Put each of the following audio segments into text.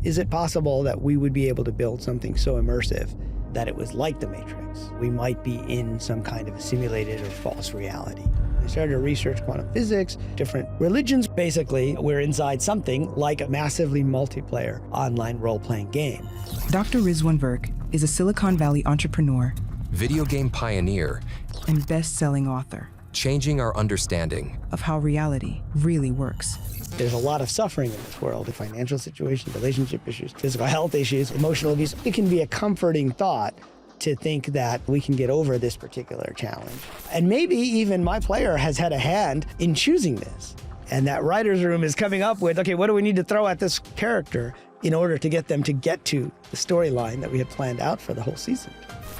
Is it possible that we would be able to build something so immersive that it was like the Matrix? We might be in some kind of a simulated or false reality. They started to research quantum physics, different religions. Basically, we're inside something like a massively multiplayer online role-playing game. Dr. Rizwan Virk is a Silicon Valley entrepreneur, video game pioneer, and best-selling author changing our understanding of how reality really works. There's a lot of suffering in this world, the financial situation, relationship issues, physical health issues, emotional abuse. It can be a comforting thought to think that we can get over this particular challenge. And maybe even my player has had a hand in choosing this. And that writer's room is coming up with, okay, what do we need to throw at this character in order to get them to get to the storyline that we had planned out for the whole season?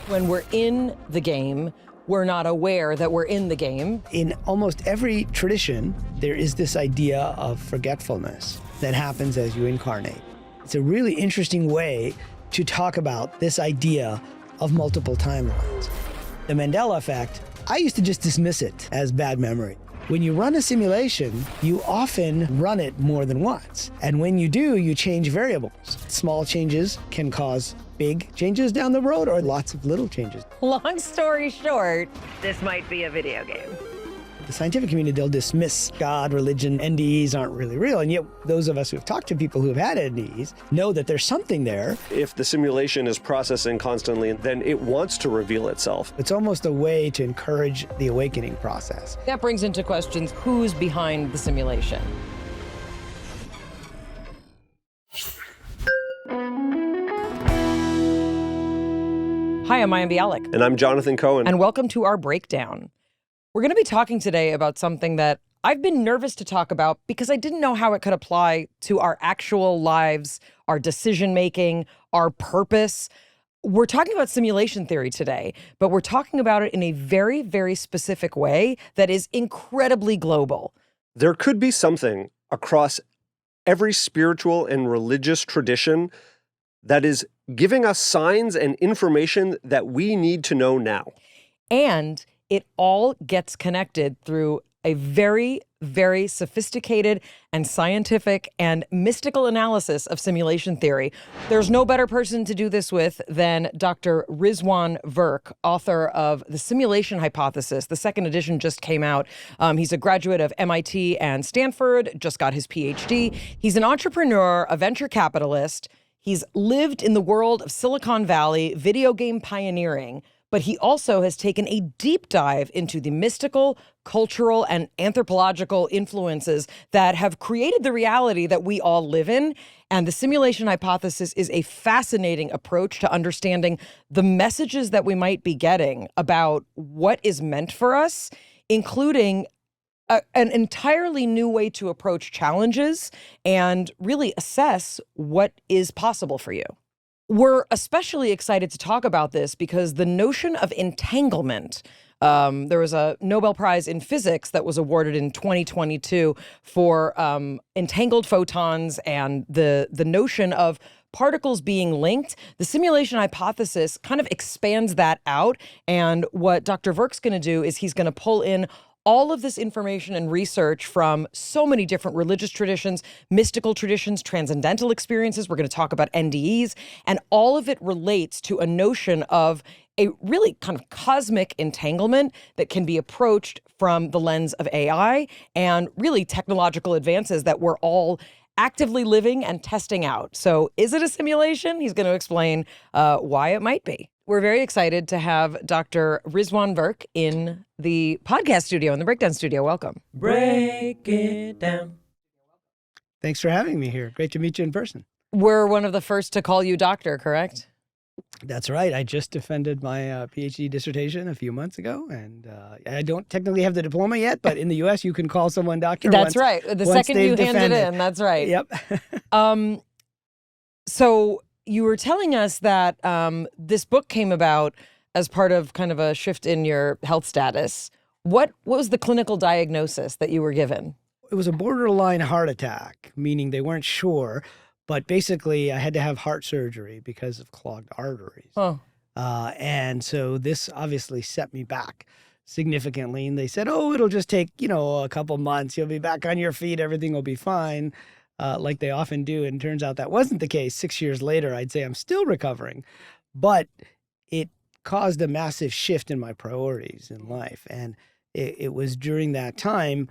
When we're in the game, we're not aware that we're in the game. In almost every tradition, there is this idea of forgetfulness that happens as you incarnate. It's a really interesting way to talk about this idea of multiple timelines. The Mandela effect, I used to just dismiss it as bad memory. When you run a simulation, you often run it more than once. And when you do, you change variables. Small changes can cause big changes down the road or lots of little changes. Long story short, this might be a video game. The scientific community, they'll dismiss God, religion, NDEs aren't really real. And yet those of us who've talked to people who've had NDEs know that there's something there. If the simulation is processing constantly, then it wants to reveal itself. It's almost a way to encourage the awakening process. That brings into questions who's behind the simulation. Hi, I'm Mayim Bialik. And I'm Jonathan Cohen. And welcome to our breakdown. We're going to be talking today about something that I've been nervous to talk about because I didn't know how it could apply to our actual lives, our decision-making, our purpose. We're talking about simulation theory today, but we're talking about it in a very, very specific way that is incredibly global. There could be something across every spiritual and religious tradition that is giving us signs and information that we need to know now. And it all gets connected through a very, very sophisticated and scientific and mystical analysis of simulation theory. There's no better person to do this with than Dr. Rizwan Virk, author of The Simulation Hypothesis. The second edition just came out. He's a graduate of MIT and Stanford, just got his PhD. He's an entrepreneur, a venture capitalist. He's lived in the world of Silicon Valley, video game pioneering, but he also has taken a deep dive into the mystical, cultural, and anthropological influences that have created the reality that we all live in. And the simulation hypothesis is a fascinating approach to understanding the messages that we might be getting about what is meant for us, including an entirely new way to approach challenges and really assess what is possible for you. We're especially excited to talk about this because the notion of entanglement, there was a Nobel Prize in physics that was awarded in 2022 for entangled photons and the notion of particles being linked. The simulation hypothesis kind of expands that out. And what Dr. Virk's going to do is he's going to pull in all of this information and research from so many different religious traditions, mystical traditions, transcendental experiences. We're going to talk about NDEs, and all of it relates to a notion of a really kind of cosmic entanglement that can be approached from the lens of AI and really technological advances that we're all actively living and testing out. So is it a simulation? He's going to explain why it might be. We're very excited to have Dr. Rizwan Virk in the podcast studio, in the Breakdown studio. Welcome. Break it down. Thanks for having me here. Great to meet you in person. We're one of the first to call you doctor, correct? That's right. I just defended my PhD dissertation a few months ago, and I don't technically have the diploma yet, but in the U.S. you can call someone doctor. That's right. The second you hand it in, that's right. Yep. So you were telling us that this book came about as part of kind of a shift in your health status. What was the clinical diagnosis that you were given? It was a borderline heart attack, meaning they weren't sure. But basically, I had to have heart surgery because of clogged arteries. Oh. And so this obviously set me back significantly. And they said, oh, it'll just take, a couple months. You'll be back on your feet. Everything will be fine. like they often do. And it turns out that wasn't the case. 6 years later, I'd say I'm still recovering. But it caused a massive shift in my priorities in life. And it was during that time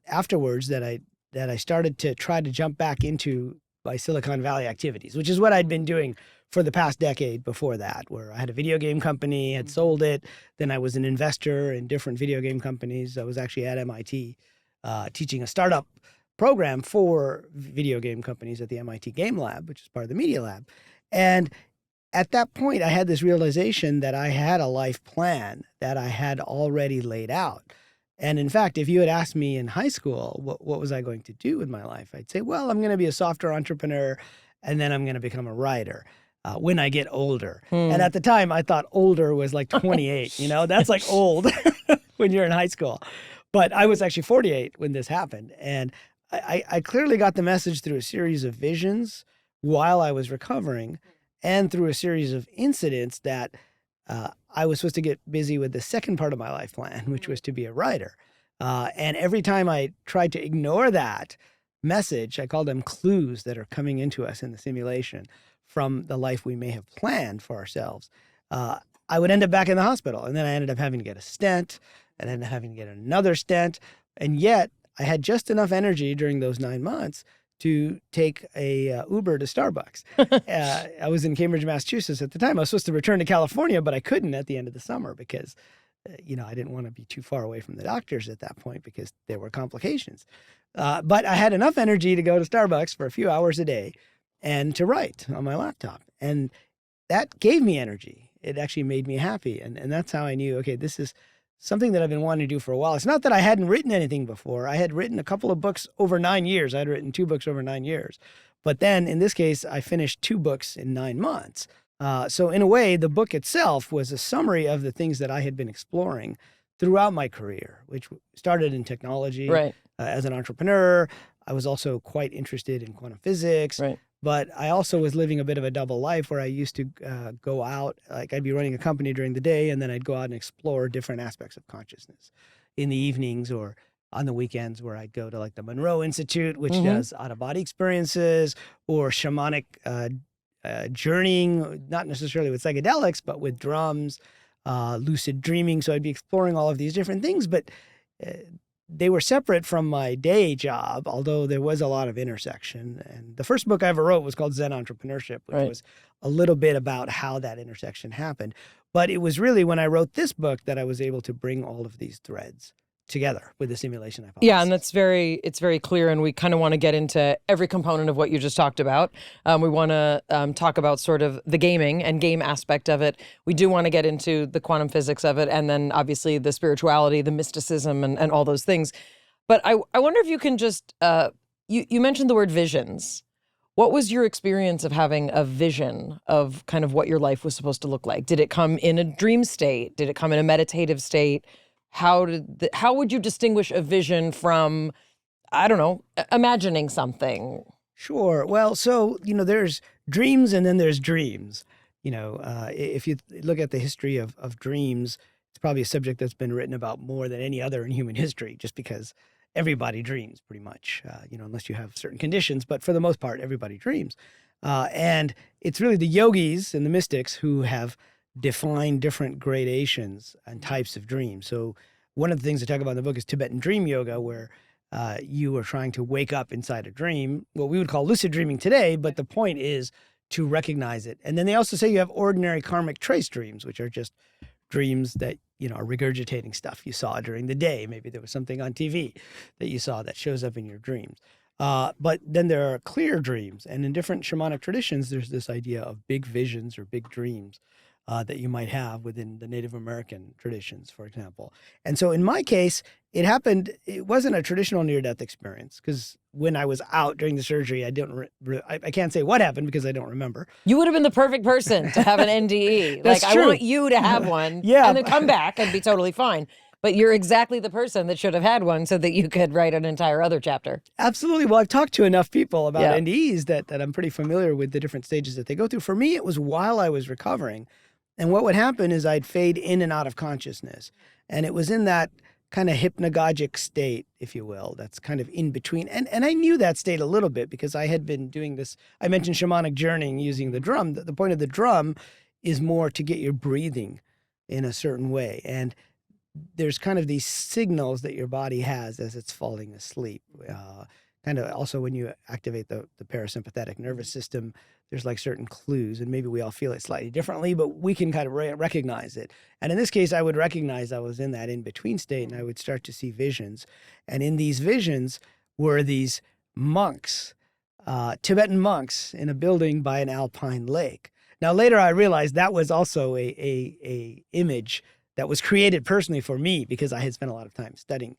afterwards that I started to try to jump back into my Silicon Valley activities, which is what I'd been doing for the past decade before that, where I had a video game company, had sold it. Then I was an investor in different video game companies. I was actually at MIT teaching a startup program for video game companies at the MIT Game Lab, which is part of the Media Lab. And at that point, I had this realization that I had a life plan that I had already laid out. And in fact, if you had asked me in high school, what was I going to do with my life? I'd say, well, I'm going to be a software entrepreneur, and then I'm going to become a writer when I get older. And at the time, I thought older was like 28. That's like old when you're in high school. But I was actually 48 when this happened. And I clearly got the message through a series of visions while I was recovering and through a series of incidents that I was supposed to get busy with the second part of my life plan, which was to be a writer. And every time I tried to ignore that message, I call them clues that are coming into us in the simulation from the life we may have planned for ourselves, I would end up back in the hospital. And then I ended up having to get a stent and then having to get another stent. And yet I had just enough energy during those 9 months to take a Uber to Starbucks. I was in Cambridge, Massachusetts at the time. I was supposed to return to California, but I couldn't at the end of the summer because, I didn't want to be too far away from the doctors at that point because there were complications. But I had enough energy to go to Starbucks for a few hours a day and to write on my laptop. And that gave me energy. It actually made me happy. And that's how I knew, okay, this is something that I've been wanting to do for a while. It's not that I hadn't written anything before. I had written a couple of books over 9 years. I had written 2 books over 9 years. But then in this case, I finished 2 books in 9 months. So in a way, the book itself was a summary of the things that I had been exploring throughout my career, which started in technology. Right. As an entrepreneur. I was also quite interested in quantum physics. Right. But I also was living a bit of a double life where I used to go out, like I'd be running a company during the day, and then I'd go out and explore different aspects of consciousness in the evenings or on the weekends, where I'd go to like the Monroe Institute, which does out-of-body experiences, or shamanic journeying, not necessarily with psychedelics, but with drums, lucid dreaming. So I'd be exploring all of these different things, but they were separate from my day job, although there was a lot of intersection. And the first book I ever wrote was called Zen Entrepreneurship, which was a little bit about how that intersection happened. But it was really when I wrote this book that I was able to bring all of these threads together with the simulation hypothesis. Yeah, and it's very clear, and we kind of want to get into every component of what you just talked about. We want to talk about sort of the gaming and game aspect of it. We do want to get into the quantum physics of it, and then obviously the spirituality, the mysticism, and all those things. But I wonder if you can just, you mentioned the word visions. What was your experience of having a vision of kind of what your life was supposed to look like? Did it come in a dream state? Did it come in a meditative state? How would you distinguish a vision from, I don't know, imagining something? Sure. Well, so, there's dreams and then there's dreams. If you look at the history of dreams, it's probably a subject that's been written about more than any other in human history, just because everybody dreams pretty much, unless you have certain conditions. But for the most part, everybody dreams. And it's really the yogis and the mystics who have define different gradations and types of dreams. So one of the things I talk about in the book is Tibetan dream yoga, where you are trying to wake up inside a dream, what we would call lucid dreaming today, but the point is to recognize it. And then they also say you have ordinary karmic trace dreams, which are just dreams that, are regurgitating stuff you saw during the day. Maybe there was something on TV that you saw that shows up in your dreams. But then there are clear dreams. And in different shamanic traditions, there's this idea of big visions or big dreams that you might have within the Native American traditions, for example. And so in my case, it wasn't a traditional near-death experience, because when I was out during the surgery, I can't say what happened because I don't remember. You would have been the perfect person to have an NDE. That's true. I want you to have one and then come back and be totally fine. But you're exactly the person that should have had one so that you could write an entire other chapter. Absolutely. Well, I've talked to enough people about NDEs that I'm pretty familiar with the different stages that they go through. For me, it was while I was recovering. And what would happen is I'd fade in and out of consciousness. And it was in that kind of hypnagogic state, if you will, that's kind of in between. And I knew that state a little bit because I had been doing this. I mentioned shamanic journeying using the drum. The point of the drum is more to get your breathing in a certain way. And there's kind of these signals that your body has as it's falling asleep. Kind of also when you activate the parasympathetic nervous system, there's like certain clues, and maybe we all feel it slightly differently, but we can kind of recognize it. And in this case, I would recognize I was in that in-between state, and I would start to see visions. And in these visions were these monks, Tibetan monks in a building by an alpine lake. Now, later I realized that was also a image that was created personally for me because I had spent a lot of time studying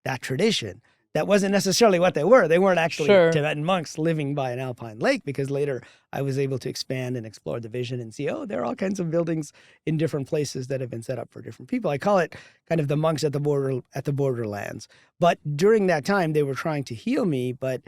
that tradition. That wasn't necessarily what they were. They weren't actually Tibetan monks living by an alpine lake, because later I was able to expand and explore the vision and see, there are all kinds of buildings in different places that have been set up for different people. I call it kind of the monks at the borderlands. But during that time, they were trying to heal me, but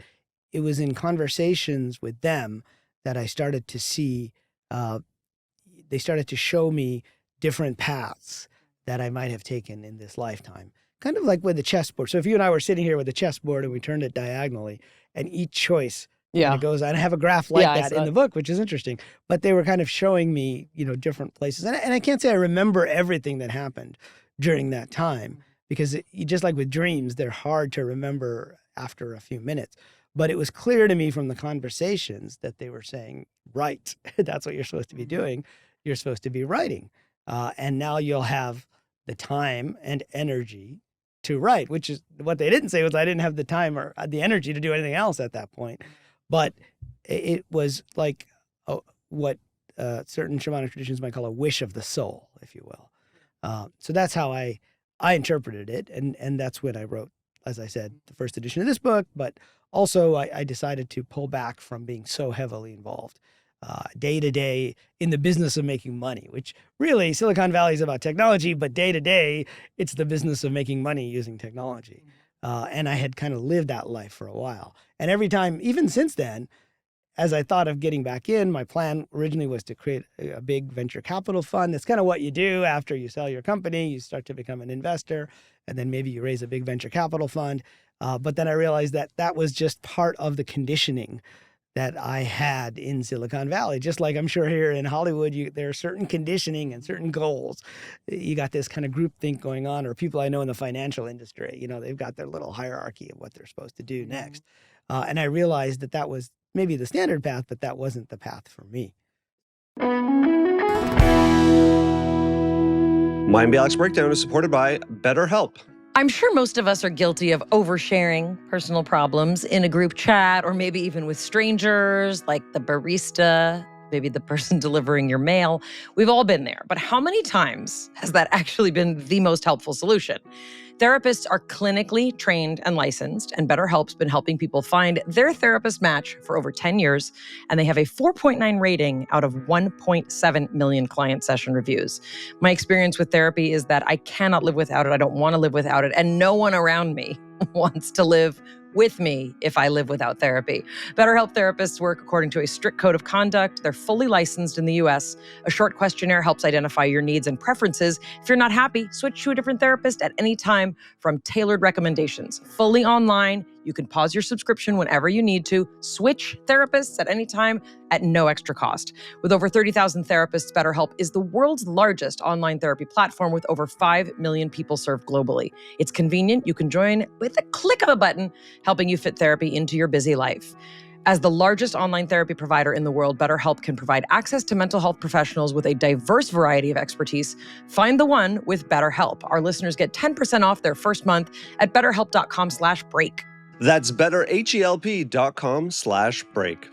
it was in conversations with them that I started to see, they started to show me different paths that I might have taken in this lifetime. Kind of like with the chessboard. So if you and I were sitting here with a chessboard and we turned it diagonally, and each choice goes on, I have a graph like that in the book, which is interesting. But they were kind of showing me, different places. And I can't say I remember everything that happened during that time, because just like with dreams, they're hard to remember after a few minutes. But it was clear to me from the conversations that they were saying, right, that's what you're supposed to be doing. You're supposed to be writing. And now you'll have the time and energy to write, which is what they didn't say was I didn't have the time or the energy to do anything else at that point. But it was like what certain shamanic traditions might call a wish of the soul, if you will. So that's how I interpreted it. And that's when I wrote, as I said, the first edition of this book. But also I decided to pull back from being so heavily involved day to day in the business of making money, which really Silicon Valley is about technology, but day to day, it's the business of making money using technology. And I had kind of lived that life for a while. And every time, even since then, as I thought of getting back in, my plan originally was to create a big venture capital fund. That's kind of what you do after you sell your company. You start to become an investor, and then maybe you raise a big venture capital fund. But then I realized that that was just part of the conditioning that I had in Silicon Valley. Just like I'm sure here in Hollywood, there are certain conditioning and certain goals. You got this kind of groupthink going on, or people I know in the financial industry, they've got their little hierarchy of what they're supposed to do next. And I realized that was maybe the standard path, but that wasn't the path for me. Mayim Bialik's Breakdown is supported by BetterHelp. I'm sure most of us are guilty of oversharing personal problems in a group chat, or maybe even with strangers, like the barista, maybe the person delivering your mail. We've all been there. But how many times has that actually been the most helpful solution? Therapists are clinically trained and licensed, and BetterHelp's been helping people find their therapist match for over 10 years, and they have a 4.9 rating out of 1.7 million client session reviews. My experience with therapy is that I cannot live without it. I don't want to live without it, and no one around me wants to live with me if I live without therapy. BetterHelp therapists work according to a strict code of conduct. They're fully licensed in the US. A short questionnaire helps identify your needs and preferences. If you're not happy, switch to a different therapist at any time from tailored recommendations. Fully online, you can pause your subscription whenever you need to. Switch therapists at any time at no extra cost. With over 30,000 therapists, BetterHelp is the world's largest online therapy platform with over 5 million people served globally. It's convenient. You can join with a click of a button, helping you fit therapy into your busy life. As the largest online therapy provider in the world, BetterHelp can provide access to mental health professionals with a diverse variety of expertise. Find the one with BetterHelp. Our listeners get 10% off their first month at betterhelp.com/break. That's betterhelp.com/break.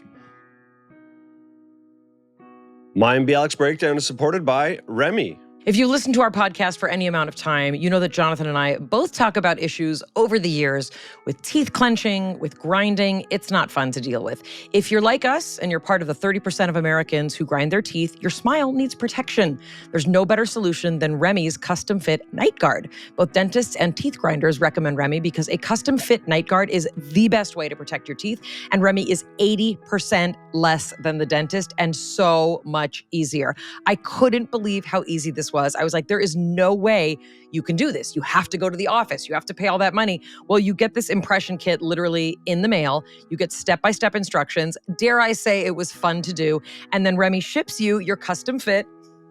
Mayim Bialik's Breakdown is supported by Remy. If you listen to our podcast for any amount of time, you know that Jonathan and I both talk about issues over the years with teeth clenching, with grinding. It's not fun to deal with. If you're like us and you're part of the 30% of Americans who grind their teeth, your smile needs protection. There's no better solution than Remy's custom fit night guard. Both dentists and teeth grinders recommend Remy because a custom fit night guard is the best way to protect your teeth. And Remy is 80% less than the dentist and so much easier. I couldn't believe how easy this was. I was like, there is no way you can do this. You have to go to the office. You have to pay all that money. Well, you get this impression kit literally in the mail. You get step-by-step instructions. Dare I say it was fun to do. And then Remy ships you your custom fit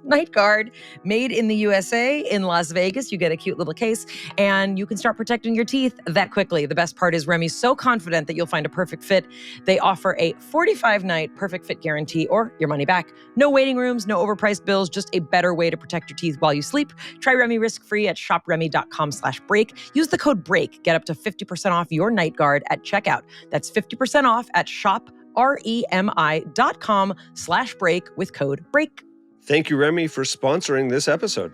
night guard made in the USA in Las Vegas. You get a cute little case and you can start protecting your teeth that quickly. The best part is Remy's so confident that you'll find a perfect fit. They offer a 45-night perfect fit guarantee or your money back. No waiting rooms, no overpriced bills, just a better way to protect your teeth while you sleep. Try Remy risk-free at shopremy.com/break. Use the code BREAK. Get up to 50% off your night guard at checkout. That's 50% off at shopremi.com/break with code BREAK. Thank you, Remy, for sponsoring this episode.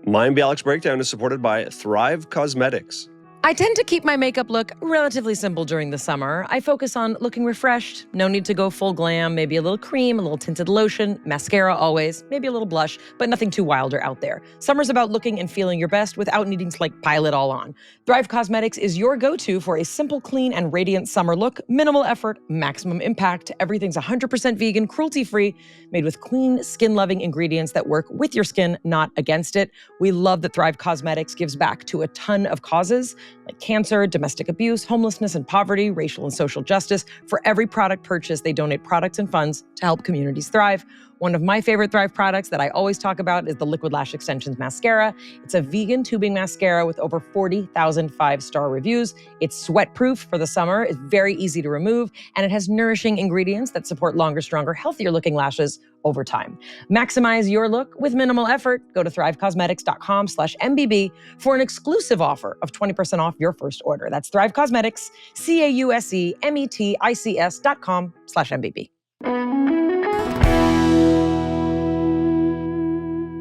Mayim Bialik's Breakdown is supported by Thrive Cosmetics. I tend to keep my makeup look relatively simple during the summer. I focus on looking refreshed. No need to go full glam. Maybe a little cream, a little tinted lotion, mascara always, maybe a little blush, but nothing too wild or out there. Summer's about looking and feeling your best without needing to pile it all on. Thrive Cosmetics is your go-to for a simple, clean, and radiant summer look. Minimal effort, maximum impact. Everything's 100% vegan, cruelty-free, made with clean, skin-loving ingredients that work with your skin, not against it. We love that Thrive Cosmetics gives back to a ton of causes, like cancer, domestic abuse, homelessness and poverty, racial and social justice. For every product purchased, they donate products and funds to help communities thrive. One of my favorite Thrive products that I always talk about is the Liquid Lash Extensions Mascara. It's a vegan tubing mascara with over 40,000 five-star reviews. It's sweat-proof for the summer, it's very easy to remove, and it has nourishing ingredients that support longer, stronger, healthier-looking lashes over time. Maximize your look with minimal effort. Go to thrivecosmetics.com/MBB for an exclusive offer of 20% off your first order. That's Thrive Cosmetics, CAUSEMETICS.com/MBB.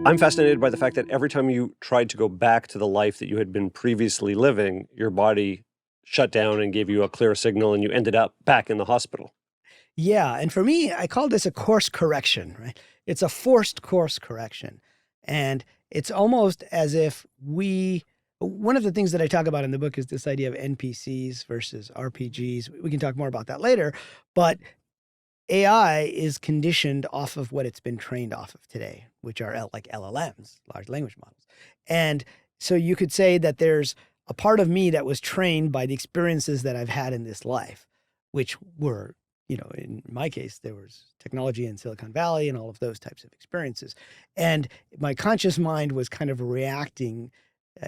I'm fascinated by the fact that every time you tried to go back to the life that you had been previously living, your body shut down and gave you a clear signal and you ended up back in the hospital. Yeah, and for me, I call this a course correction, right? It's a forced course correction. And it's almost as if one of the things that I talk about in the book is this idea of NPCs versus RPGs. We can talk more about that later, but AI is conditioned off of what it's been trained off of today, which are like LLMs, large language models. And so you could say that there's a part of me that was trained by the experiences that I've had in this life, which were, in my case, there was technology in Silicon Valley and all of those types of experiences. And my conscious mind was kind of reacting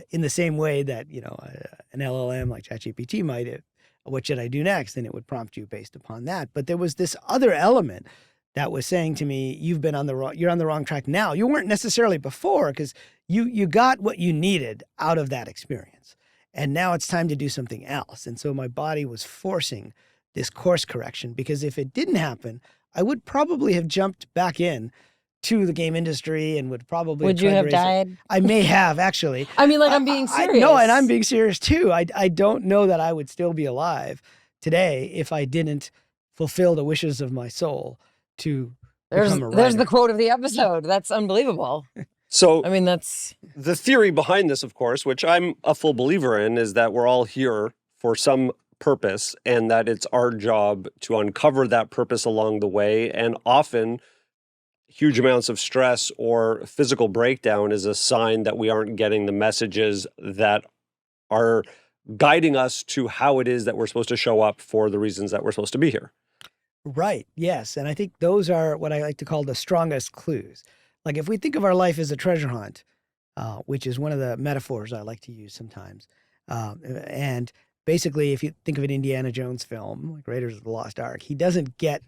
in the same way that, an LLM like ChatGPT might have. What should I do next? And it would prompt you based upon that. But there was this other element that was saying to me, you're on the wrong track now. You weren't necessarily before because you got what you needed out of that experience. And now it's time to do something else. And so my body was forcing this course correction because if it didn't happen, I would probably have jumped back in to the game industry and would probably Would you have died? I may have, actually. I mean, I'm being serious. No, and I'm being serious too. I don't know that I would still be alive today if I didn't fulfill the wishes of my soul to become a writer. There's the quote of the episode. That's unbelievable. So, that's the theory behind this, of course, which I'm a full believer in, is that we're all here for some purpose and that it's our job to uncover that purpose along the way. And often huge amounts of stress or physical breakdown is a sign that we aren't getting the messages that are guiding us to how it is that we're supposed to show up for the reasons that we're supposed to be here. Right. Yes. And I think those are what I like to call the strongest clues. Like if we think of our life as a treasure hunt, which is one of the metaphors I like to use sometimes. And basically, if you think of an Indiana Jones film, like Raiders of the Lost Ark, he doesn't get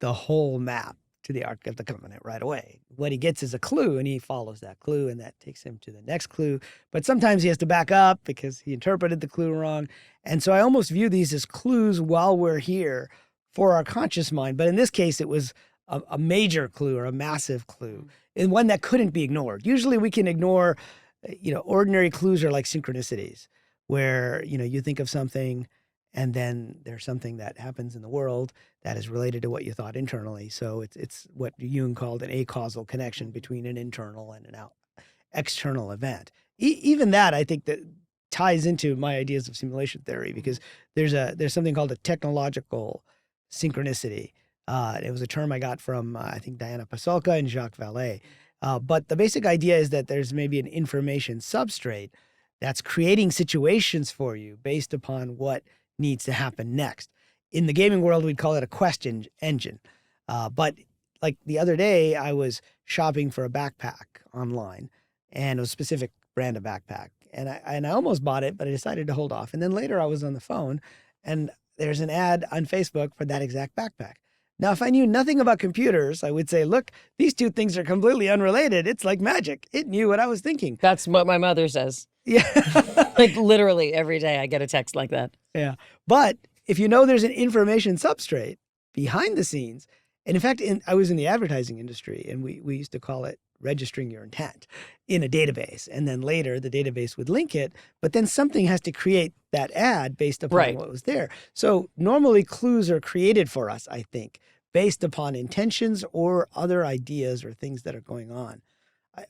the whole map to the Ark of the Covenant right away. What he gets is a clue, and he follows that clue, and that takes him to the next clue. But sometimes he has to back up because he interpreted the clue wrong. And so I almost view these as clues while we're here for our conscious mind. But in this case, it was a major clue or a massive clue, and one that couldn't be ignored. Usually we can ignore, ordinary clues are like synchronicities, where, you think of something and then there's something that happens in the world that is related to what you thought internally. So it's what Jung called an acausal connection between an internal and an external event. Even that, I think, that ties into my ideas of simulation theory, because there's something called a technological synchronicity, It was a term I got from, I think, Diana Pasulka and Jacques Vallée. But the basic idea is that there's maybe an information substrate that's creating situations for you based upon what needs to happen next. In the gaming world, we'd call it a question engine. But like the other day, I was shopping for a backpack online, and it was a specific brand of backpack. And I almost bought it, but I decided to hold off. And then later I was on the phone, and there's an ad on Facebook for that exact backpack. Now, if I knew nothing about computers, I would say, look, these two things are completely unrelated. It's like magic. It knew what I was thinking. That's what my mother says. Yeah. Like literally every day I get a text like that. Yeah. But if you know there's an information substrate behind the scenes, and in fact, I was in the advertising industry, and we used to call it registering your intent in a database. And then later the database would link it, but then something has to create that ad based upon what was there. So normally clues are created for us, I think, based upon intentions or other ideas or things that are going on.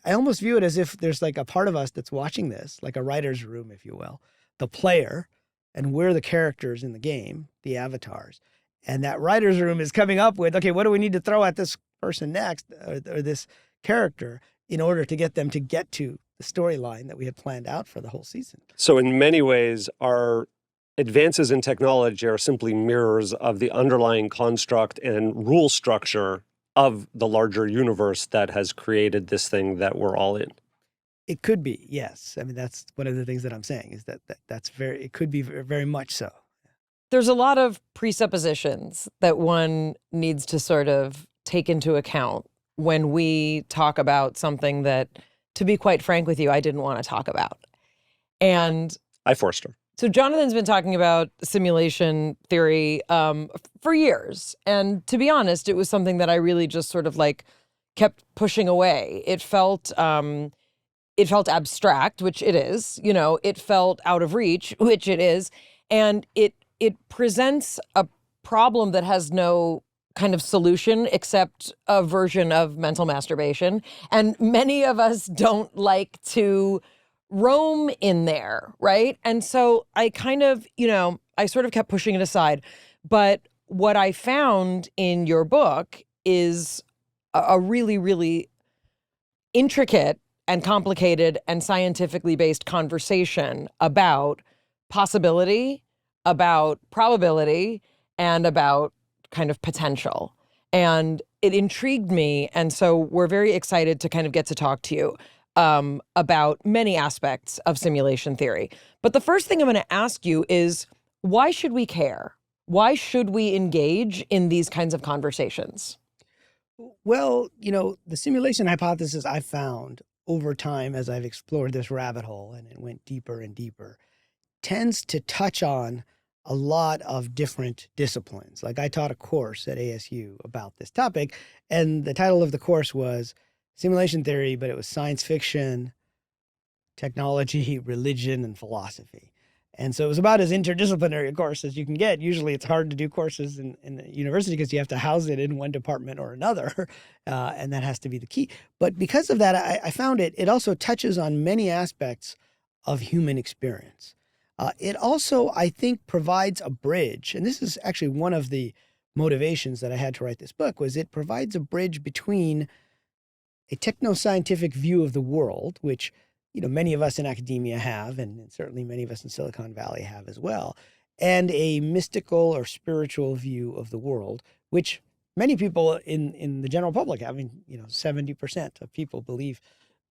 I almost view it as if there's like a part of us that's watching this, like a writer's room, if you will, the player, and we're the characters in the game, the avatars. And that writer's room is coming up with, okay, what do we need to throw at this person next, or this character, in order to get them to get to the storyline that we had planned out for the whole season. So in many ways, our advances in technology are simply mirrors of the underlying construct and rule structure of the larger universe that has created this thing that we're all in. It could be, yes. I mean, that's one of the things that I'm saying, is it could be very much so. There's a lot of presuppositions that one needs to sort of take into account when we talk about something that, to be quite frank with you, I didn't want to talk about. And I forced her. So Jonathan's been talking about simulation theory for years. And to be honest, it was something that I really just sort of like kept pushing away. It felt abstract, which it is, you know, it felt out of reach, which it is. And it presents a problem that has no kind of solution except a version of mental masturbation. And many of us don't like to roam in there, right? And so I kind of, I sort of kept pushing it aside. But what I found in your book is a really, really intricate and complicated and scientifically based conversation about possibility, about probability, and about kind of potential. And it intrigued me. And so we're very excited to kind of get to talk to you about many aspects of simulation theory. But the first thing I'm going to ask you is, why should we care? Why should we engage in these kinds of conversations? Well, the simulation hypothesis I found over time as I've explored this rabbit hole, and it went deeper and deeper, tends to touch on a lot of different disciplines. Like I taught a course at ASU about this topic, and the title of the course was Simulation Theory, but it was science fiction, technology, religion, and philosophy. And so it was about as interdisciplinary a course as you can get. Usually it's hard to do courses in the university because you have to house it in one department or another, and that has to be the key. But because of that, I found it also touches on many aspects of human experience. It also, I think, provides a bridge, and this is actually one of the motivations that I had to write this book, was it provides a bridge between a techno-scientific view of the world, which many of us in academia have, and certainly many of us in Silicon Valley have as well, and a mystical or spiritual view of the world, which many people in the general public have. 70% of people believe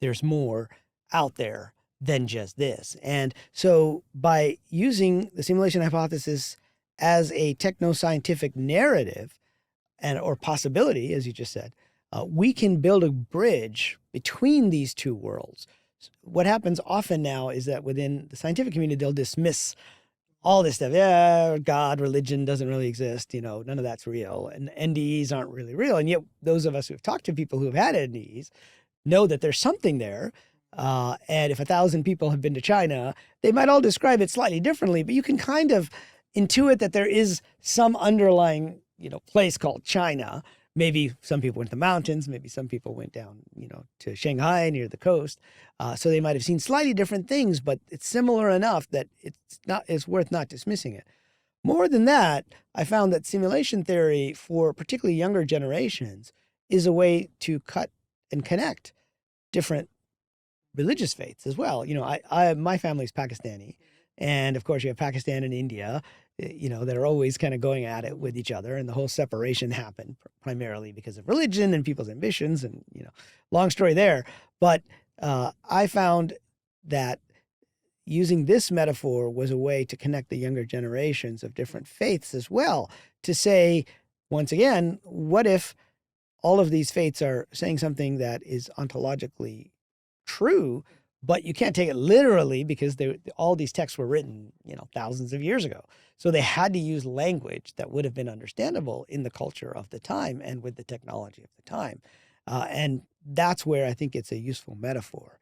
there's more out there than just this. And so by using the simulation hypothesis as a techno-scientific narrative or possibility, as you just said, we can build a bridge between these two worlds. What happens often now is that within the scientific community, they'll dismiss all this stuff. Yeah, God, religion doesn't really exist. None of that's real. And NDEs aren't really real. And yet those of us who've talked to people who've had NDEs know that there's something there. And if 1,000 people have been to China, they might all describe it slightly differently, but you can kind of intuit that there is some underlying, place called China. Maybe some people went to the mountains, maybe some people went down, to Shanghai near the coast. So they might have seen slightly different things, but it's similar enough that it's worth not dismissing it. More than that, I found that simulation theory for particularly younger generations is a way to cut and connect different religious faiths as well. My family's Pakistani, and of course you have Pakistan and India, that are always kind of going at it with each other, and the whole separation happened primarily because of religion and people's ambitions, and long story there. But I found that using this metaphor was a way to connect the younger generations of different faiths as well, to say, once again, what if all of these faiths are saying something that is ontologically true, but you can't take it literally because all these texts were written, thousands of years ago. So they had to use language that would have been understandable in the culture of the time and with the technology of the time. And that's where I think it's a useful metaphor.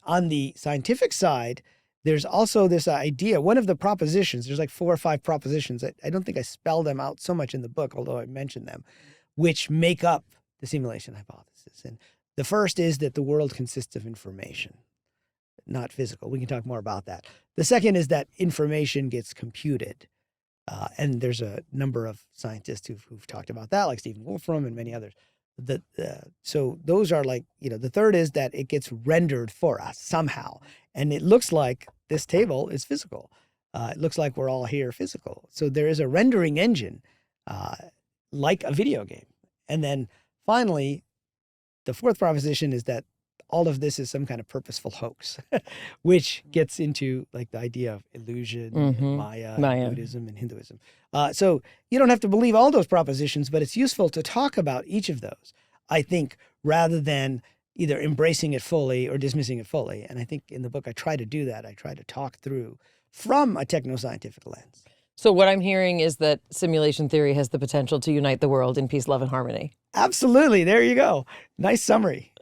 On the scientific side, there's also this idea, one of the propositions, there's like 4 or 5 propositions. I don't think I spell them out so much in the book, although I mentioned them, which make up the simulation hypothesis. And the first is that the world consists of information, not physical. We can talk more about that. The second is that information gets computed. And there's a number of scientists who've talked about that, like Stephen Wolfram and many others. So those are like, the third is that it gets rendered for us somehow. And it looks like this table is physical. It looks like we're all here physical. So there is a rendering engine like a video game. And then finally, the fourth proposition is that all of this is some kind of purposeful hoax, which gets into like the idea of illusion, Maya, Buddhism, and Hinduism. So you don't have to believe all those propositions, but it's useful to talk about each of those, I think, rather than either embracing it fully or dismissing it fully. And I think in the book, I try to do that. I try to talk through from a techno-scientific lens. So what I'm hearing is that simulation theory has the potential to unite the world in peace, love, and harmony. Absolutely. There you go. Nice summary.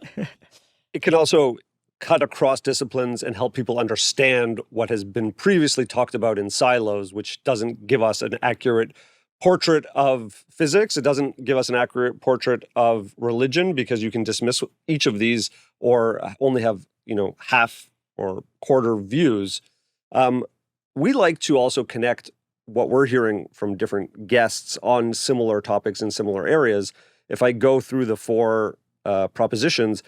It can also cut across disciplines and help people understand what has been previously talked about in silos, which doesn't give us an accurate portrait of physics. It doesn't give us an accurate portrait of religion, because you can dismiss each of these or only have, half or quarter views. We like to also connect what we're hearing from different guests on similar topics in similar areas. If I go through the 4 propositions,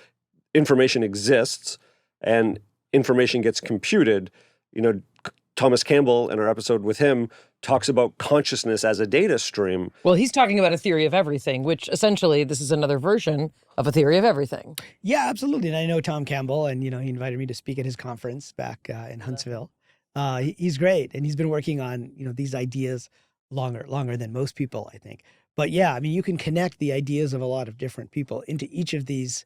information exists and information gets computed. Thomas Campbell, in our episode with him, talks about consciousness as a data stream. Well, he's talking about a theory of everything, which essentially this is another version of a theory of everything. Yeah, absolutely. And I know Tom Campbell, and, he invited me to speak at his conference back in Huntsville. He's great. And he's been working on, these ideas longer than most people, I think. But yeah, you can connect the ideas of a lot of different people into each of these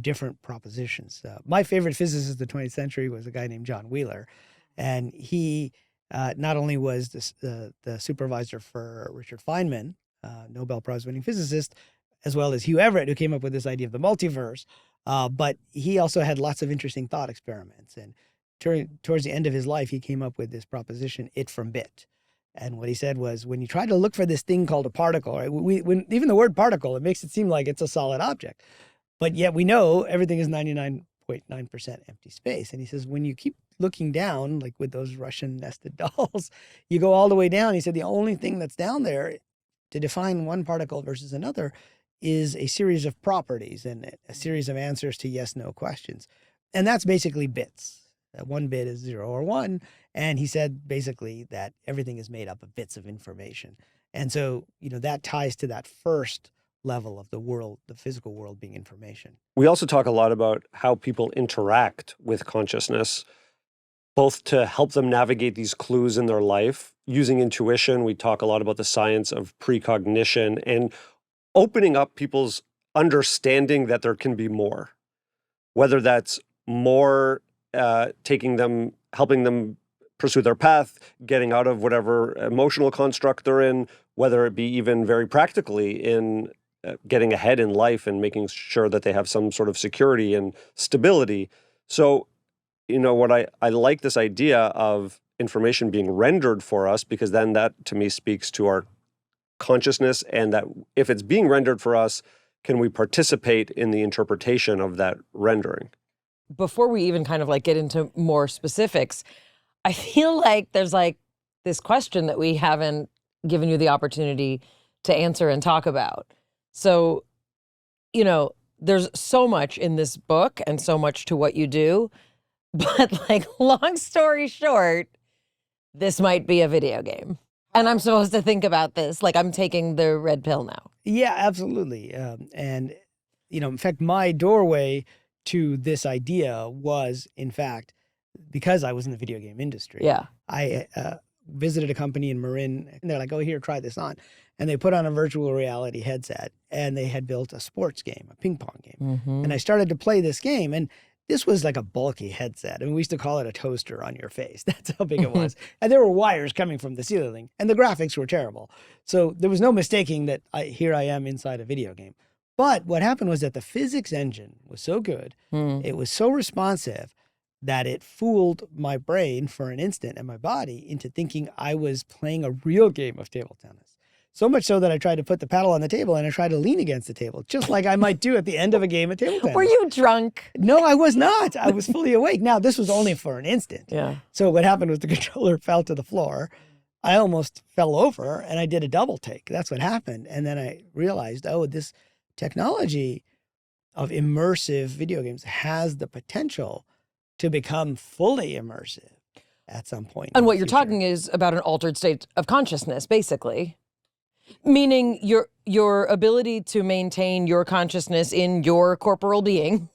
different propositions. My favorite physicist of the 20th century was a guy named John Wheeler. And he not only was the supervisor for Richard Feynman, Nobel Prize winning physicist, as well as Hugh Everett, who came up with this idea of the multiverse, but he also had lots of interesting thought experiments. And towards the end of his life, he came up with this proposition, it from bit. And what he said was, when you try to look for this thing called a particle, right? When even the word particle, it makes it seem like it's a solid object. But yet we know everything is 99.9% empty space. And he says, when you keep looking down, like with those Russian nested dolls, you go all the way down. He said, the only thing that's down there to define one particle versus another is a series of properties and a series of answers to yes, no questions. And that's basically bits. One bit is 0 or 1. And he said basically that everything is made up of bits of information. And so, that ties to that first level of the world, the physical world being information. We also talk a lot about how people interact with consciousness, both to help them navigate these clues in their life. Using intuition, we talk a lot about the science of precognition and opening up people's understanding that there can be more, whether that's more helping them pursue their path, getting out of whatever emotional construct they're in, whether it be even very practically in getting ahead in life and making sure that they have some sort of security and stability. So, what I like this idea of information being rendered for us, because then that to me speaks to our consciousness, and that if it's being rendered for us, can we participate in the interpretation of that rendering? Before we even kind of get into more specifics, I feel like there's this question that we haven't given you the opportunity to answer and talk about. So, you know, there's so much in this book and so much to what you do, but like, long story short, this might be a video game. And I'm supposed to think about this like I'm taking the red pill now. Yeah, absolutely. And, you know, in fact, my doorway to this idea was, in fact, because I was in the video game industry. Yeah. I visited a company in Marin, and they're like, oh, here, try this on. And they put on a virtual reality headset, and they had built a sports game, a ping pong game. And I started to play this game, and this was like a bulky headset. I mean, we used to call it a toaster on your face. That's how big it was. And there were wires coming from the ceiling, and the graphics were terrible. So there was no mistaking that here I am inside a video game. But what happened was that the physics engine was so good, it was so responsive, that it fooled my brain for an instant and my body into thinking I was playing a real game of table tennis. So much so that I tried to put the paddle on the table and I tried to lean against the table, just like I might do at the end of a game of table tennis. Were you drunk? No, I was not. I was fully awake. Now, this was only for an instant. Yeah. So what happened was the controller fell to the floor. I almost fell over and I did a double take. That's what happened. And then I realized, oh, this technology of immersive video games has the potential to become fully immersive at some point. And what you're talking is about an altered state of consciousness, basically. Meaning your ability to maintain your consciousness in your corporal being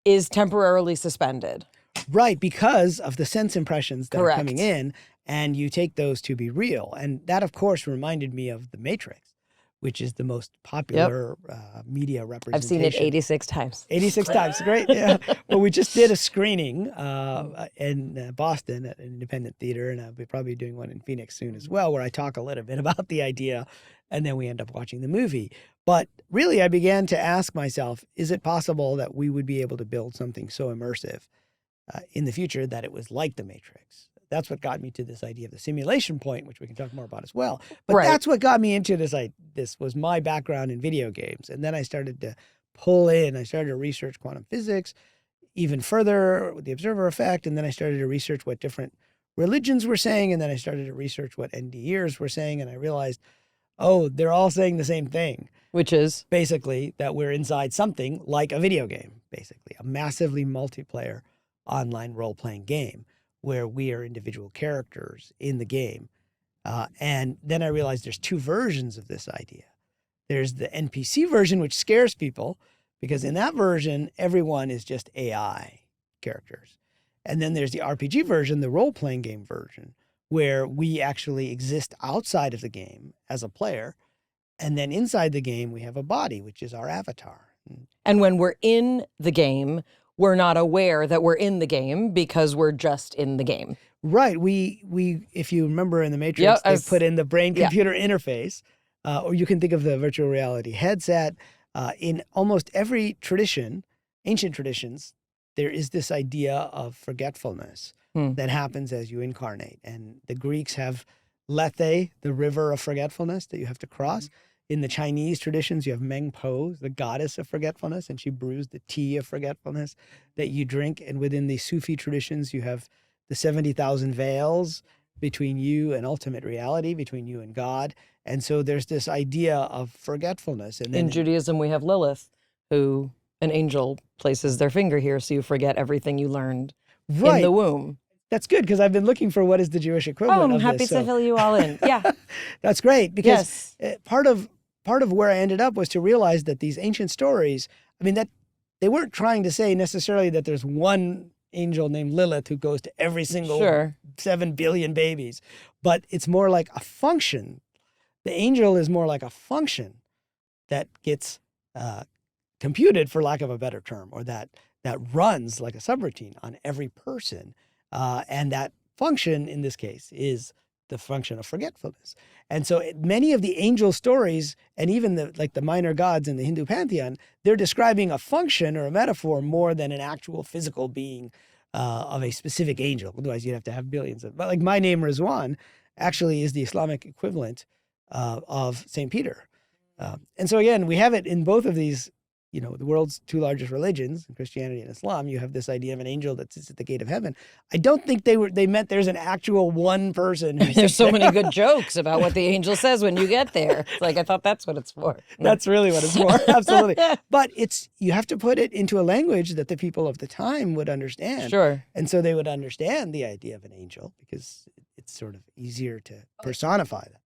is temporarily suspended. Right, because of the sense impressions that Correct. are coming in, and you take those to be real. And that, of course, reminded me of The Matrix, which is the most popular media representation. I've seen it 86 times. 86 times, great. Yeah. Well, we just did a screening in Boston at an independent theater, and I'll be probably doing one in Phoenix soon as well, where I talk a little bit about the idea, and then we end up watching the movie. But really, I began to ask myself, is it possible that we would be able to build something so immersive in the future that it was like The Matrix? That's what got me to this idea of the simulation point, which we can talk more about as well. But Right. That's what got me into this. This was my background in video games. And then I started to pull in, I started to research quantum physics even further with the observer effect. And then I started to research what different religions were saying. And then I started to research what NDEs were saying. And I realized, oh, they're all saying the same thing. Which is? Basically, that we're inside something like a video game, basically, a massively multiplayer online role-playing game, where we are individual characters in the game. And then I realized there's two versions of this idea. There's the NPC version, which scares people, because in that version, everyone is just AI characters. And then there's the RPG version, the role-playing game version, where we actually exist outside of the game as a player. And then inside the game, we have a body, which is our avatar. And when we're in the game, we're not aware that we're in the game because we're just in the game. Right. We if you remember in The Matrix, they put in the brain-computer interface, or you can think of the virtual reality headset. In almost every tradition, ancient traditions, there is this idea of forgetfulness that happens as you incarnate. And the Greeks have Lethe, the river of forgetfulness that you have to cross. In the Chinese traditions, you have Meng Po, the goddess of forgetfulness, and she brews the tea of forgetfulness that you drink. And within the Sufi traditions, you have the 70,000 veils between you and ultimate reality, between you and God. And so there's this idea of forgetfulness. And then in Judaism, we have Lilith, who an angel places their finger here so you forget everything you learned in the womb. That's good, because I've been looking for what is the Jewish equivalent of I'm this. happy to fill you all in. Yeah. That's great, because Yes. part of where I ended up was to realize that these ancient stories, I mean, that they weren't trying to say necessarily that there's one angel named Lilith who goes to every single 7 billion babies, but it's more like a function. The angel is more like a function that gets computed, for lack of a better term, or that runs like a subroutine on every person. And that function in this case is the function of forgetfulness. And so many of the angel stories, and even the minor gods in the Hindu pantheon, they're describing a function or a metaphor more than an actual physical being of a specific angel. Otherwise, you'd have to have billions of. But like my name, Rizwan, actually is the Islamic equivalent of St. Peter. And so again, we have it in both of these, the world's two largest religions, Christianity and Islam, you have this idea of an angel that sits at the gate of heaven. I don't think they meant there's an actual one person. There's so many good jokes about what the angel says when you get there. It's like, I thought that's what it's for. That's really what it's for. Absolutely. But you have to put it into a language that the people of the time would understand. Sure. And so they would understand the idea of an angel because it's sort of easier to personify that.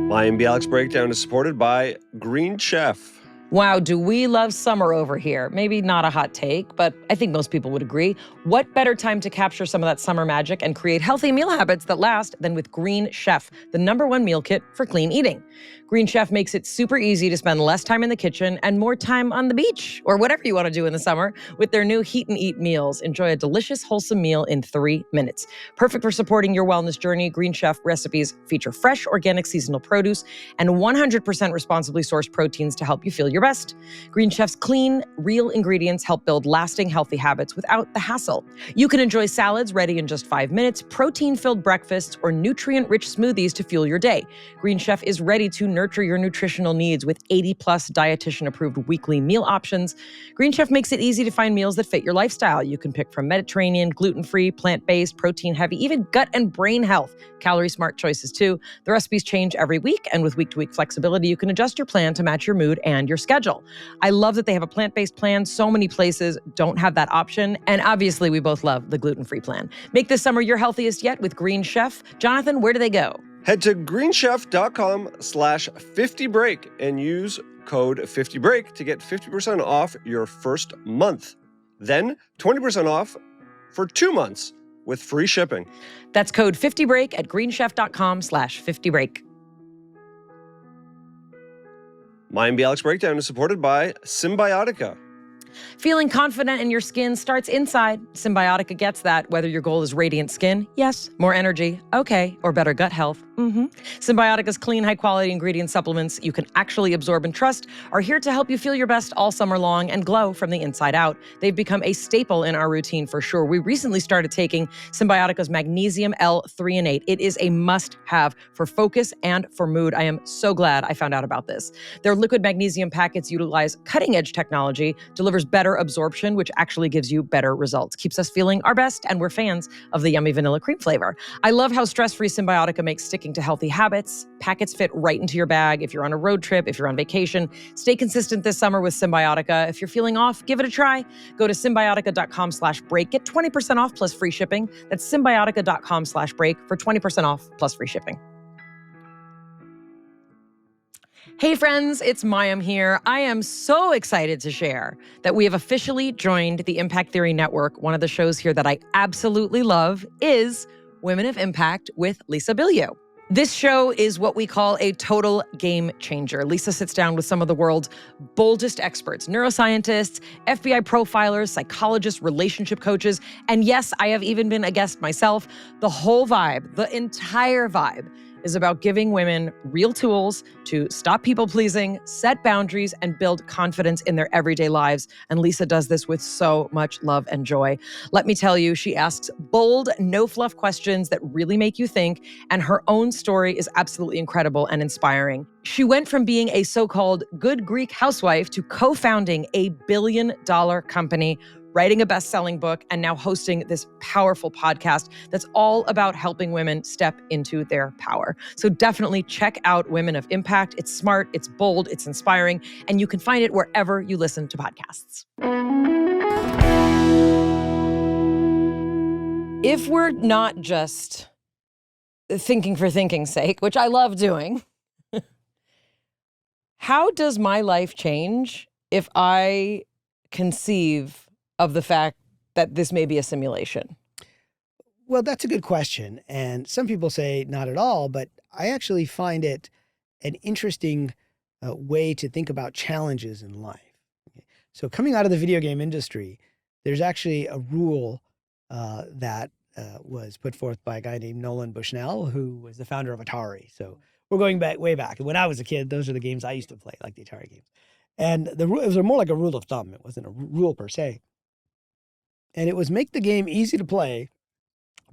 Mayim Bialik's breakdown is supported by Green Chef. Wow, do we love summer over here? Maybe not a hot take, but I think most people would agree. What better time to capture some of that summer magic and create healthy meal habits that last than with Green Chef, the #1 meal kit for clean eating? Green Chef makes it super easy to spend less time in the kitchen and more time on the beach or whatever you want to do in the summer with their new Heat and Eat meals. Enjoy a delicious, wholesome meal in 3 minutes. Perfect for supporting your wellness journey, Green Chef recipes feature fresh, organic, seasonal produce and 100% responsibly sourced proteins to help you feel your best. Green Chef's clean, real ingredients help build lasting, healthy habits without the hassle. You can enjoy salads ready in just 5 minutes, protein-filled breakfasts, or nutrient-rich smoothies to fuel your day. Green Chef is ready to nurture your nutritional needs with 80-plus dietitian-approved weekly meal options. Green Chef makes it easy to find meals that fit your lifestyle. You can pick from Mediterranean, gluten-free, plant-based, protein-heavy, even gut and brain health. Calorie-smart choices, too. The recipes change every week, and with week-to-week flexibility, you can adjust your plan to match your mood and your schedule. I love that they have a plant-based plan. So many places don't have that option, and obviously, we both love the gluten-free plan. Make this summer your healthiest yet with Green Chef. Jonathan, where do they go? Head to greenchef.com/50break and use code 50break to get 50% off your first month. Then 20% off for 2 months with free shipping. That's code 50break at greenchef.com/50break. Mayim Bialik's breakdown is supported by Symbiotica. Feeling confident in your skin starts inside. Symbiotica gets that, whether your goal is radiant skin, yes, more energy, okay, or better gut health, Symbiotica's clean, high-quality ingredient supplements you can actually absorb and trust are here to help you feel your best all summer long and glow from the inside out. They've become a staple in our routine for sure. We recently started taking Symbiotica's Magnesium L3 and 8. It is a must-have for focus and for mood. I am so glad I found out about this. Their liquid magnesium packets utilize cutting-edge technology, delivers better absorption, which actually gives you better results, keeps us feeling our best, and we're fans of the yummy vanilla cream flavor. I love how stress-free Symbiotica makes sticking to healthy habits. Packets fit right into your bag if you're on a road trip, if you're on vacation. Stay consistent this summer with Symbiotica. If you're feeling off, give it a try. Go to symbiotica.com/break. Get 20% off plus free shipping. That's symbiotica.com/break for 20% off plus free shipping. Hey friends, it's Mayim here. I am so excited to share that we have officially joined the Impact Theory Network. One of the shows here that I absolutely love is Women of Impact with Lisa Bilyeu. This show is what we call a total game changer. Lisa sits down with some of the world's boldest experts, neuroscientists, FBI profilers, psychologists, relationship coaches, and yes, I have even been a guest myself. The whole vibe, the entire vibe, is about giving women real tools to stop people-pleasing, set boundaries, and build confidence in their everyday lives. And Lisa does this with so much love and joy. Let me tell you, she asks bold, no-fluff questions that really make you think, and her own story is absolutely incredible and inspiring. She went from being a so-called good Greek housewife to co-founding a billion-dollar company, writing a best-selling book, and now hosting this powerful podcast that's all about helping women step into their power. So definitely check out Women of Impact. It's smart, it's bold, it's inspiring, and you can find it wherever you listen to podcasts. If we're not just thinking for thinking's sake, which I love doing, how does my life change if I conceive of the fact that this may be a simulation? Well, that's a good question. And some people say not at all, but I actually find it an interesting way to think about challenges in life. Okay. So coming out of the video game industry, there's actually a rule that was put forth by a guy named Nolan Bushnell, who was the founder of Atari. So we're going back way back. And when I was a kid, those are the games I used to play, like the Atari games. And it was more like a rule of thumb. It wasn't a rule per se. And it was make the game easy to play,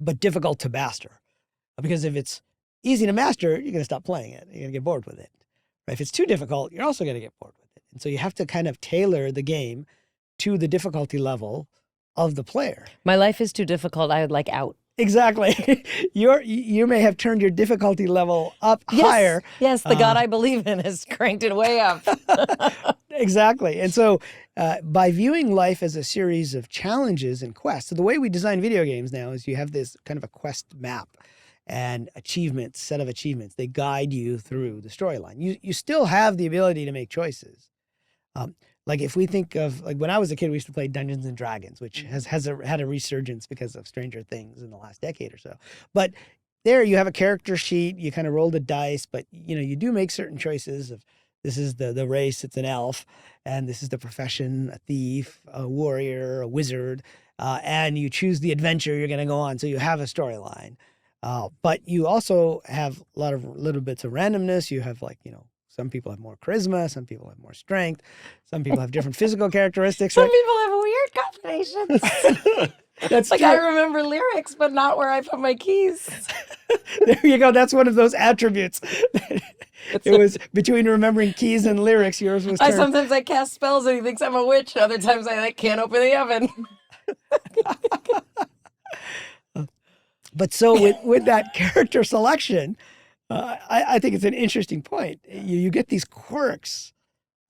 but difficult to master. Because if it's easy to master, you're going to stop playing it. You're going to get bored with it, Right? If it's too difficult, you're also going to get bored with it. And so you have to kind of tailor the game to the difficulty level of the player. My life is too difficult. I would like out. Exactly. You may have turned your difficulty level up higher. Yes, the God I believe in has cranked it way up. Exactly. And so by viewing life as a series of challenges and quests, so the way we design video games now is you have this kind of a quest map and achievements, set of achievements. They guide you through the storyline. You still have the ability to make choices. Like if we think of, like when I was a kid, we used to play Dungeons and Dragons, which had a resurgence because of Stranger Things in the last decade or so. But there you have a character sheet, you kind of roll the dice, but you do make certain choices of this is the race, it's an elf, and this is the profession, a thief, a warrior, a wizard, and you choose the adventure you're going to go on. So you have a storyline. But you also have a lot of little bits of randomness. You have some people have more charisma, some people have more strength, some people have different physical characteristics. Some Right? people have weird combinations. That's like true. I remember lyrics, but not where I put my keys. There you go. That's one of those attributes. It was between remembering keys and lyrics. Yours was. Sometimes I cast spells and he thinks I'm a witch. Other times I can't open the oven. But so with that character selection, I think it's an interesting point. You get these quirks,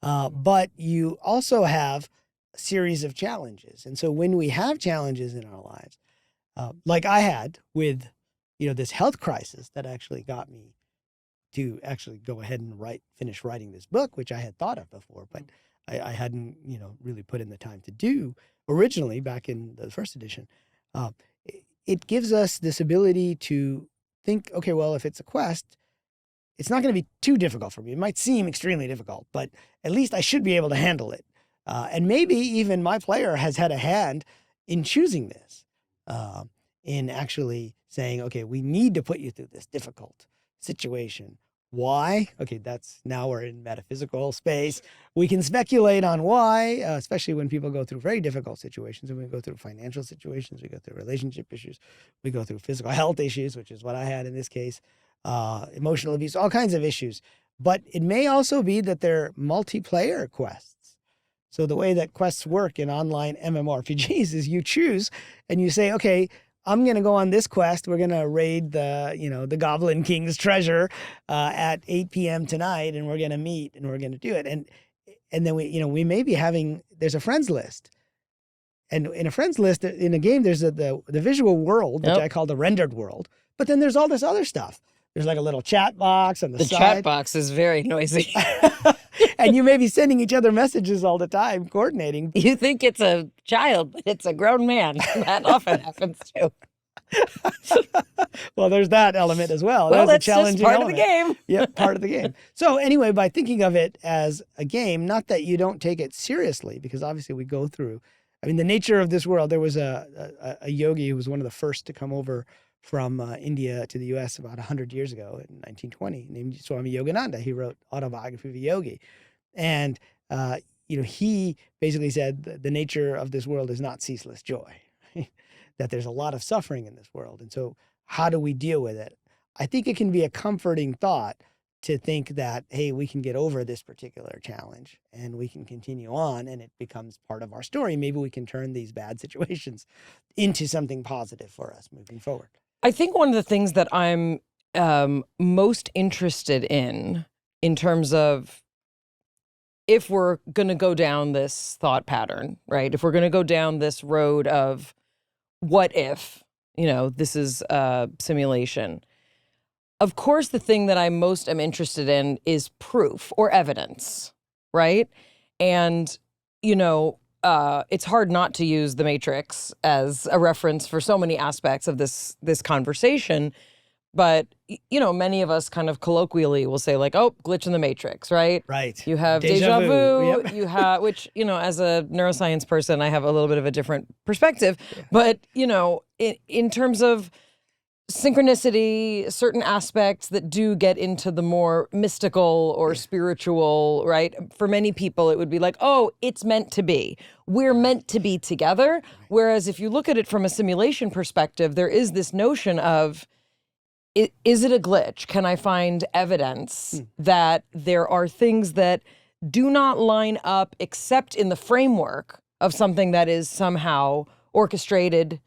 but you also have a series of challenges. And so when we have challenges in our lives, like I had with, this health crisis that actually got me to actually go ahead and finish writing this book, which I had thought of before, but I hadn't, really put in the time to do originally back in the first edition. It gives us this ability to think, okay, well, if it's a quest, it's not going to be too difficult for me. It might seem extremely difficult, but at least I should be able to handle it. And maybe even my player has had a hand in choosing this, in actually saying, okay, we need to put you through this difficult situation. Why? Okay, now we're in metaphysical space. We can speculate on why, especially when people go through very difficult situations. And we go through financial situations, we go through relationship issues, we go through physical health issues, which is what I had in this case, emotional abuse, all kinds of issues. But it may also be that they're multiplayer quests. So the way that quests work in online MMORPGs is you choose and you say, okay, I'm going to go on this quest. We're going to raid the Goblin King's treasure at 8 p.m. tonight, and we're going to meet and we're going to do it. And then we may be there's a friends list. And in a friends list in a game, there's the visual world, which I call the rendered world. But then there's all this other stuff. There's like a little chat box on the side. The chat box is very noisy. And you may be sending each other messages all the time, coordinating. You think it's a child, but it's a grown man. That often happens too. Well, there's that element as well. Well, that's that's a challenging just part element. of the game. Yep, part of the game. So anyway, by thinking of it as a game, not that you don't take it seriously, because obviously we go through, the nature of this world. There was a yogi who was one of the first to come over from India to the U.S. about 100 years ago in 1920, named Swami Yogananda. He wrote Autobiography of a Yogi. And, he basically said the nature of this world is not ceaseless joy, that there's a lot of suffering in this world. And so how do we deal with it? I think it can be a comforting thought to think that, hey, we can get over this particular challenge and we can continue on and it becomes part of our story. Maybe we can turn these bad situations into something positive for us moving forward. I think one of the things that I'm most interested in terms of if we're going to go down this thought pattern, right? If we're going to go down this road of what if, this is a simulation. Of course, the thing that I most am interested in is proof or evidence, right? And, it's hard not to use The Matrix as a reference for so many aspects of this conversation. But, many of us kind of colloquially will say like, oh, glitch in the Matrix, right? Right. You have deja vu, Yep. you have, which, as a neuroscience person, I have a little bit of a different perspective. Yeah. But, in terms of synchronicity, certain aspects that do get into the more mystical or spiritual, right? For many people, it would be like, oh, it's meant to be. We're meant to be together. Whereas if you look at it from a simulation perspective, there is this notion of, is it a glitch? Can I find evidence that there are things that do not line up except in the framework of something that is somehow orchestrated,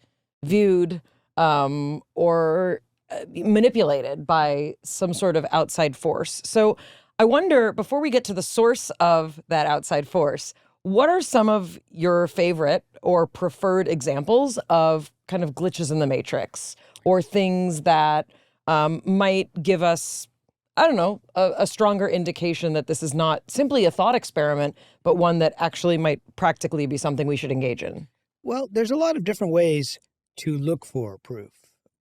viewed, or manipulated by some sort of outside force? So I wonder, before we get to the source of that outside force, what are some of your favorite or preferred examples of kind of glitches in the matrix, or things that might give us, I don't know, a stronger indication that this is not simply a thought experiment, but one that actually might practically be something we should engage in? Well, there's a lot of different ways to look for proof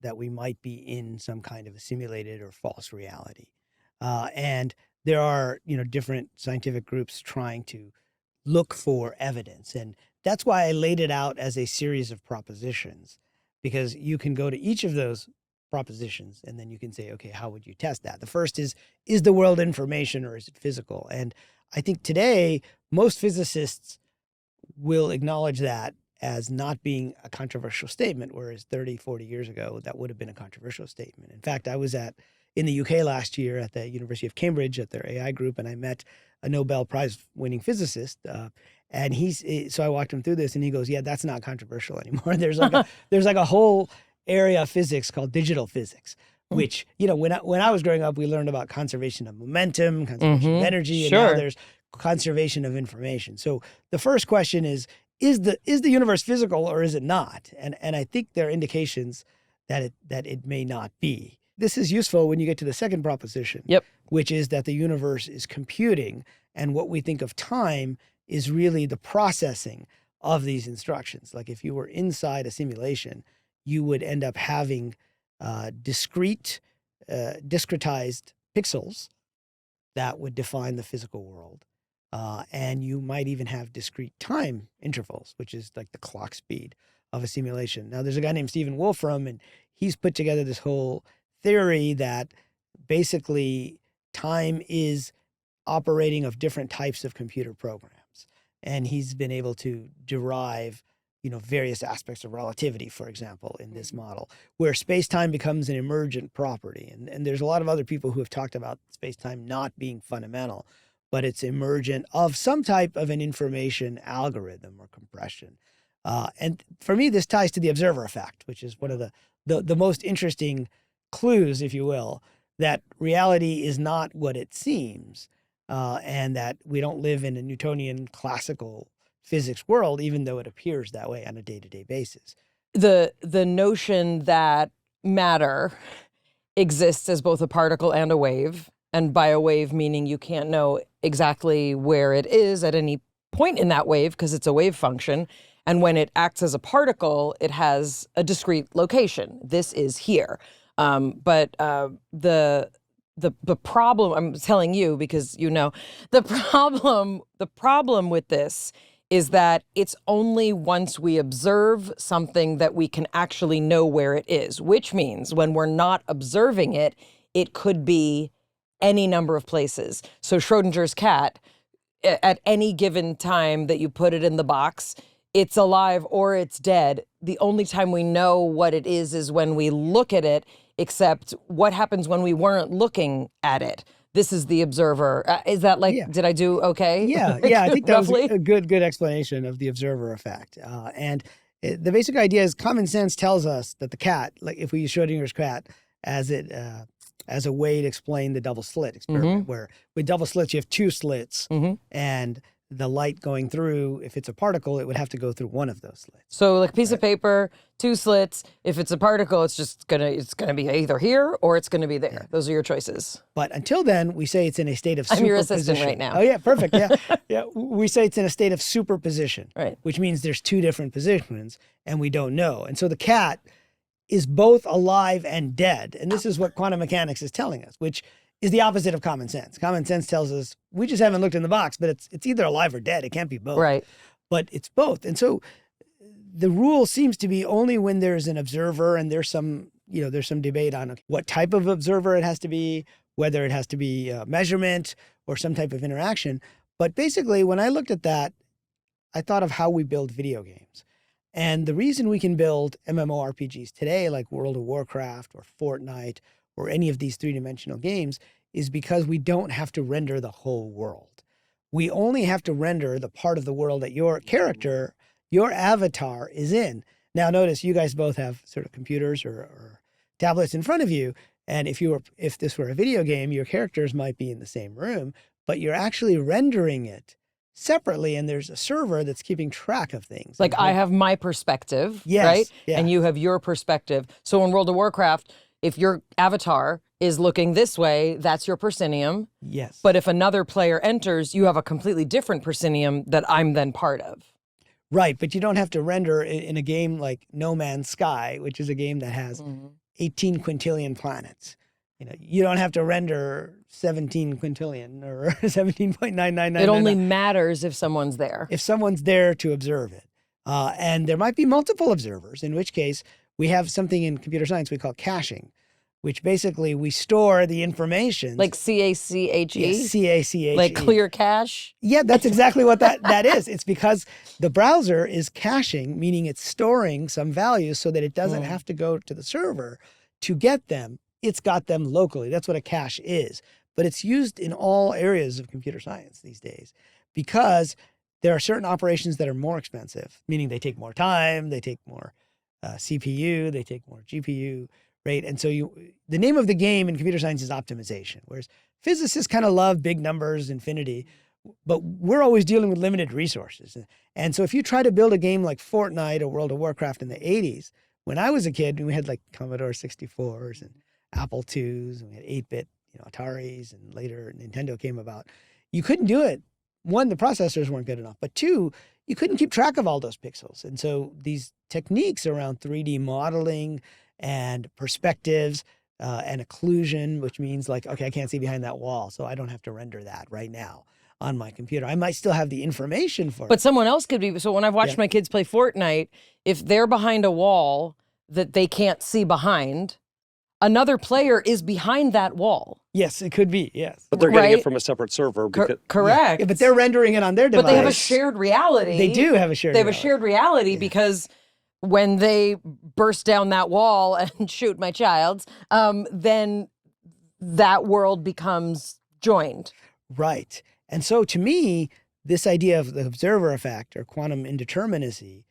that we might be in some kind of a simulated or false reality. And there are, different scientific groups trying to look for evidence. And that's why I laid it out as a series of propositions, because you can go to each of those propositions and then you can say, okay, how would you test that? The first is the world information or is it physical? And I think today, most physicists will acknowledge that as not being a controversial statement, whereas 30, 40 years ago, that would have been a controversial statement. In fact, I was in the UK last year at the University of Cambridge at their AI group, and I met a Nobel Prize winning physicist. And so I walked him through this and he goes, yeah, that's not controversial anymore. There's like a whole area of physics called digital physics, which, when I was growing up, we learned about conservation of momentum, conservation of energy, and now there's conservation of information. So the first question is the universe physical or is it not? And I think there are indications that it may not be. This is useful when you get to the second proposition, which is that the universe is computing, and what we think of time is really the processing of these instructions. Like if you were inside a simulation, you would end up having discretized pixels that would define the physical world. And you might even have discrete time intervals, which is like the clock speed of a simulation. Now, there's a guy named Stephen Wolfram, and he's put together this whole theory that basically time is operating of different types of computer programs. And he's been able to derive, various aspects of relativity, for example, in this model, where space-time becomes an emergent property. And there's a lot of other people who have talked about space-time not being fundamental, but it's emergent of some type of an information algorithm or compression. And for me, this ties to the observer effect, which is one of the most interesting clues, if you will, that reality is not what it seems, and that we don't live in a Newtonian classical physics world, even though it appears that way on a day-to-day basis. The notion that matter exists as both a particle and a wave, and by a wave meaning you can't know exactly where it is at any point in that wave because it's a wave function. And when it acts as a particle, it has a discrete location. This is here. But the problem, I'm telling you because the problem with this is that it's only once we observe something that we can actually know where it is, which means when we're not observing it, it could be any number of places. So Schrodinger's cat, at any given time that you put it in the box, it's alive or it's dead. The only time we know what it is when we look at it, except what happens when we weren't looking at it. This is the observer. Is that did I do okay? Yeah, I think that was a good explanation of the observer effect. And the basic idea is common sense tells us that the cat, like if we use Schrodinger's cat as a way to explain the double slit experiment, where with double slits, you have two slits, and the light going through, if it's a particle, it would have to go through one of those slits. So like a piece of paper, two slits. If it's a particle, it's gonna be either here or it's gonna be there. Yeah. Those are your choices. But until then, we say it's in a state of superposition. I'm your assistant right now. Oh yeah, perfect. Yeah. We say it's in a state of superposition, right? Which means there's two different positions and we don't know. And so the cat is both alive and dead. And this is what quantum mechanics is telling us, which is the opposite of common sense. Common sense tells us we just haven't looked in the box, but it's either alive or dead. It can't be both. Right. But it's both. And so the rule seems to be only when there's an observer, and there's some debate on what type of observer it has to be, whether it has to be a measurement or some type of interaction. But basically, when I looked at that, I thought of how we build video games. And the reason we can build MMORPGs today, like World of Warcraft or Fortnite or any of these three-dimensional games is because we don't have to render the whole world. We only have to render the part of the world that your character, your avatar is in. Now, notice you guys both have sort of computers or tablets in front of you. And if this were a video game, your characters might be in the same room, but you're actually rendering it separately, and there's a server that's keeping track of things. Like I have my perspective, Yes, right? yeah. And you have your perspective. So in World of Warcraft, if your avatar is looking this way, that's your proscenium. Yes. But if another player enters, you have a completely different proscenium that I'm then part of. Right, but you don't have to render in a game like No Man's Sky, which is a game that has 18 quintillion planets. You don't have to render 17 quintillion or 17.999. It only matters if someone's there. If someone's there to observe it. And there might be multiple observers, in which case we have something in computer science we call caching, which basically we store the information. Like C-A-C-H-E? Yes, C-A-C-H-E. Like clear cache? Yeah, that's exactly what that is. It's because the browser is caching, meaning it's storing some values so that it doesn't have to go to the server to get them. It's got them locally. That's what a cache is. But it's used in all areas of computer science these days because there are certain operations that are more expensive, meaning they take more time, they take more CPU, they take more GPU, right? And so the name of the game in computer science is optimization, whereas physicists kind of love big numbers, infinity, but we're always dealing with limited resources. And so if you try to build a game like Fortnite or World of Warcraft in the 80s, when I was a kid, we had like Commodore 64s and Apple IIs, and we had 8-bit, Ataris, and later Nintendo came about. You couldn't do it. One, the processors weren't good enough, but two, you couldn't keep track of all those pixels. And so these techniques around 3D modeling and perspectives and occlusion, which means like, okay, I can't see behind that wall, so I don't have to render that right now on my computer. I might still have the information for it. But someone else could be. So when I've watched my kids play Fortnite, if they're behind a wall that they can't see behind, another player is behind that wall. Yes, it could be, yes. But they're getting it from a separate server. Because, correct. Yeah, but they're rendering it on their device. But they have a shared reality. They do have a shared reality. They have a shared reality because when they burst down that wall and shoot my child's, then that world becomes joined. Right. And so to me, this idea of the observer effect or quantum indeterminacy,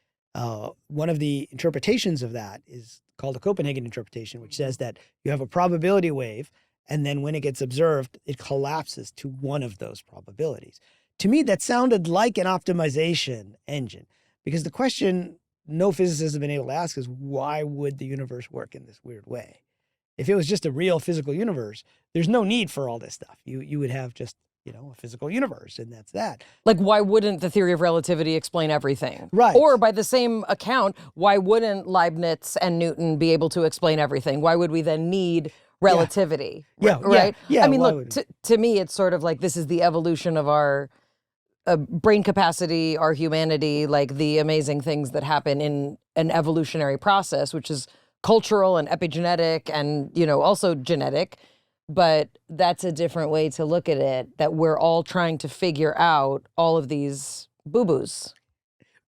one of the interpretations of that is called the Copenhagen interpretation, which says that you have a probability wave, and then when it gets observed, it collapses to one of those probabilities. To me, that sounded like an optimization engine, because the question no physicists have been able to ask is, why would the universe work in this weird way? If it was just a real physical universe, there's no need for all this stuff. You would have just, a physical universe, and that's that. Like, why wouldn't the theory of relativity explain everything? Right. Or by the same account, why wouldn't Leibniz and Newton be able to explain everything? Why would we then need relativity? Yeah. Right? Yeah. I mean, look, to me, it's sort of like this is the evolution of our brain capacity, our humanity, like the amazing things that happen in an evolutionary process, which is cultural and epigenetic and, also genetic. But that's a different way to look at it, that we're all trying to figure out all of these boo-boos.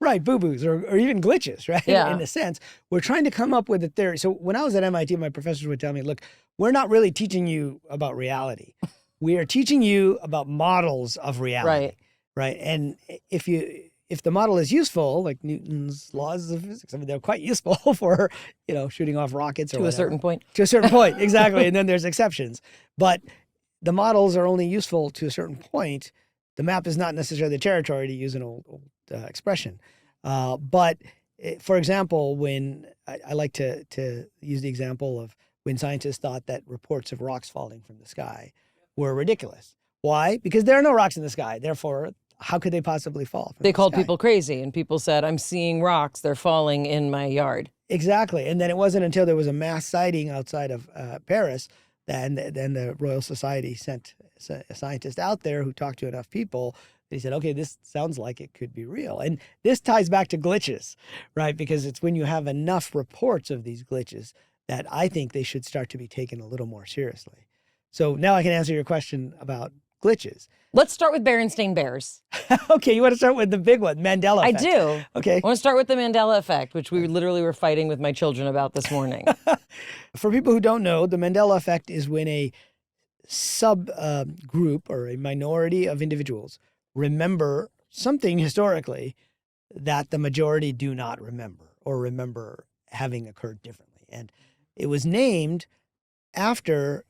Right, boo-boos or even glitches, right? Yeah. In a sense, we're trying to come up with a theory. So when I was at MIT, my professors would tell me, look, we're not really teaching you about reality. We are teaching you about models of reality. Right. And if the model is useful, like Newton's laws of physics, I mean, they're quite useful for, shooting off rockets or to whatever. a certain point. To a certain point, exactly. And then there's exceptions. But the models are only useful to a certain point. The map is not necessarily the territory, to use an old expression. But for example, when I like to use the example of when scientists thought that reports of rocks falling from the sky were ridiculous. Why? Because there are no rocks in the sky. Therefore, how could they possibly fall from They the called sky? people crazy, and people said, I'm seeing rocks. They're falling in my yard. Exactly. And then it wasn't until there was a mass sighting outside of Paris that then the Royal Society sent a scientist out there who talked to enough people. He said, okay, this sounds like it could be real. And this ties back to glitches, right? Because it's when you have enough reports of these glitches that I think they should start to be taken a little more seriously. So now I can answer your question about glitches. Let's start with Berenstain Bears. Okay, you want to start with the big one, Mandela effect. I do. Okay. I want to start with the Mandela effect, which we literally were fighting with my children about this morning. For people who don't know, the Mandela effect is when a group or a minority of individuals remember something historically that the majority do not remember or remember having occurred differently. And it was named after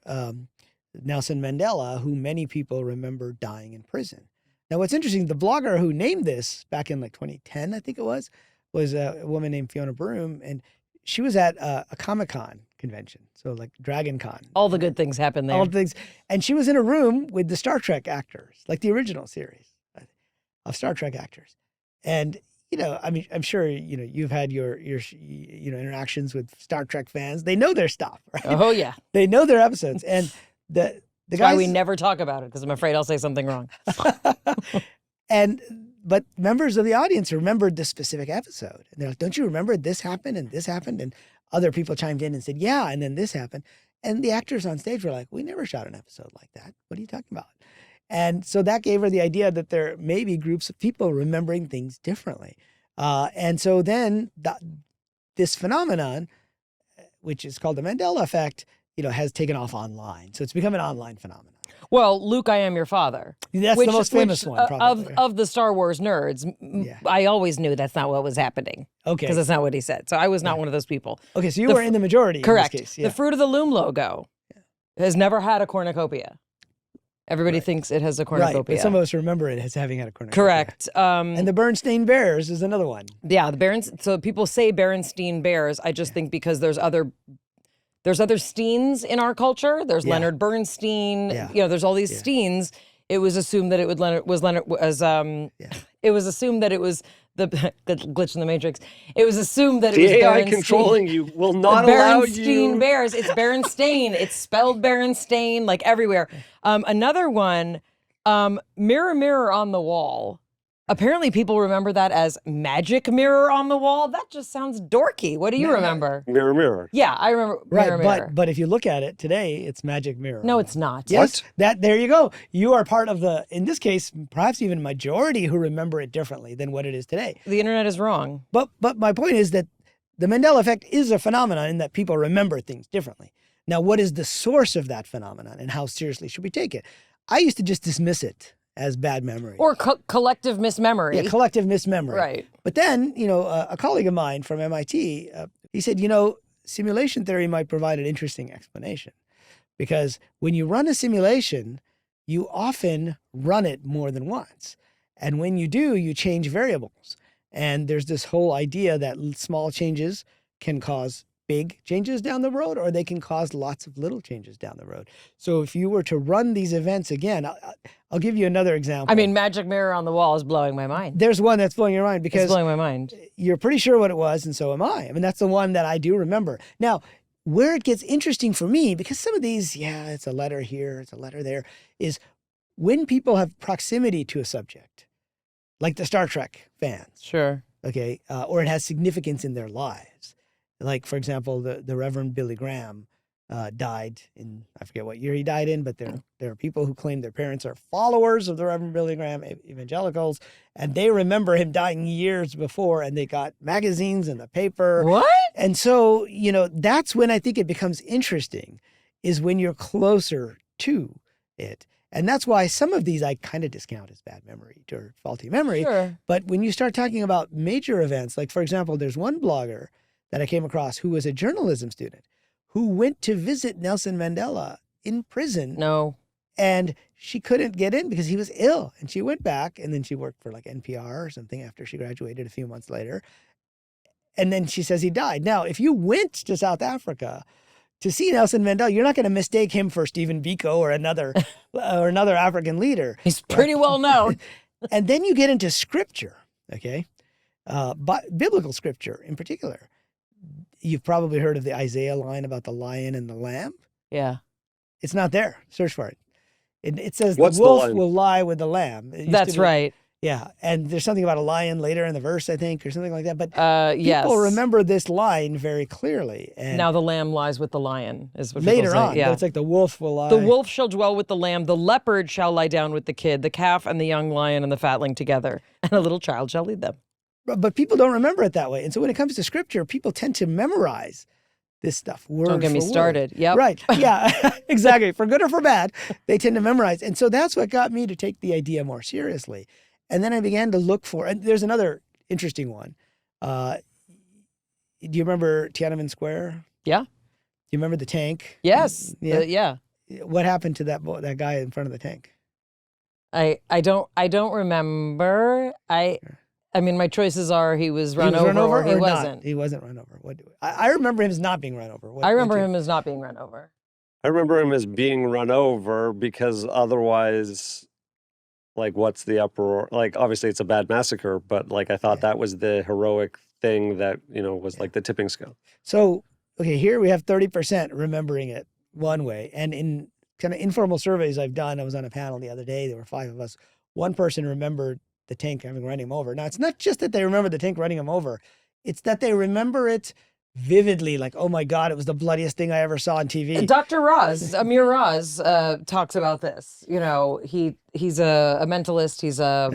Nelson Mandela, who many people remember dying in prison. Now, what's interesting, the blogger who named this back in like 2010, I think it was a woman named Fiona Broom, and she was at a Comic-Con convention, so like Dragon Con. All the good things happen there. All the things. And she was in a room with the Star Trek actors, like the original series of Star Trek actors. And, you know, I mean, I'm sure, you know, you've had your interactions with Star Trek fans. They know their stuff, right? Oh, yeah. They know their episodes. And the That's guys, why we never talk about it, because I'm afraid I'll say something wrong. But members of the audience remembered this specific episode. And they're like, don't you remember this happened and this happened? And other people chimed in and said, yeah, and then this happened. And the actors on stage were like, we never shot an episode like that. What are you talking about? And so that gave her the idea that there may be groups of people remembering things differently. And so then this phenomenon, which is called the Mandela effect, you know, has taken off online. So it's become an online phenomenon. Well, Luke, I am your father. That's the most famous one, probably. Of the Star Wars nerds, I always knew that's not what was happening. Okay. Because that's not what he said. So I was not one of those people. Okay, so you were in the majority Correct. in this case. Yeah. The Fruit of the Loom logo has never had a cornucopia. Everybody thinks it has a cornucopia. Right, but some of us remember it as having had a cornucopia. Correct. And the Bernstein Bears is another one. Yeah, so people say Berenstain Bears. I just think because there's other Steens in our culture. There's Leonard Bernstein. Yeah. You know, there's all these Steens. It was assumed that it was assumed that it was the glitch in the Matrix. It was assumed that it was the AI Berenstain. controlling you will not allow you. Berenstain Bears. It's Berenstain. It's spelled Berenstain, like everywhere. Another one, Mirror, Mirror on the Wall. Apparently people remember that as Magic Mirror on the Wall. That just sounds dorky. What do you remember? Mirror, mirror. Yeah, I remember Mirror, Mirror. But if you look at it today, it's Magic Mirror. No, it's not. Yes, there you go. You are part of the, in this case, perhaps even majority who remember it differently than what it is today. The internet is wrong. But my point is that the Mandela effect is a phenomenon in that people remember things differently. Now, what is the source of that phenomenon and how seriously should we take it? I used to just dismiss it as bad memory. Or collective mismemory. Yeah, collective mismemory. Right. But then, you know, a colleague of mine from MIT, he said, you know, simulation theory might provide an interesting explanation. Because when you run a simulation, you often run it more than once. And when you do, you change variables. And there's this whole idea that small changes can cause big changes down the road, or they can cause lots of little changes down the road. So if you were to run these events again, I'll give you another example. I mean, Magic Mirror on the Wall is blowing my mind. There's one that's blowing your mind because it's blowing my mind. You're pretty sure what it was, and so am I. I mean, that's the one that I do remember. Now, where it gets interesting for me, because some of these, it's a letter here, it's a letter there, is when people have proximity to a subject, like the Star Trek fans. Sure. Okay, or it has significance in their lives. Like, for example, the Reverend Billy Graham died in, I forget what year he died in, but there are people who claim their parents are followers of the Reverend Billy Graham, evangelicals, and they remember him dying years before, and they got magazines in the paper. What? And so, you know, that's when I think it becomes interesting, is when you're closer to it. And that's why some of these I kind of discount as bad memory or faulty memory. Sure. But when you start talking about major events, like, for example, there's one blogger that I came across who was a journalism student who went to visit Nelson Mandela in prison. No. And she couldn't get in because he was ill. And she went back, and then she worked for like NPR or something after she graduated a few months later. And then she says he died. Now, if you went to South Africa to see Nelson Mandela, you're not going to mistake him for Stephen Biko or another African leader. He's pretty well known. And then you get into scripture, okay? Biblical scripture in particular. You've probably heard of the Isaiah line about the lion and the lamb. Yeah. It's not there. Search for it. It says What's the wolf the line? will lie with the lamb. That's right. Yeah, and there's something about a lion later in the verse, I think, or something like that. But Yes. people remember this line very clearly. And Now the lamb lies with the lion, is what later people say. on, Yeah. it's like the wolf will lie. The wolf shall dwell with the lamb, the leopard shall lie down with the kid, the calf and the young lion and the fatling together, and a little child shall lead them. But people don't remember it that way. And so when it comes to scripture, people tend to memorize this stuff word Don't get me for word. started. Yep. Right. Yeah, exactly. For good or for bad, they tend to memorize. And so that's what got me to take the idea more seriously. And then I began to look for, and there's another interesting one. Do you remember Tiananmen Square? Yeah. Do you remember the tank? Yes. Yeah. Yeah. What happened to that guy in front of the tank? I don't remember. I mean, my choices are he was run He was over or he not? wasn't. He wasn't run over. I remember him as not being run over. I remember him as not being run over. I remember him as being run over because otherwise, like, what's the uproar? Like, obviously it's a bad massacre, but like, I thought that was the heroic thing that, was like the tipping scale. So, okay, here we have 30% remembering it one way. And in kind of informal surveys I've done, I was on a panel the other day, there were 5 of us. One person remembered the tank having running him over. Now, it's not just that they remember the tank running him over, it's that they remember it vividly, like, oh my God, it was the bloodiest thing I ever saw on TV. Dr. Raz, Amir Raz, talks about this. He's a mentalist, he's a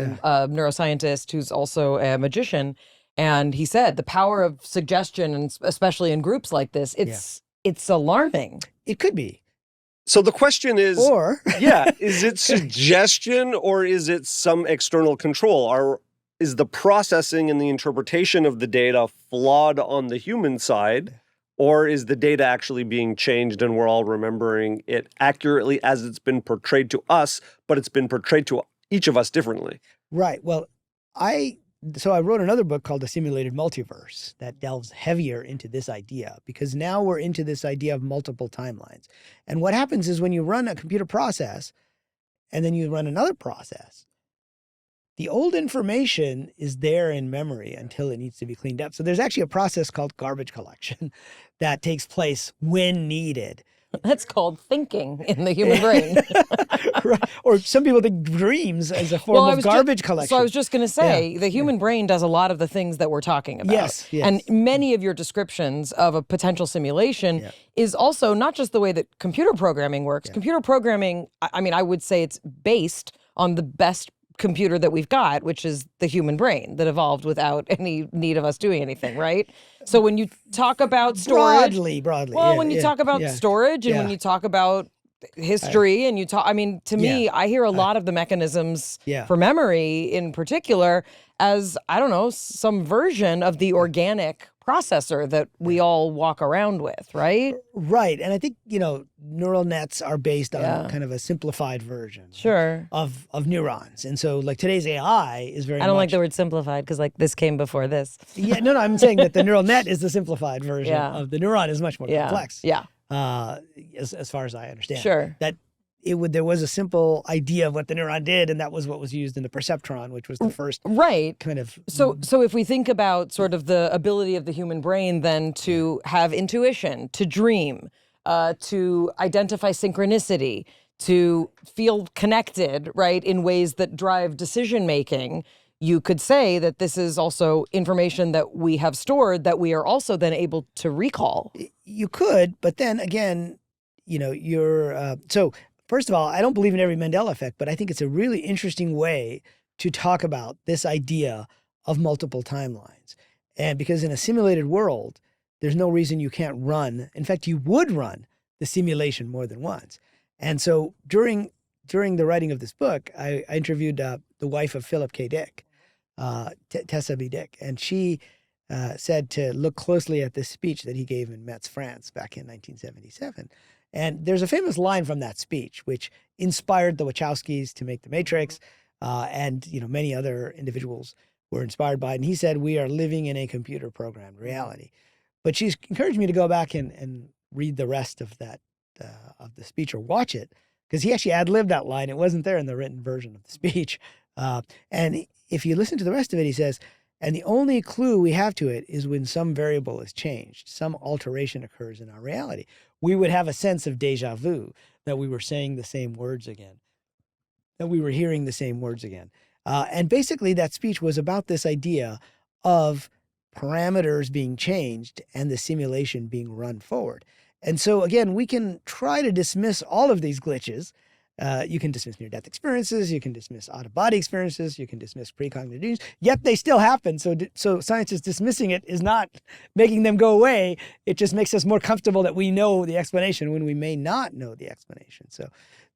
neuroscientist who's also a magician. And he said the power of suggestion, and especially in groups like this, it's alarming. It could be. So the question is, yeah, is it suggestion or is it some external control? Is the processing and the interpretation of the data flawed on the human side, or is the data actually being changed and we're all remembering it accurately as it's been portrayed to us, but it's been portrayed to each of us differently? Right. Well, I wrote another book called The Simulated Multiverse that delves heavier into this idea, because now we're into this idea of multiple timelines. And what happens is when you run a computer process and then you run another process, the old information is there in memory until it needs to be cleaned up. So there's actually a process called garbage collection that takes place when needed. That's called thinking in the human brain. Right. Or some people think dreams as a form of garbage collection. So I was just going to say, the human brain does a lot of the things that we're talking about. Yes. And many of your descriptions of a potential simulation is also not just the way that computer programming works. Computer programming, I mean, I would say it's based on the best computer that we've got, which is the human brain that evolved without any need of us doing anything, right? So when you talk about storage, broadly. well, when you talk about storage and when you talk about history and you talk, I mean, to me, I hear a lot of the mechanisms for memory in particular as, I don't know, some version of the organic processor that we all walk around with, right? Right. And I think, neural nets are based on kind of a simplified version of neurons. And so like today's AI is very I don't like the word simplified because like this came before this. No, I'm saying that the neural net is the simplified version of the neuron is much more complex. As far as I understand. That there was a simple idea of what the neuron did, and that was what was used in the perceptron, which was the first kind of. So if we think about sort of the ability of the human brain then to have intuition, to dream, to identify synchronicity, to feel connected, right, in ways that drive decision making, you could say that this is also information that we have stored that we are also then able to recall. You could, but then again, so first of all, I don't believe in every Mandela effect, but I think it's a really interesting way to talk about this idea of multiple timelines. And because in a simulated world, there's no reason you can't run. In fact, you would run the simulation more than once. And so during the writing of this book, I interviewed the wife of Philip K. Dick, Tessa B. Dick, and she said to look closely at this speech that he gave in Metz, France back in 1977. And there's a famous line from that speech, which inspired the Wachowskis to make The Matrix, and many other individuals were inspired by it. And he said, "We are living in a computer-programmed reality." But she's encouraged me to go back and read the rest of that of the speech or watch it, because he actually ad-libbed that line. It wasn't there in the written version of the speech. And if you listen to the rest of it, he says, "And the only clue we have to it is when some variable is changed, some alteration occurs in our reality. We would have a sense of deja vu, that we were saying the same words again, that we were hearing the same words again." And basically that speech was about this idea of parameters being changed and the simulation being run forward. And so again, we can try to dismiss all of these glitches. You can dismiss near-death experiences, you can dismiss out-of-body experiences, you can dismiss precognitive dreams, yet they still happen. So science is dismissing it is not making them go away. It just makes us more comfortable that we know the explanation when we may not know the explanation. So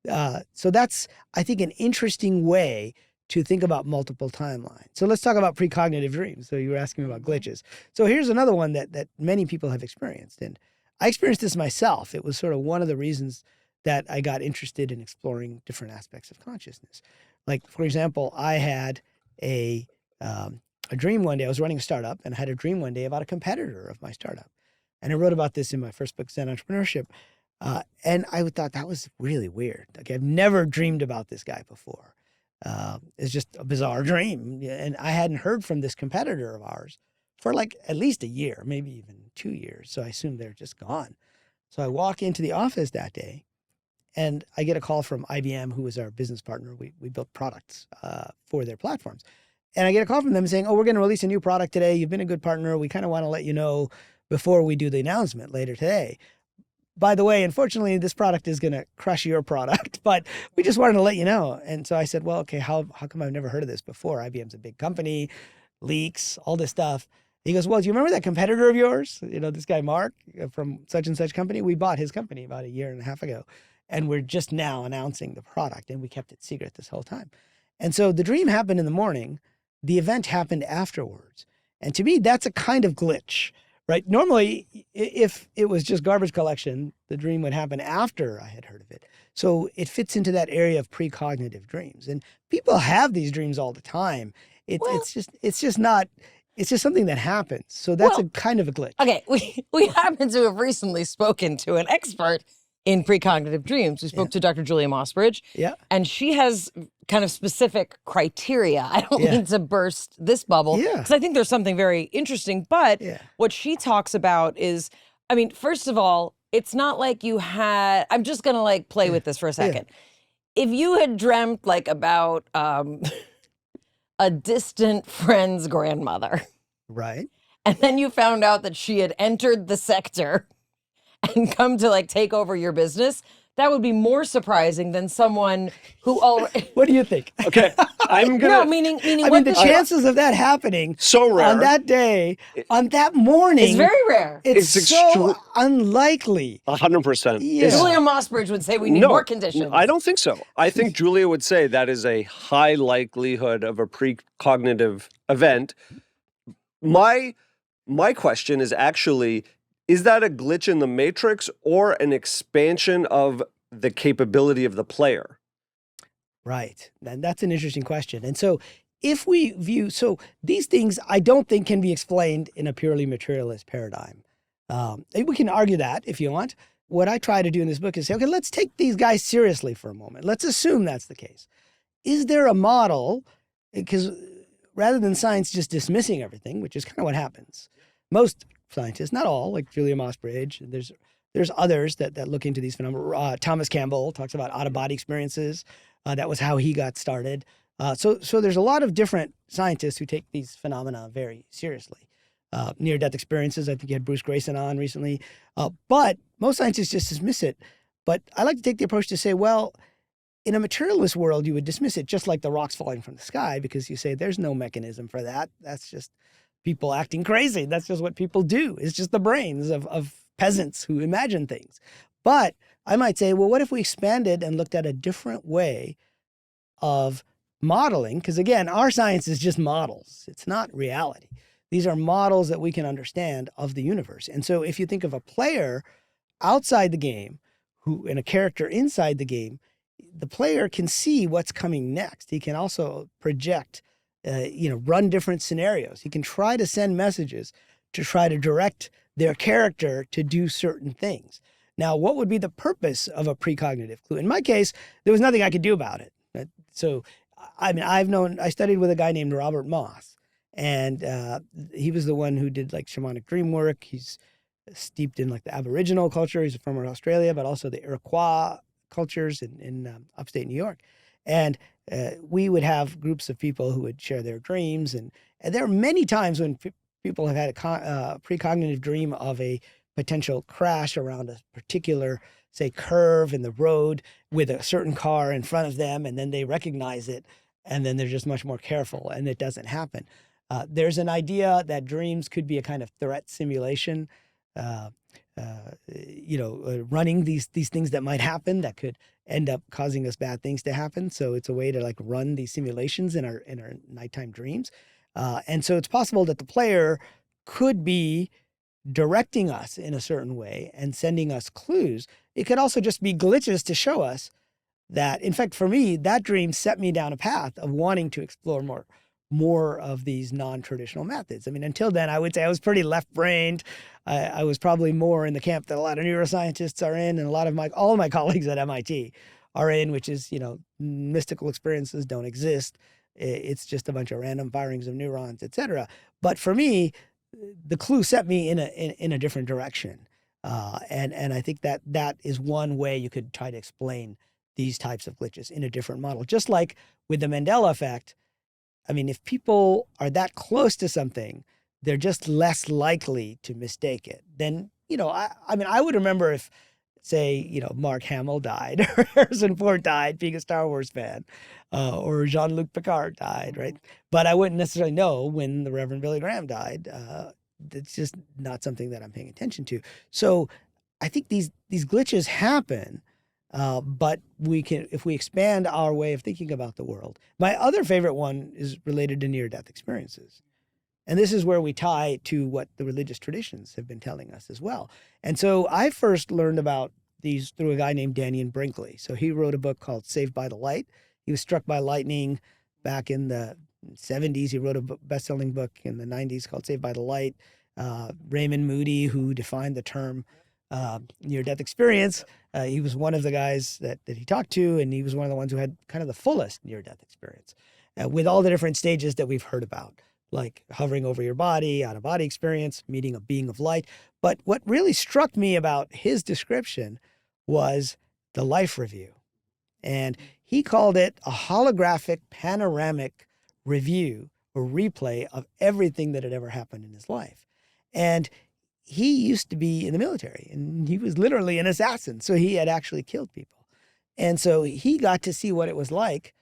that's, I think, an interesting way to think about multiple timelines. So let's talk about precognitive dreams. So you were asking me about glitches. So here's another one that many people have experienced. And I experienced this myself. It was sort of one of the reasons that I got interested in exploring different aspects of consciousness. Like, for example, I had a dream one day. I was running a startup, and I had a dream one day about a competitor of my startup. And I wrote about this in my first book, Zen Entrepreneurship. And I thought that was really weird. Like, I've never dreamed about this guy before. It's just a bizarre dream. And I hadn't heard from this competitor of ours for like at least a year, maybe even 2 years. So I assumed they're just gone. So I walk into the office that day, and I get a call from IBM, who was our business partner. We built products for their platforms. And I get a call from them saying, oh, we're going to release a new product today. You've been a good partner. We kind of want to let you know before we do the announcement later today. By the way, unfortunately, this product is going to crush your product, but we just wanted to let you know. And so I said, well, okay, how come I've never heard of this before? IBM's a big company, leaks, all this stuff. He goes, well, do you remember that competitor of yours? You know, this guy, Mark, from such and such company? We bought his company about 1.5 years ago. And we're just now announcing the product, and we kept it secret this whole time. And so the dream happened in the morning. The event happened afterwards. And to me, that's a kind of glitch, right? Normally, if it was just garbage collection, the dream would happen after I had heard of it. So it fits into that area of precognitive dreams. And people have these dreams all the time. It's just something that happens. So that's a kind of a glitch. Okay, we happen to have recently spoken to an expert in precognitive dreams. We spoke to Dr. Julia Mossbridge. Yeah. And she has kind of specific criteria. I don't mean to burst this bubble, because I think there's something very interesting. But what she talks about is, I mean, first of all, it's not like you had, I'm just going to like play with this for a second. If you had dreamt like about a distant friend's grandmother. Right. And then you found out that she had entered the sector and come to like take over your business, that would be more surprising than someone who already. What do you think? Okay, I'm gonna. No, meaning. I mean, the chances of that happening so rare on that day, on that morning, it's very rare. It's so unlikely. 100%. Yeah. Julia Mossbridge would say we need more conditions. I don't think so. I think Julia would say that is a high likelihood of a precognitive event. My question is actually, is that a glitch in the matrix or an expansion of the capability of the player? Right. And that's an interesting question. And so if we view, so these things I don't think can be explained in a purely materialist paradigm. We can argue that if you want. What I try to do in this book is say, okay, let's take these guys seriously for a moment. Let's assume that's the case. Is there a model? Because rather than science just dismissing everything, which is kind of what happens, most scientists, not all, like Julia Mossbridge, there's others that look into these phenomena. Thomas Campbell talks about out-of-body experiences. That was how he got started. So there's a lot of different scientists who take these phenomena very seriously. Near-death experiences, I think you had Bruce Grayson on recently. But most scientists just dismiss it. But I like to take the approach to say, well, in a materialist world, you would dismiss it just like the rocks falling from the sky, because you say there's no mechanism for that. That's just people acting crazy. That's just what people do. It's just the brains of peasants who imagine things. But I might say, well, what if we expanded and looked at a different way of modeling? Because again, our science is just models. It's not reality. These are models that we can understand of the universe. And so if you think of a player outside the game and a character inside the game, the player can see what's coming next. He can also project, run different scenarios. He can try to send messages to try to direct their character to do certain things. Now, what would be the purpose of a precognitive clue? In my case, there was nothing I could do about it. So, I mean, I studied with a guy named Robert Moss, and he was the one who did like shamanic dream work. He's steeped in like the Aboriginal culture. He's from Australia, but also the Iroquois cultures in upstate New York. And we would have groups of people who would share their dreams. And there are many times when people have had a precognitive dream of a potential crash around a particular, say, curve in the road with a certain car in front of them, and then they recognize it, and then they're just much more careful, and it doesn't happen. There's an idea that dreams could be a kind of threat simulation, running these things that might happen that could end up causing us bad things to happen. So it's a way to like run these simulations in our nighttime dreams. And so it's possible that the player could be directing us in a certain way and sending us clues. It could also just be glitches to show us that, in fact, for me, that dream set me down a path of wanting to explore more of these non-traditional methods. I mean, until then, I would say I was pretty left-brained. I was probably more in the camp that a lot of neuroscientists are in, and all of my colleagues at MIT are in, which is, mystical experiences don't exist. It's just a bunch of random firings of neurons, et cetera. But for me, the clue set me in a different direction. And I think that is one way you could try to explain these types of glitches in a different model. Just like with the Mandela effect, I mean, if people are that close to something, they're just less likely to mistake it. Then, I would remember if, say, Mark Hamill died or Harrison Ford died being a Star Wars fan, or Jean-Luc Picard died, right? But I wouldn't necessarily know when the Reverend Billy Graham died. It's just not something that I'm paying attention to. So I think these glitches happen, but if we expand our way of thinking about the world. My other favorite one is related to near-death experiences. And this is where we tie to what the religious traditions have been telling us as well. And so I first learned about these through a guy named Dannion Brinkley. So he wrote a book called Saved by the Light. He was struck by lightning back in the 70s. He wrote a best-selling book in the 90s called Saved by the Light. Raymond Moody, who defined the term near-death experience, he was one of the guys that he talked to, and he was one of the ones who had kind of the fullest near-death experience with all the different stages that we've heard about, like hovering over your body, out-of-body experience, meeting a being of light. But what really struck me about his description was the life review. And he called it a holographic panoramic review or replay of everything that had ever happened in his life. And he used to be in the military, and he was literally an assassin. So he had actually killed people. And so he got to see what it was like.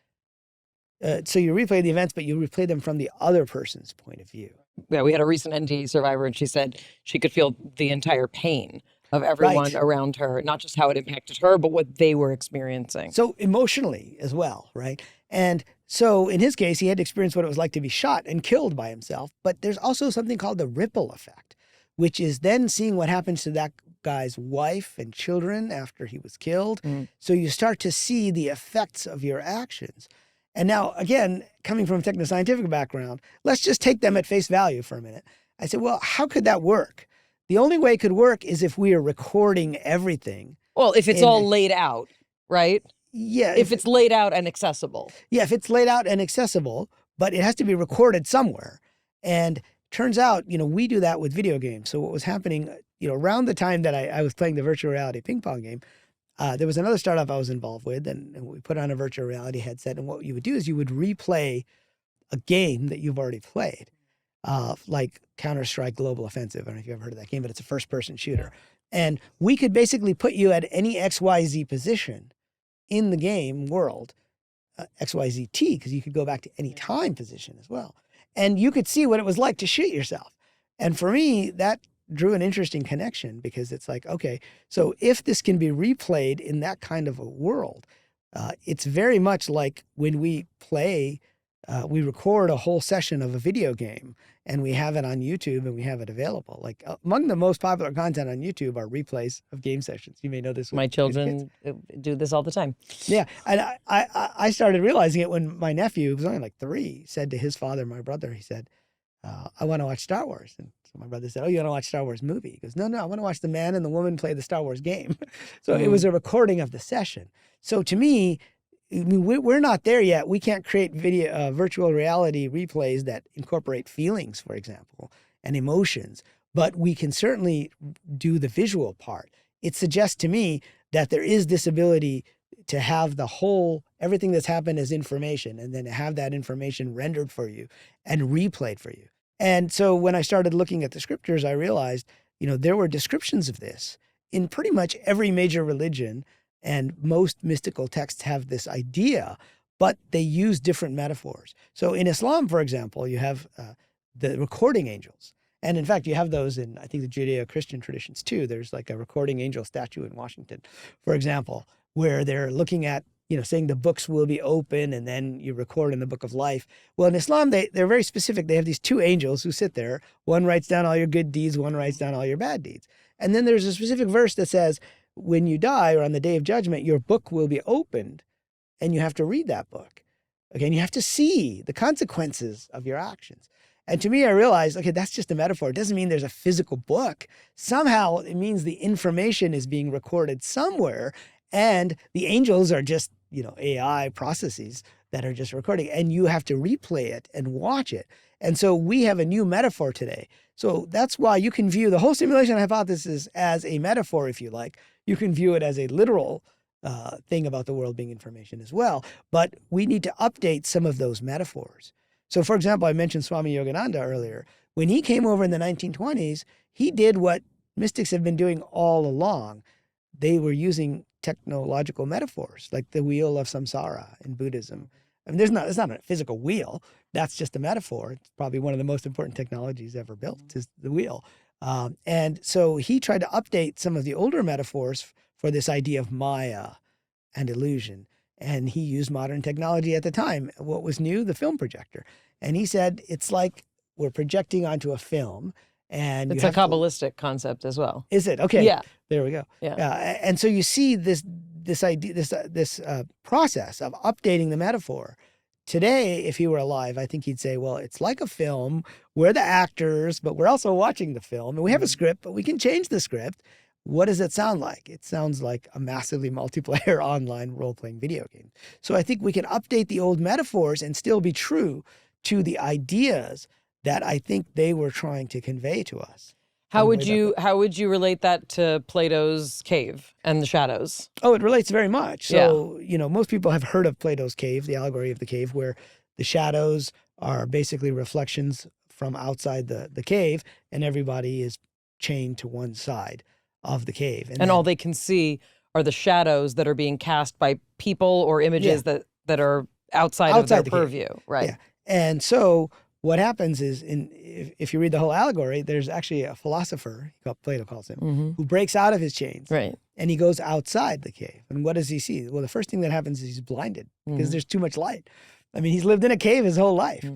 So you replay the events, but you replay them from the other person's point of view. Yeah, we had a recent NDE survivor, and she said she could feel the entire pain of everyone around her, not just how it impacted her, but what they were experiencing. So emotionally as well, right? And so in his case, he had to experience what it was like to be shot and killed by himself. But there's also something called the ripple effect, which is then seeing what happens to that guy's wife and children after he was killed. So you start to see the effects of your actions. And now, again, coming from a technoscientific background, let's just take them at face value for a minute. I said, well, how could that work? The only way it could work is if we are recording everything. Well, if it's all laid out, right? Yeah. If it's laid out and accessible. Yeah, if it's laid out and accessible, but it has to be recorded somewhere. And turns out, we do that with video games. So what was happening, around the time that I was playing the virtual reality ping pong game, there was another startup I was involved with, and we put on a virtual reality headset. And what you would do is you would replay a game that you've already played, like Counter-Strike Global Offensive. I don't know if you've ever heard of that game, but it's a first-person shooter. And we could basically put you at any XYZ position in the game world, XYZT, because you could go back to any time position as well. And you could see what it was like to shoot yourself. And for me, that drew an interesting connection, because it's like, okay, so if this can be replayed in that kind of a world, it's very much like when we play, we record a whole session of a video game and we have it on YouTube and we have it available. Like among the most popular content on YouTube are replays of game sessions. You may know this. My children do this all the time. Yeah. And I started realizing it when my nephew, who was only like 3, said to his father, my brother, he said, I want to watch Star Wars. And so my brother said, oh, you want to watch Star Wars movie? He goes, no, I want to watch the man and the woman play the Star Wars game. So it was a recording of the session. So to me, we're not there yet. We can't create virtual reality replays that incorporate feelings, for example, and emotions, but we can certainly do the visual part. It suggests to me that there is this ability to have the whole, everything that's happened as information, and then to have that information rendered for you and replayed for you. And so when I started looking at the scriptures, I realized, there were descriptions of this in pretty much every major religion, and most mystical texts have this idea, but they use different metaphors. So in Islam, for example, you have the recording angels. And in fact, you have those in, I think, the Judeo-Christian traditions too. There's like a recording angel statue in Washington, for example, where they're looking at, saying the books will be open and then you record in the book of life. Well, in Islam, they're very specific. They have these two angels who sit there. One writes down all your good deeds, one writes down all your bad deeds. And then there's a specific verse that says, when you die or on the day of judgment, your book will be opened and you have to read that book. Okay, and you have to see the consequences of your actions. And to me, I realized, okay, that's just a metaphor. It doesn't mean there's a physical book. Somehow it means the information is being recorded somewhere, and the angels are just, AI processes that are just recording, and you have to replay it and watch it. And so we have a new metaphor today. So that's why you can view the whole simulation hypothesis as a metaphor, if you like. You can view it as a literal thing about the world being information as well. But we need to update some of those metaphors. So, for example, I mentioned Swami Yogananda earlier. When he came over in the 1920s, he did what mystics have been doing all along. They were using technological metaphors, like the wheel of samsara in Buddhism. I mean, it's not a physical wheel. That's just a metaphor. It's probably one of the most important technologies ever built is the wheel. And so he tried to update some of the older metaphors for this idea of Maya and illusion. And he used modern technology at the time. What was new? The film projector. And he said, it's like we're projecting onto a film. And it's a Kabbalistic concept as well. Is it? Okay. Yeah. There we go. Yeah. And so you see this idea, this process of updating the metaphor. Today, if he were alive, I think he'd say, well, it's like a film. We're the actors, but we're also watching the film. And we have a script, but we can change the script. What does it sound like? It sounds like a massively multiplayer online role-playing video game. So I think we can update the old metaphors and still be true to the ideas that I think they were trying to convey to us. How would you relate that to Plato's cave and the shadows? Oh, it relates very much. So, most people have heard of Plato's cave, the allegory of the cave, where the shadows are basically reflections from outside the cave, and everybody is chained to one side of the cave. And all they can see are the shadows that are being cast by people or images that are outside of their purview. Right. Yeah. And so what happens is, if you read the whole allegory, there's actually a philosopher, Plato calls him, who breaks out of his chains. Right. And he goes outside the cave. And what does he see? Well, the first thing that happens is he's blinded because there's too much light. I mean, he's lived in a cave his whole life.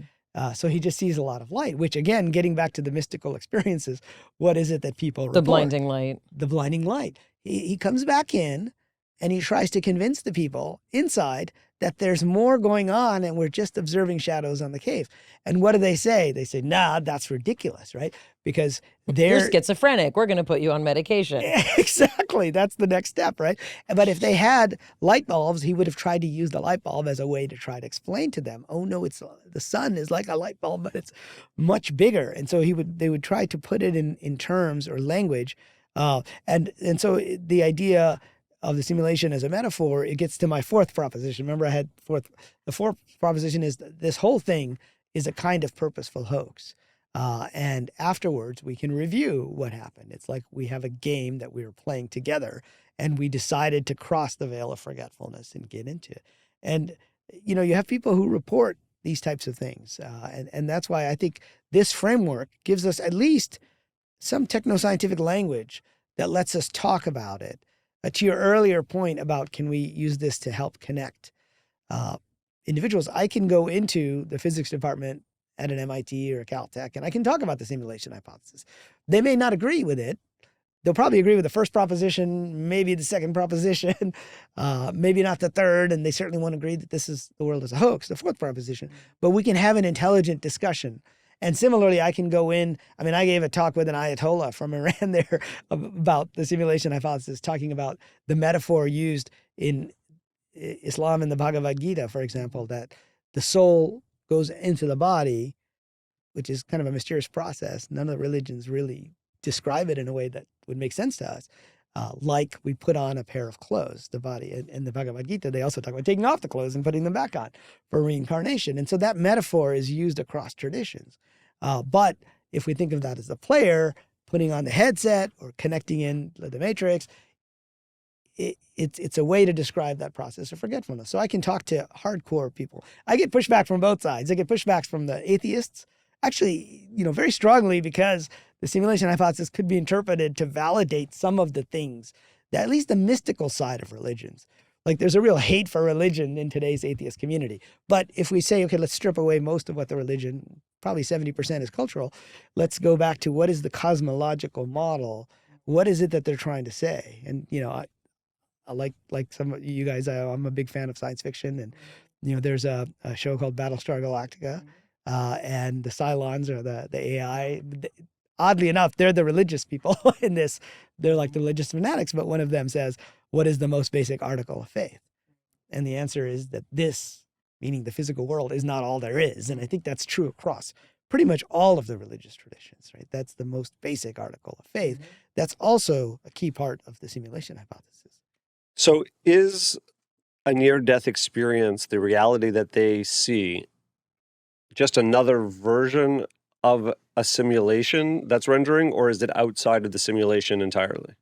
So he just sees a lot of light, which, again, getting back to the mystical experiences, what is it that people report? The blinding light. The blinding light. He comes back in and he tries to convince the people inside that there's more going on and we're just observing shadows on the cave. And what do they say? They say, nah, that's ridiculous, right? Because you're schizophrenic. We're going to put you on medication. Exactly. That's the next step, right? But if they had light bulbs, he would have tried to use the light bulb as a way to try to explain to them, oh no, the sun is like a light bulb, but it's much bigger. And so they would try to put it in terms or language. And so the idea of the simulation as a metaphor, it gets to my fourth proposition. Remember, I had the fourth proposition is that this whole thing is a kind of purposeful hoax. And afterwards, we can review what happened. It's like we have a game that we were playing together, and we decided to cross the veil of forgetfulness and get into it. And, you have people who report these types of things. And that's why I think this framework gives us at least some technoscientific language that lets us talk about it. To your earlier point about can we use this to help connect individuals, I can go into the physics department at an MIT or a Caltech and I can talk about the simulation hypothesis. They may not agree with it. They'll probably agree with the first proposition, maybe the second proposition, maybe not the third, and they certainly won't agree that the world is a hoax, the fourth proposition. But we can have an intelligent discussion. And similarly, I can go in, I gave a talk with an Ayatollah from Iran there about the simulation hypothesis, talking about the metaphor used in Islam and the Bhagavad Gita, for example, that the soul goes into the body, which is kind of a mysterious process. None of the religions really describe it in a way that would make sense to us. like we put on a pair of clothes, the body. In the Bhagavad Gita, they also talk about taking off the clothes and putting them back on for reincarnation. And so that metaphor is used across traditions. But if we think of that as a player putting on the headset or connecting in the matrix, it's a way to describe that process of forgetfulness. So I can talk to hardcore people. I get pushback from both sides. I get pushbacks from the atheists, actually, very strongly, because the simulation hypothesis could be interpreted to validate some of the things, that at least the mystical side of religions. Like there's a real hate for religion in today's atheist community. But if we say, okay, let's strip away most of what the religion, probably 70% is cultural, let's go back to what is the cosmological model? What is it that they're trying to say? And, I like some of you guys, I'm a big fan of science fiction. And, there's a show called Battlestar Galactica. And the Cylons are the AI. Oddly enough, they're the religious people in this. They're like the religious fanatics, but one of them says, what is the most basic article of faith? And the answer is that this, meaning the physical world, is not all there is. And I think that's true across pretty much all of the religious traditions, right? That's the most basic article of faith. That's also a key part of the simulation hypothesis. So is a near-death experience, the reality that they see, just another version of a simulation that's rendering, or is it outside of the simulation entirely?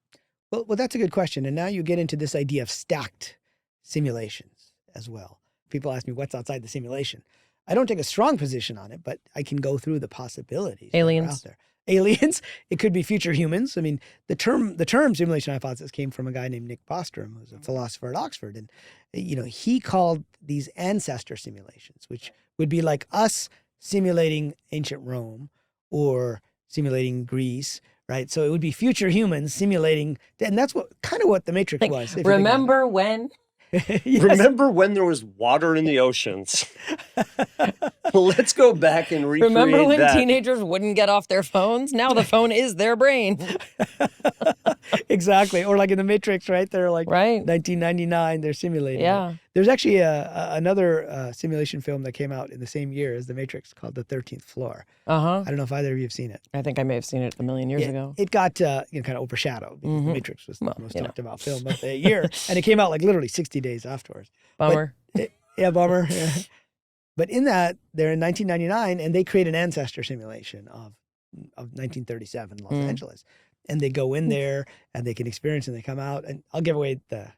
Well, that's a good question. And now you get into this idea of stacked simulations as well. People ask me, what's outside the simulation? I don't take a strong position on it, but I can go through the possibilities. Aliens. Out there. Aliens. It could be future humans. I mean, the term simulation hypothesis came from a guy named Nick Bostrom, who's a philosopher at Oxford. And, he called these ancestor simulations, which would be like us simulating ancient Rome or simulating Greece, right? So it would be future humans simulating, and that's what the Matrix was. Remember when? Yes. Remember when there was water in the oceans? Let's go back and recreate that. Remember when teenagers wouldn't get off their phones? Now the phone is their brain. Exactly. Or like in the Matrix, right? They're like right. 1999, they're simulating. Yeah. It. There's actually another simulation film that came out in the same year as the Matrix called The 13th Floor. I don't know if either of you have seen it. I think I may have seen it a million years ago. It got kind of overshadowed because The Matrix was the most talked about film of the year. And it came out like literally 60 days afterwards. Bummer. Bummer. Yeah. But in that, they're in 1999, and they create an ancestor simulation of 1937 Los Angeles. And they go in there, and they can experience, and they come out. And I'll give away the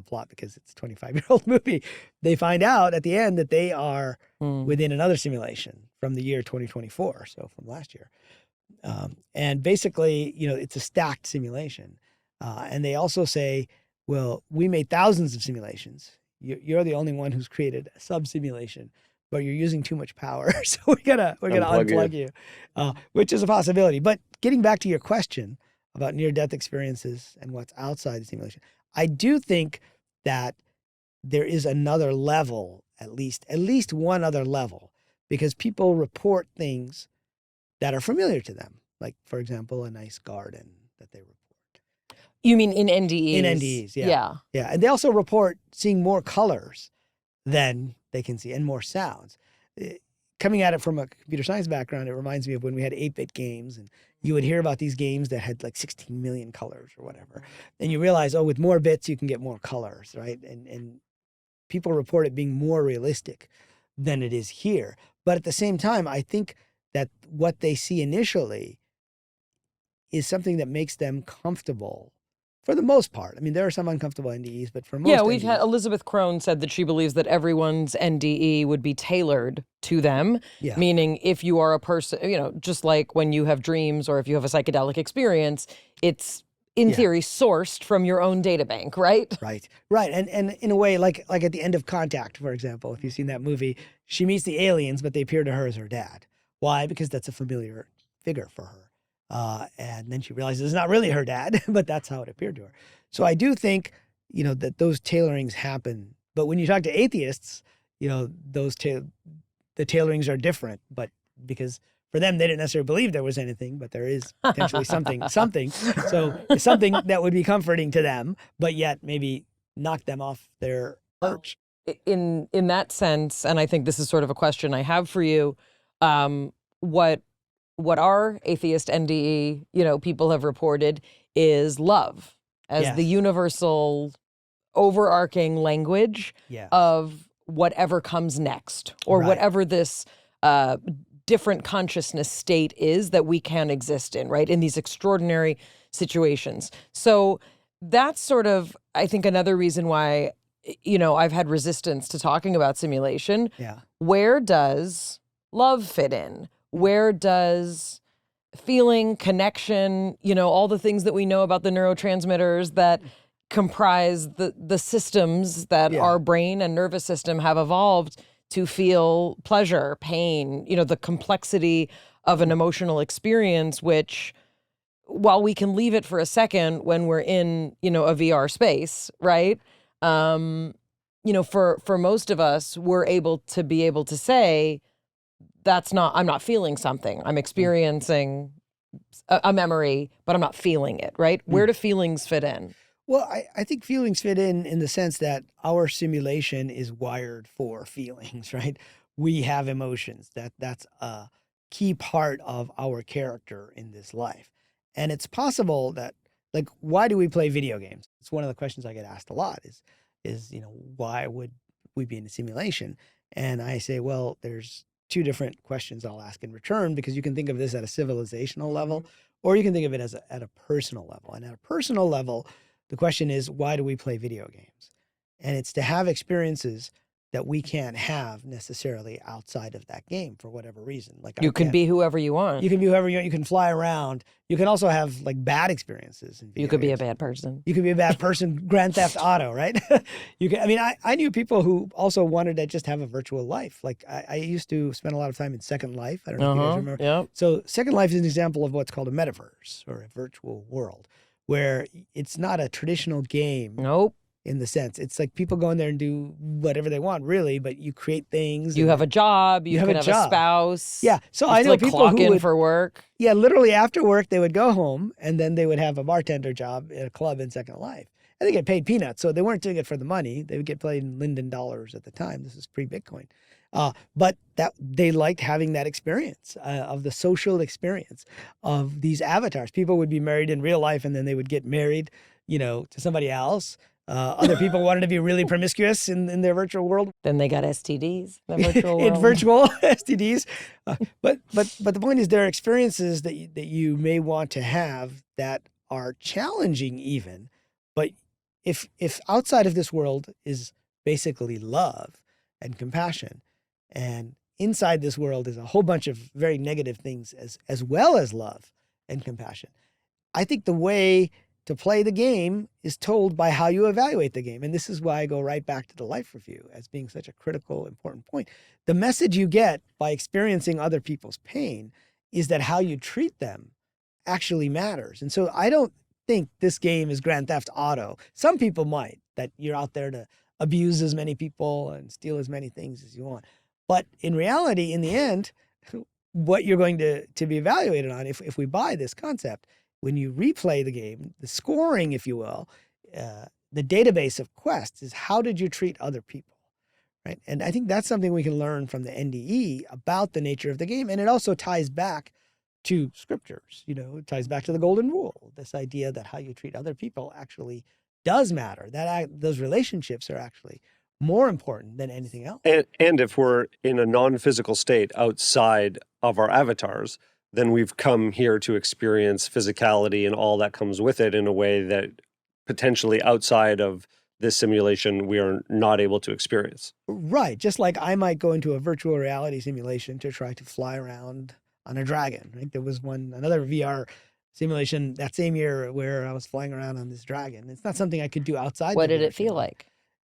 plot because it's a 25-year-old movie. They find out at the end that they are within another simulation from the year 2024, so from last year. And basically, it's a stacked simulation. And they also say, well, we made thousands of simulations. You're the only one who's created a sub-simulation, but you're using too much power, so we're gonna unplug you, which is a possibility. But getting back to your question about near-death experiences and what's outside the simulation, I do think that there is another level, at least one other level, because people report things that are familiar to them, like, for example, a nice garden that they report. You mean in NDEs? In NDEs, yeah. Yeah, and they also report seeing more colors than they can see and more sounds. Coming at it from a computer science background, it reminds me of when we had 8-bit games, and you would hear about these games that had like 16 million colors or whatever. And you realize, with more bits, you can get more colors, right? And people report it being more realistic than it is here. But at the same time, I think that what they see initially is something that makes them comfortable. For the most part. I mean, there are some uncomfortable NDEs, but for most we've NDEs, had Elizabeth Crone said that she believes that everyone's NDE would be tailored to them. Yeah. Meaning if you are a person, just like when you have dreams or if you have a psychedelic experience, it's in theory sourced from your own data bank, right? Right. And in a way, like at the end of Contact, for example, if you've seen that movie, she meets the aliens, but they appear to her as her dad. Why? Because that's a familiar figure for her. And then she realizes it's not really her dad, but that's how it appeared to her. So I do think, that those tailorings happen. But when you talk to atheists, the tailorings are different. But because for them, they didn't necessarily believe there was anything, but there is potentially something. So it's something that would be comforting to them, but yet maybe knock them off their perch. In that sense, and I think this is sort of a question I have for you, what what our atheist NDE, people have reported is love as Yes. the universal overarching language Yes. of whatever comes next, or Right. whatever this different consciousness state is that we can exist in, right? In these extraordinary situations. So that's sort of, I think, another reason why, I've had resistance to talking about simulation. Yeah. Where does love fit in? Where does feeling, connection, all the things that we know about the neurotransmitters that comprise the systems that Yeah. our brain and nervous system have evolved to feel pleasure, pain, the complexity of an emotional experience, which, while we can leave it for a second when we're in, a VR space, right? For most of us, we're able to say, I'm not feeling something. I'm experiencing a memory, but I'm not feeling it, right? Where do feelings fit in? Well, I think feelings fit in the sense that our simulation is wired for feelings, right? We have emotions. That's a key part of our character in this life. And it's possible that, like, why do we play video games? It's one of the questions I get asked a lot is, why would we be in a simulation? And I say, well, there's two different questions I'll ask in return, because you can think of this at a civilizational level, or you can think of it as at a personal level. And at a personal level, the question is, why do we play video games? And it's to have experiences that we can't have necessarily outside of that game for whatever reason. Like, You can be whoever you want. You can be whoever you want. You can fly around. You can also have like bad experiences. In video You could be a games. bad person. You could be a bad person. Grand Theft Auto, right? I knew people who also wanted to just have a virtual life. Like I used to spend a lot of time in Second Life. I don't know if you guys remember. Yep. So Second Life is an example of what's called a metaverse, or a virtual world, where it's not a traditional game. Nope. In the sense, it's like people go in there and do whatever they want, really, but you create things. You have a job. You have can a have job. a spouse. Yeah. So You I have to, know like, people clock who in would, for work. yeah, literally after work, they would go home and then they would have a bartender job at a club in Second Life. And they get paid peanuts. So they weren't doing it for the money. They would get paid in Linden dollars at the time. This is pre-Bitcoin. But that they liked having that experience of the social experience of these avatars. People would be married in real life and then they would get married, to somebody else. Other people wanted to be really promiscuous in their virtual world. Then they got STDs in the virtual world. In virtual STDs. But the point is, there are experiences that you may want to have that are challenging even. But if outside of this world is basically love and compassion, and inside this world is a whole bunch of very negative things as well as love and compassion, I think the way to play the game is told by how you evaluate the game. And this is why I go right back to the life review as being such a critical, important point. The message you get by experiencing other people's pain is that how you treat them actually matters. And so I don't think this game is Grand Theft Auto. Some people might, that you're out there to abuse as many people and steal as many things as you want. But in reality, in the end, what you're going to be evaluated on, if we buy this concept, when you replay the game, the scoring, if you will, the database of quests is how did you treat other people, right? And I think that's something we can learn from the NDE about the nature of the game. And it also ties back to scriptures, it ties back to the golden rule, this idea that how you treat other people actually does matter, that those relationships are actually more important than anything else. And if we're in a non-physical state outside of our avatars, then we've come here to experience physicality and all that comes with it in a way that potentially outside of this simulation we are not able to experience. Right. Just like I might go into a virtual reality simulation to try to fly around on a dragon. Right? There was another VR simulation that same year where I was flying around on this dragon. It's not something I could do outside. What did it feel like?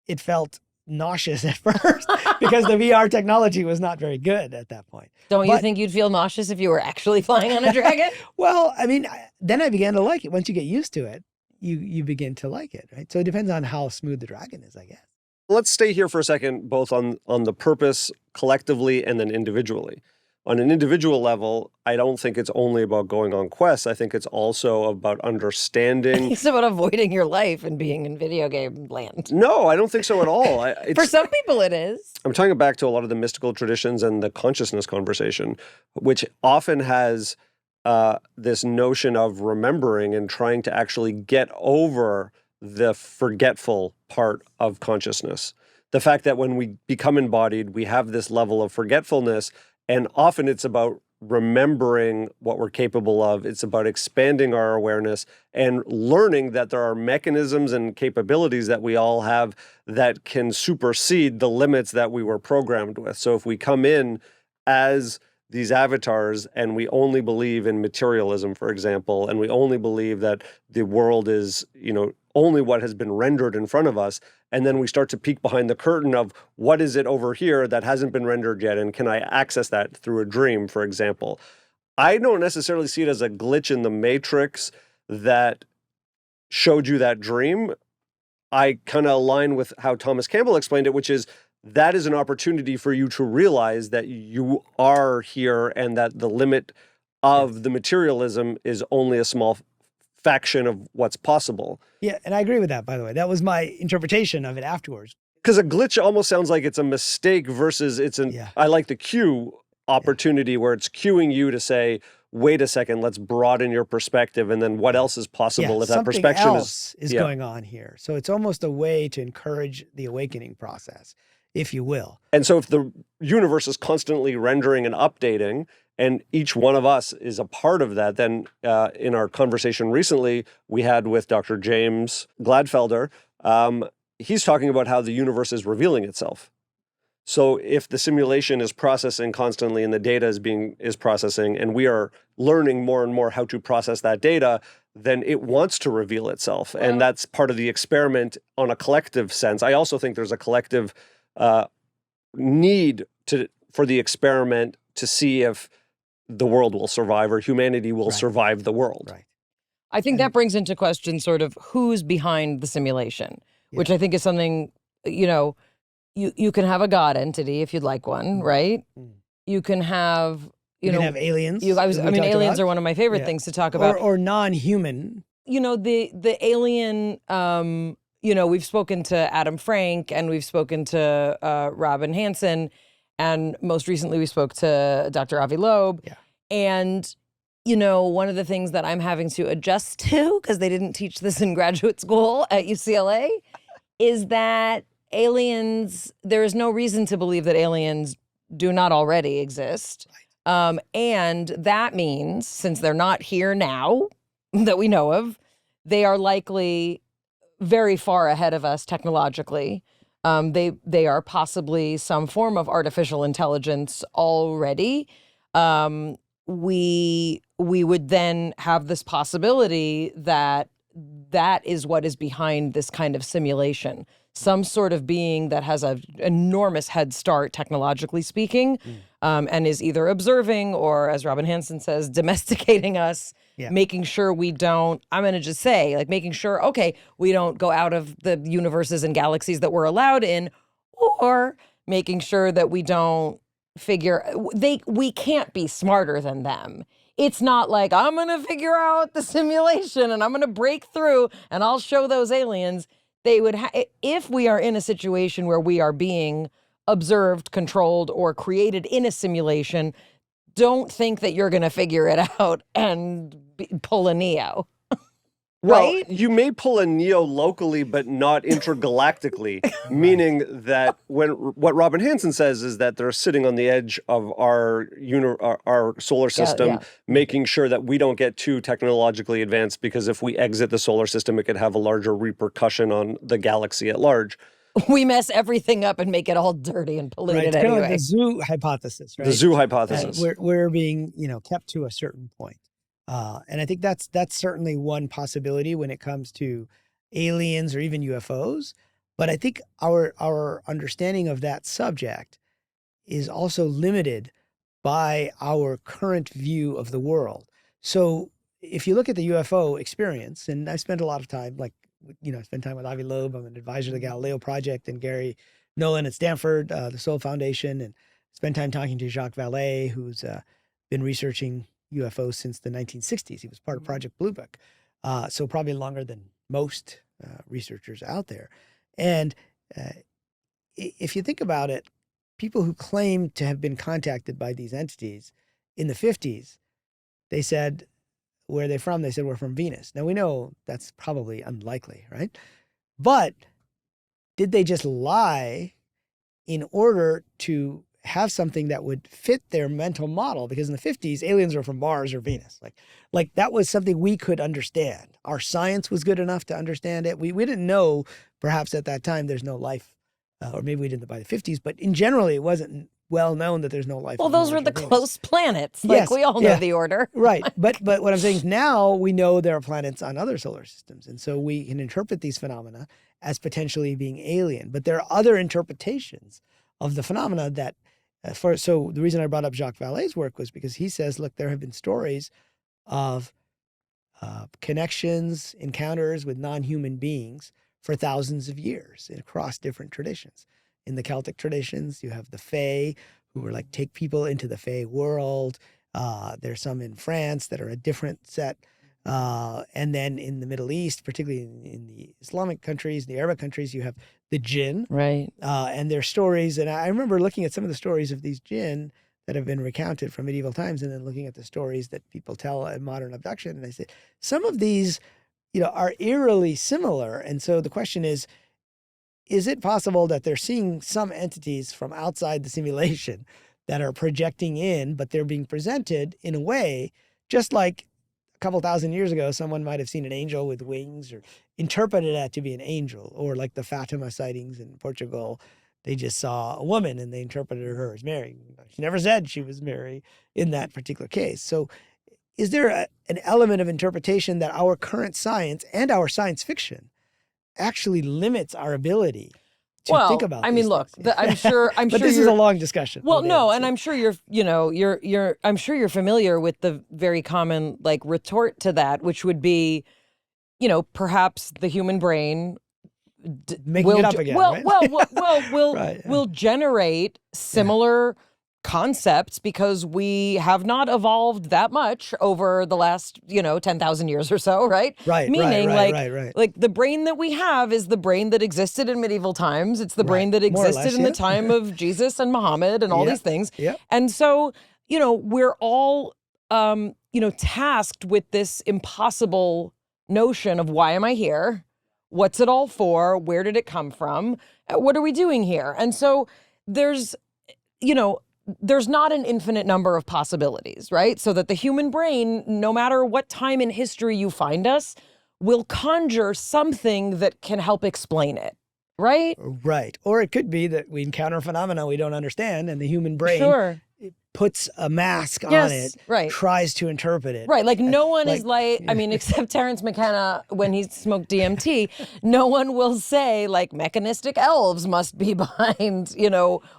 It felt nauseous at first because the VR technology was not very good at that point. Don't you think you'd feel nauseous if you were actually flying on a dragon? Well, I mean, then I began to like it. Once you get used to it, you begin to like it, right? So it depends on how smooth the dragon is, I guess. Let's stay here for a second, both on the purpose collectively and then individually. on an individual level, I don't think it's only about going on quests. I think it's also about understanding. It's about avoiding your life and being in video game land. No, I don't think so at all. For some people, it is. I'm talking back to a lot of the mystical traditions and the consciousness conversation, which often has this notion of remembering and trying to actually get over the forgetful part of consciousness. The fact that when we become embodied, we have this level of forgetfulness, and often it's about remembering what we're capable of. It's about expanding our awareness and learning that there are mechanisms and capabilities that we all have that can supersede the limits that we were programmed with. So if we come in as these avatars and we only believe in materialism, for example, and we only believe that the world is, only what has been rendered in front of us, and then we start to peek behind the curtain of what is it over here that hasn't been rendered yet, and can I access that through a dream, for example. I don't necessarily see it as a glitch in the matrix that showed you that dream. I kind of align with how Thomas Campbell explained it, which is that is an opportunity for you to realize that you are here and that the limit of the materialism is only a small fraction of what's possible. Yeah, and I agree with that, by the way. That was my interpretation of it afterwards. Because a glitch almost sounds like it's a mistake versus I like the cue opportunity where it's cueing you to say, wait a second, let's broaden your perspective, and then what else is possible if that perspective else is going on here. So it's almost a way to encourage the awakening process, if you will. And so if the universe is constantly rendering and updating, and each one of us is a part of that, then in our conversation recently we had with Dr. James Gladfelder, he's talking about how the universe is revealing itself. So if the simulation is processing constantly and the data is processing, and we are learning more and more how to process that data, then it wants to reveal itself. And that's part of the experiment on a collective sense. I also think there's a collective need for the experiment to see if the world will survive or humanity will survive the world. Right. I think that brings into question sort of who's behind the simulation, which I think is something, you can have a God entity if you'd like one, right? You can have, you can have aliens. Aliens are one of my favorite things to talk about. Or non-human. The alien, we've spoken to Adam Frank and we've spoken to Robin Hansen, and most recently we spoke to Dr. Avi Loeb. Yeah. And, one of the things that I'm having to adjust to, because they didn't teach this in graduate school at UCLA, is that aliens, there is no reason to believe that aliens do not already exist. Right. And that means, since they're not here now that we know of, they are likely very far ahead of us technologically. They are possibly some form of artificial intelligence already. We would then have this possibility that is what is behind this kind of simulation. Some sort of being that has an enormous head start, technologically speaking, and is either observing or, as Robin Hansen says, domesticating us, making sure we don't, I'm going to just say, like making sure, okay, we don't go out of the universes and galaxies that we're allowed in, or making sure that we don't we can't be smarter than them. It's not like, I'm going to figure out the simulation and I'm going to break through and I'll show those aliens. They would if we are in a situation where we are being observed, controlled, or created in a simulation, don't think that you're going to figure it out and pull a Neo. Well, right? You may pull a Neo locally, but not intergalactically, meaning that what Robin Hansen says is that they're sitting on the edge of our solar system, making sure that we don't get too technologically advanced, because if we exit the solar system, it could have a larger repercussion on the galaxy at large. We mess everything up and make it all dirty and polluted anyway. Kind of like the zoo hypothesis, right? The zoo hypothesis. We're being, kept to a certain point. And I think that's certainly one possibility when it comes to aliens or even UFOs. But I think our understanding of that subject is also limited by our current view of the world. So if you look at the UFO experience, and I spent a lot of time, I spent time with Avi Loeb. I'm an advisor to the Galileo Project, and Gary Nolan at Stanford, the Soul Foundation, and spent time talking to Jacques Vallée, who's been researching UFOs since the 1960s. He was part of Project Blue Book, so probably longer than most researchers out there. And if you think about it, people who claim to have been contacted by these entities in the 50s, they said, where are they from? They said, we're from Venus. Now, we know that's probably unlikely, right? But did they just lie in order to have something that would fit their mental model? Because in the 50s, aliens were from Mars or Venus. Like that was something we could understand. Our science was good enough to understand it. We didn't know, perhaps at that time, there's no life, or maybe we didn't by the 50s, but in general, it wasn't well known that there's no life. Well, on those Mars were the or Venus. close planets. Like, Yes, we all know yeah. the order. Right. But what I'm saying is now we know there are planets on other solar systems. And so we can interpret these phenomena as potentially being alien. But there are other interpretations of the phenomena that, so the reason I brought up Jacques Vallée's work was because he says, look, there have been stories of connections, encounters with non-human beings for thousands of years across different traditions. In the Celtic traditions, you have the Fae, who were like take people into the Fae world. There's some in France that are a different set. And then in the Middle East, particularly in the Islamic countries, the Arab countries, you have the jinn. Right. And their stories. And I remember looking at some of the stories of these jinn that have been recounted from medieval times, and then looking at the stories that people tell in modern abduction. And I said, some of these, are eerily similar. And so the question is it possible that they're seeing some entities from outside the simulation that are projecting in, but they're being presented in a way, just like a couple thousand years ago, someone might have seen an angel with wings or interpreted that to be an angel, or like the Fatima sightings in Portugal, they just saw a woman and they interpreted her as Mary. She never said she was Mary in that particular case. So is there an element of interpretation that our current science and our science fiction actually limits our ability to think about? I mean, look, I'm sure. But this is a long discussion. Well, no, and I'm sure I'm sure you're familiar with the very common retort to that, which would be, perhaps the human brain making it up again. Right? will generate similar concepts because we have not evolved that much over the last 10,000 years or so, right? Right. Meaning, right. like the brain that we have is the brain that existed in medieval times. It's the brain that existed in the time of Jesus and Muhammad and all these things. Yeah. And so, we're all tasked with this impossible notion of, why am I here? What's it all for? Where did it come from? What are we doing here? And so there's not an infinite number of possibilities, right? So that the human brain, no matter what time in history you find us, will conjure something that can help explain it, right? Right. Or it could be that we encounter a phenomena we don't understand, and the human brain puts a mask on it, tries to interpret it. Right. Like no one is except Terrence McKenna when he smoked DMT, no one will say mechanistic elves must be behind,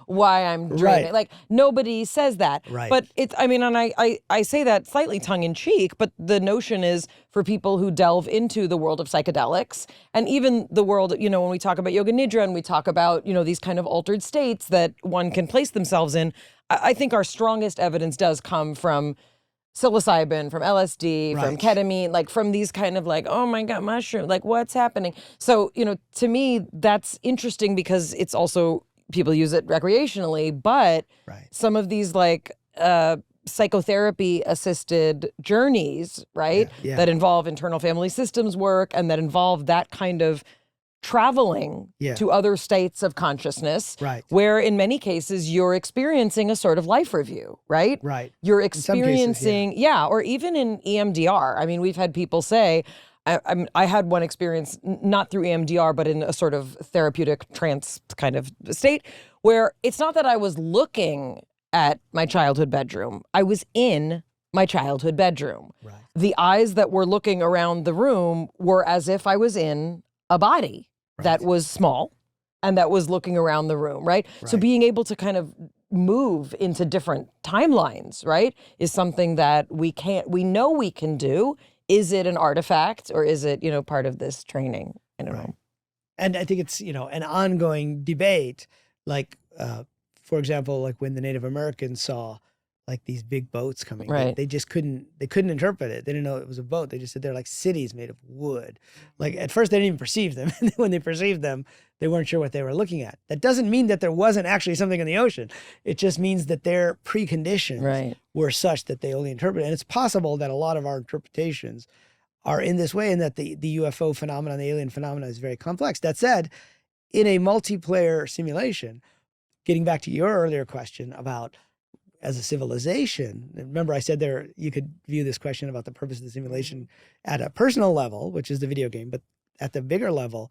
why I'm dreaming. Like nobody says that. Right. But I say that slightly tongue in cheek, but the notion is for people who delve into the world of psychedelics and even the world, when we talk about yoga nidra and we talk about, these kind of altered states that one can place themselves in, I think our strongest evidence does come from psilocybin, from LSD, from ketamine, from these kind of oh my God, mushroom, what's happening? So, to me, that's interesting because it's also, people use it recreationally, but some of these psychotherapy assisted journeys, that involve internal family systems work and that involve that kind of traveling to other states of consciousness, where in many cases you're experiencing a sort of life review, right? Right. You're experiencing, or even in EMDR. I mean, we've had people say, I had one experience, not through EMDR, but in a sort of therapeutic trance kind of state, where it's not that I was looking at my childhood bedroom. I was in my childhood bedroom. Right. The eyes that were looking around the room were as if I was in a body that was small and that was looking around the room, right? So being able to kind of move into different timelines, right, is something that we know we can do. Is it an artifact or is it, part of this training? I don't know. And I think it's, an ongoing debate, for example, like when the Native Americans saw like these big boats coming, Right. they just couldn't interpret it. They didn't know it was a boat. They just said they're like cities made of wood. Like at first they didn't even perceive them. And when they perceived them, they weren't sure what they were looking at. That doesn't mean that there wasn't actually something in the ocean. It just means that their preconditions Right. were such that they only interpret it. And it's possible that a lot of our interpretations are in this way, and that the UFO phenomenon, the alien phenomenon, is very complex. That said, in a multiplayer simulation, getting back to your earlier question about as a civilization, remember I said there you could view this question about the purpose of the simulation at a personal level, which is the video game, but at the bigger level,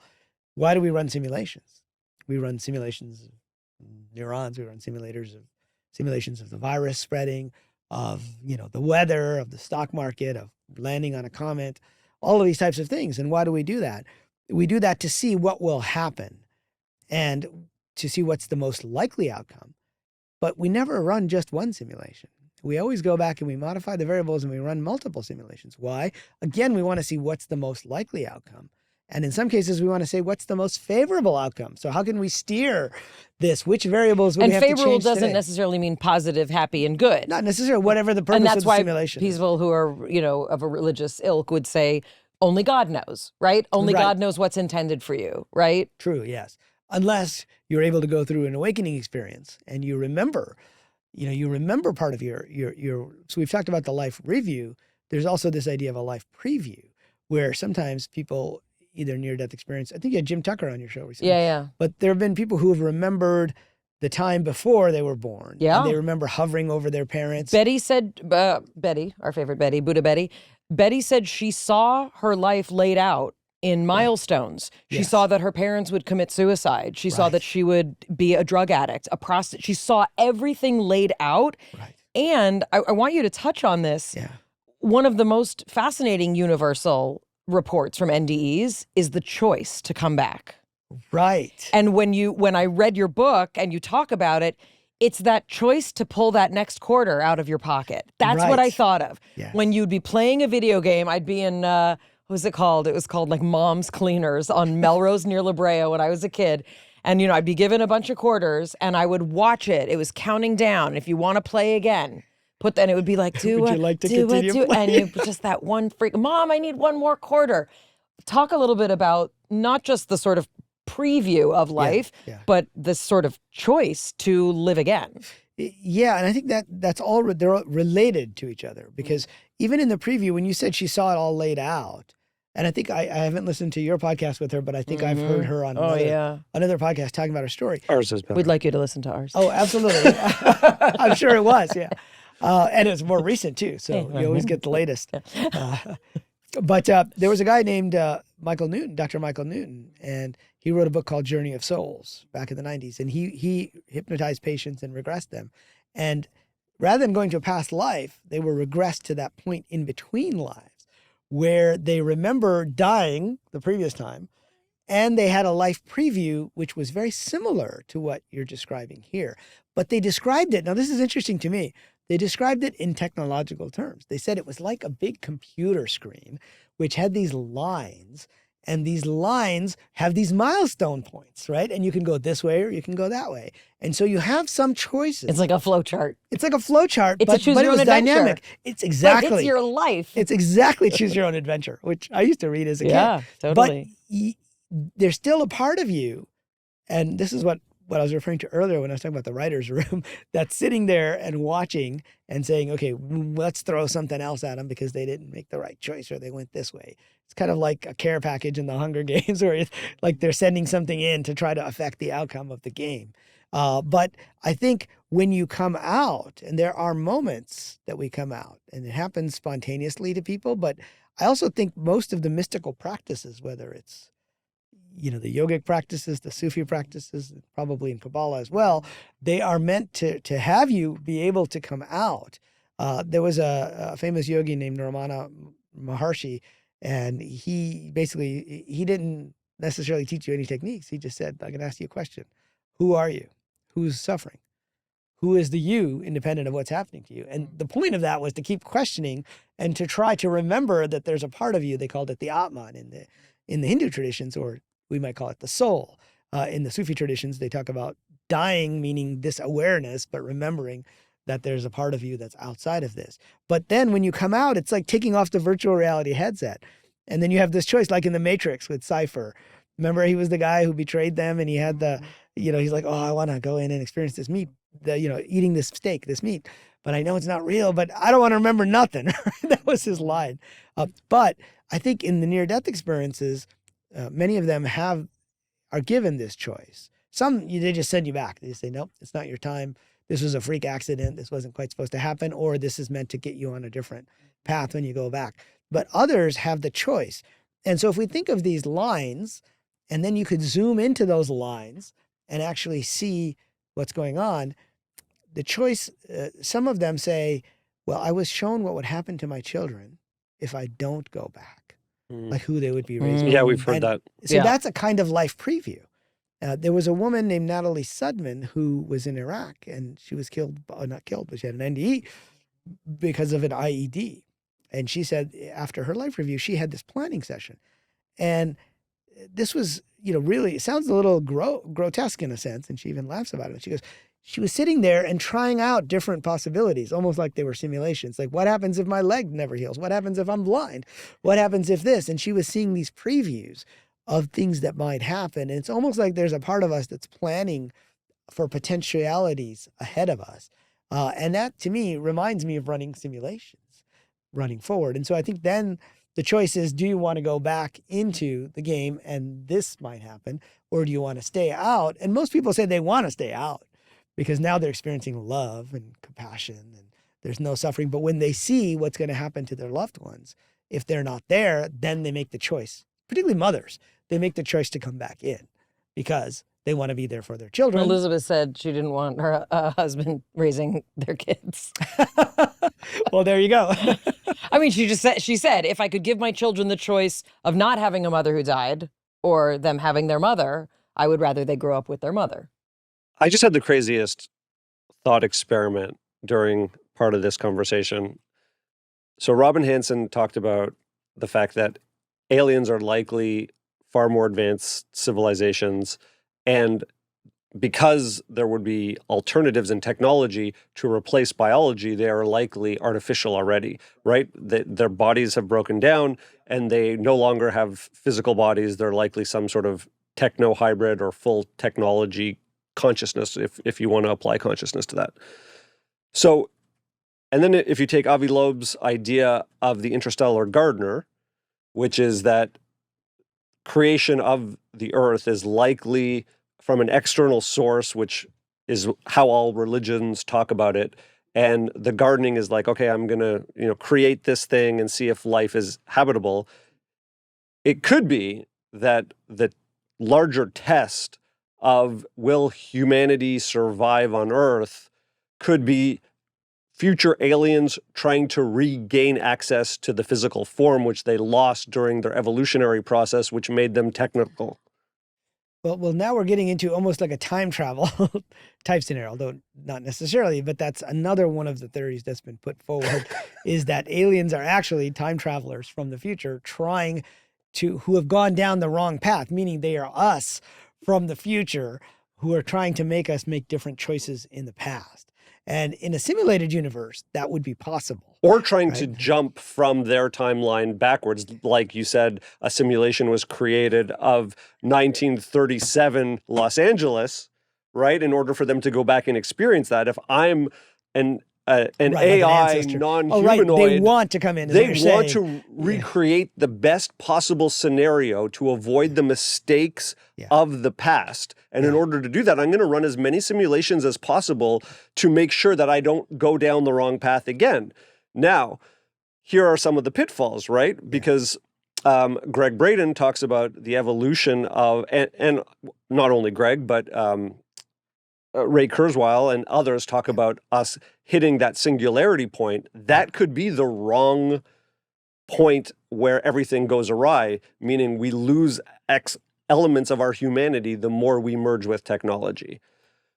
why do we run simulations? We run simulations of neurons, we run simulations of the virus spreading, of the weather, of the stock market, of landing on a comet, all of these types of things. And why do we do that? We do that to see what will happen and to see what's the most likely outcome. But we never run just one simulation. We always go back and we modify the variables and we run multiple simulations. Why? Again, we want to see what's the most likely outcome. And in some cases, we want to say what's the most favorable outcome. So how can we steer this? Which variables would we have to change favorable doesn't today? necessarily mean positive, happy, and good. Not necessarily, whatever the purpose And that's of the why simulation is. people who are, of a religious ilk would say, only God knows, right? Only Right. God knows what's intended for you, right? True, yes. Unless you're able to go through an awakening experience and you remember, you remember part of your, so we've talked about the life review. There's also this idea of a life preview where sometimes people either near-death experience, I think you had Jim Tucker on your show recently. Yeah. But there have been people who have remembered the time before they were born. Yeah. And they remember hovering over their parents. Betty said, Betty, our favorite Betty, Buddha Betty said she saw her life laid out in milestones. She Yes. saw that her parents would commit suicide. She saw Right. that she would be a drug addict, a prostitute. She saw everything laid out. Right. And I want you to touch on this. Yeah. One of the most fascinating universal reports from NDEs is the choice to come back. Right. And when I read your book and you talk about it, it's that choice to pull that next quarter out of your pocket. That's what I Right. thought of. Yes. When you'd be playing a video game, I'd be in, what was it called? It was called like Mom's Cleaners on Melrose near La Brea when I was a kid. And, I'd be given a bunch of quarters and I would watch it. It was counting down. If you want to play again, then it would be like, Would you like to continue and playing? you just that one freak, Mom, I need one more quarter. Talk a little bit about not just the sort of preview of life, yeah. but this sort of choice to live again. Yeah, and I think that's all they're all related to each other because even in the preview, when you said she saw it all laid out, and I think I haven't listened to your podcast with her, but I think I've heard her on another podcast talking about her story. Ours is better. We'd like you to listen to ours. Oh, absolutely. I'm sure it was, yeah. And it's more recent too, so you always get the latest. But there was a guy named Dr. Michael Newton, and he wrote a book called Journey of Souls back in the 90s, and he hypnotized patients and regressed them. And rather than going to a past life, they were regressed to that point in between lives where they remember dying the previous time, and they had a life preview, which was very similar to what you're describing here. But they described it, now this is interesting to me, they described it in technological terms. They said it was like a big computer screen, which had these lines, and these lines have these milestone points, right? And you can go this way or you can go that way. And so you have some choices. It's like a flow chart. It's like a flow chart, It's a but choose it your was own adventure. dynamic. It's exactly. But it's your life. It's exactly choose your own adventure, which I used to read as a Yeah, kid. totally. But there's still a part of you, and this is what I was referring to earlier when I was talking about the writer's room, that's sitting there and watching and saying, okay, let's throw something else at them because they didn't make the right choice or they went this way. It's kind of like a care package in the Hunger Games where it's like they're sending something in to try to affect the outcome of the game. But I think when you come out, and there are moments that we come out, and it happens spontaneously to people, but I also think most of the mystical practices, whether it's the yogic practices, the Sufi practices, probably in Kabbalah as well, they are meant to have you be able to come out. There was a famous yogi named Ramana Maharshi, and he didn't necessarily teach you any techniques. He just said, I can ask you a question. Who are you? Who's suffering? Who is the you independent of what's happening to you? And the point of that was to keep questioning and to try to remember that there's a part of you, they called it the Atman in the Hindu traditions, or we might call it the soul. In the Sufi traditions, they talk about dying, meaning this awareness, but remembering that there's a part of you that's outside of this. But then when you come out, it's like taking off the virtual reality headset. And then you have this choice, like in The Matrix with Cypher. Remember, he was the guy who betrayed them, and he had the, he's like, oh, I want to go in and experience this meat, eating this steak, this meat. But I know it's not real, but I don't want to remember nothing. That was his line. But I think in the near-death experiences, many of them are given this choice. Some, they just send you back. They say, nope, it's not your time. This was a freak accident. This wasn't quite supposed to happen, or this is meant to get you on a different path when you go back. But others have the choice. And so if we think of these lines, and then you could zoom into those lines and actually see what's going on, the choice, some of them say, well, I was shown what would happen to my children if I don't go back, like who they would be raised. Yeah, we've heard that. So that's a kind of life preview. There was a woman named Natalie Sudman who was in Iraq, and she was killed, not killed, but she had an NDE because of an IED. And she said after her life review, she had this planning session. And this was, really, it sounds a little grotesque in a sense. And she even laughs about it. And she goes, she was sitting there and trying out different possibilities, almost like they were simulations. Like, what happens if my leg never heals? What happens if I'm blind? What happens if this? And she was seeing these previews of things that might happen. And it's almost like there's a part of us that's planning for potentialities ahead of us. And that, to me, reminds me of running simulations, running forward. And so I think then the choice is, do you want to go back into the game and this might happen, or do you want to stay out? And most people say they want to stay out because now they're experiencing love and compassion and there's no suffering. But when they see what's going to happen to their loved ones, if they're not there, then they make the choice, particularly mothers, they make the choice to come back in because they want to be there for their children. Elizabeth said she didn't want her husband raising their kids. Well, there you go. I mean, she said, if I could give my children the choice of not having a mother who died or them having their mother, I would rather they grow up with their mother. I just had the craziest thought experiment during part of this conversation. So Robin Hanson talked about the fact that aliens are likely far more advanced civilizations, and because there would be alternatives in technology to replace biology, they are likely artificial already, right? Their bodies have broken down and they no longer have physical bodies. They're likely some sort of techno-hybrid or full technology consciousness, if you want to apply consciousness to that. So, and then if you take Avi Loeb's idea of the interstellar gardener, which is that creation of the earth is likely from an external source, which is how all religions talk about it. And the gardening is like, okay, I'm going to, create this thing and see if life is habitable. It could be that the larger test of will humanity survive on Earth could be future aliens trying to regain access to the physical form which they lost during their evolutionary process, which made them technical. Well, now we're getting into almost like a time travel type scenario, although not necessarily, but that's another one of the theories that's been put forward is that aliens are actually time travelers from the future who have gone down the wrong path, meaning they are us from the future who are trying to make us make different choices in the past. And in a simulated universe, that would be possible. Or trying to jump from their timeline backwards. Like you said, a simulation was created of 1937 Los Angeles, right? In order for them to go back and experience that. If I'm an AI non-humanoid, they want to come in. They want to recreate the best possible scenario to avoid the mistakes of the past. And in order to do that, I'm going to run as many simulations as possible to make sure that I don't go down the wrong path again. Now, here are some of the pitfalls, right? Because Greg Braden talks about the evolution of, and not only Greg, but Ray Kurzweil and others talk about us hitting that singularity point. That could be the wrong point where everything goes awry, meaning we lose X elements of our humanity the more we merge with technology.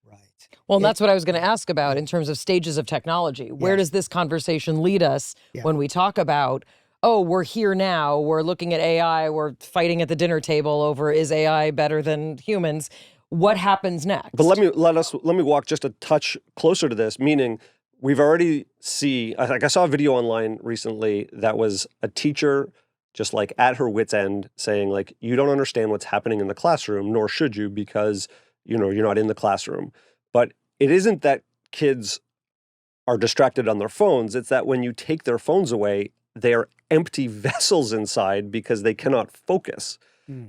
Right. Well, that's what I was going to ask about in terms of stages of technology. Where does this conversation lead us when we talk about, oh, we're here now, we're looking at AI, we're fighting at the dinner table over is AI better than humans? what happens next. But let me walk just a touch closer to this, meaning we've already I saw a video online recently that was a teacher just like at her wit's end saying like, you don't understand what's happening in the classroom, nor should you, because you're not in the classroom. But it isn't that kids are distracted on their phones. It's that when you take their phones away, they're empty vessels inside because they cannot focus.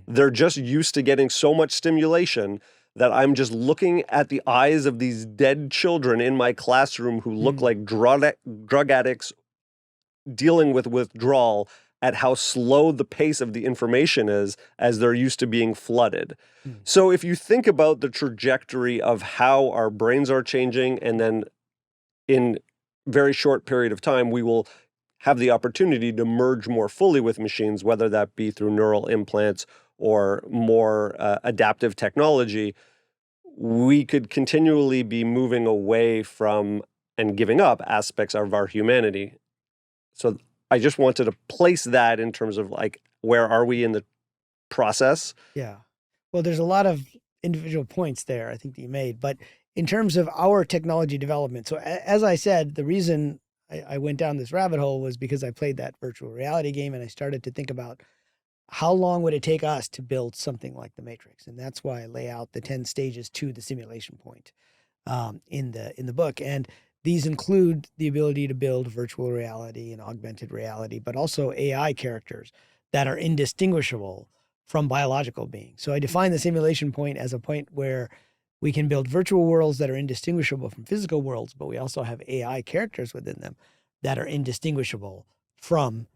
They're just used to getting so much stimulation that I'm just looking at the eyes of these dead children in my classroom who look like drug addicts dealing with withdrawal, at how slow the pace of the information is as they're used to being flooded. So if you think about the trajectory of how our brains are changing, and then in very short period of time, we will have the opportunity to merge more fully with machines, whether that be through neural implants or more adaptive technology, we could continually be moving away from and giving up aspects of our humanity. So I just wanted to place that in terms of like, where are we in the process? Yeah. Well, there's a lot of individual points there, I think, that you made. But in terms of our technology development, so as I said, the reason I went down this rabbit hole was because I played that virtual reality game and I started to think about how long would it take us to build something like the Matrix? And that's why I lay out the 10 stages to the simulation point in the book. And these include the ability to build virtual reality and augmented reality, but also AI characters that are indistinguishable from biological beings. So I define the simulation point as a point where we can build virtual worlds that are indistinguishable from physical worlds, but we also have AI characters within them that are indistinguishable from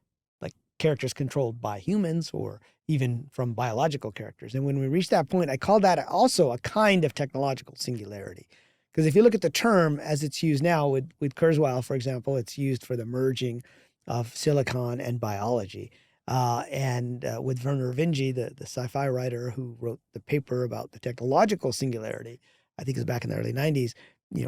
like characters controlled by humans or even from biological characters. And when we reach that point, I call that also a kind of technological singularity. Because if you look at the term as it's used now with Kurzweil, for example, it's used for the merging of silicon and biology. And with Werner Vinge, the sci-fi writer who wrote the paper about the technological singularity, I think it was back in the early 90s,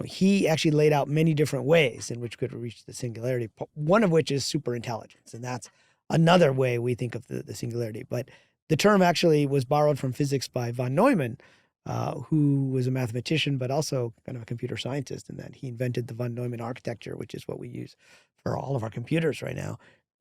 he actually laid out many different ways in which we could reach the singularity, one of which is superintelligence. And that's another way we think of the singularity. But the term actually was borrowed from physics by von Neumann, who was a mathematician, but also kind of a computer scientist, in that he invented the von Neumann architecture, which is what we use for all of our computers right now.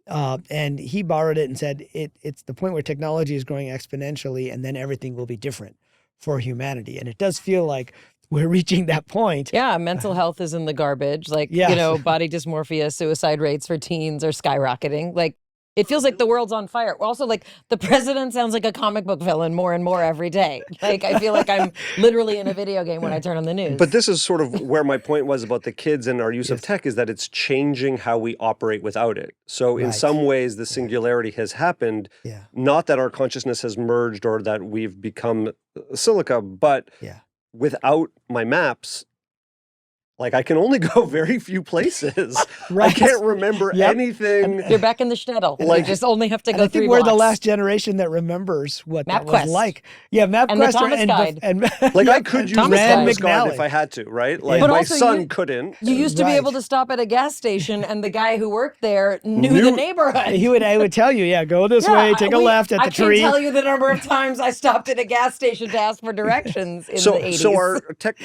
And he borrowed it and said, it's the point where technology is growing exponentially and then everything will be different for humanity. And it does feel like we're reaching that point. Yeah, mental health is in the garbage. Like, Yes. body dysmorphia, suicide rates for teens are skyrocketing. Like, it feels like the world's on fire. Also, like, the president sounds like a comic book villain more and more every day. Like, I feel like I'm literally in a video game when I turn on the news. But this is sort of where my point was about the kids and our use of tech, is that it's changing how we operate without it. So in some ways, the singularity has happened, not that our consciousness has merged or that we've become silica, but without my maps, like, I can only go very few places. I can't remember anything. You're back in the shtetl. Like, you just only have to go 3 I think we're the last generation that remembers what that was like. Yeah, MapQuest and the Thomas Guide. Like, I could use the Thomas Guide if McNally. I had to, right? Like, But my also son couldn't. You used to be able to stop at a gas station, and the guy who worked there knew the neighborhood. I would tell you, go this way, take a left at the tree. I can tell you the number of times I stopped at a gas station to ask for directions in the 80s. So our tech...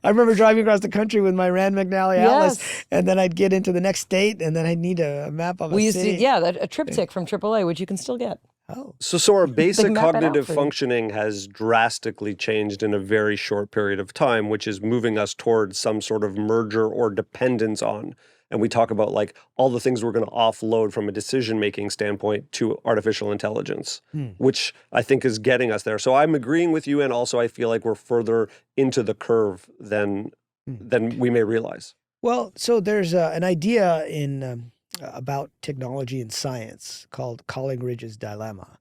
I remember driving across the country with my Rand McNally Atlas, and then I'd get into the next state, and then I'd need a map of a city. A triptych from AAA, which you can still get. Oh. So our basic cognitive functioning has drastically changed in a very short period of time, which is moving us towards some sort of merger or dependence on. And we talk about like all the things we're going to offload from a decision-making standpoint to artificial intelligence, which I think is getting us there. So I'm agreeing with you, and also I feel like we're further into the curve than we may realize. Well, so there's an idea in about technology and science called Coleridge's dilemma,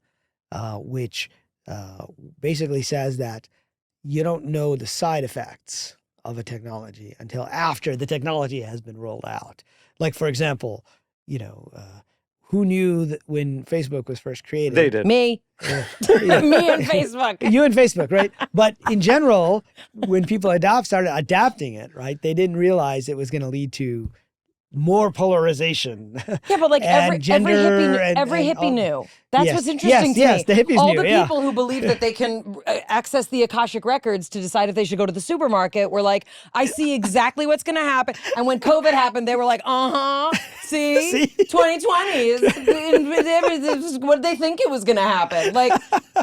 which basically says that you don't know the side effects of a technology until after the technology has been rolled out. Like, for example, who knew that when Facebook was first created? They did. Me. Me and Facebook. You and Facebook, right? But in general, when people started adapting it, right, they didn't realize it was going to lead to more polarization. Yeah, but like and every gender hippie knew. That's Yes. what's interesting Yes, to me. the hippies All knew, the yeah. people who believe that they can access the Akashic records to decide if they should go to the supermarket were like, I see exactly what's going to happen. And when COVID happened, they were like, see? 2020 is what they think it was going to happen. Like,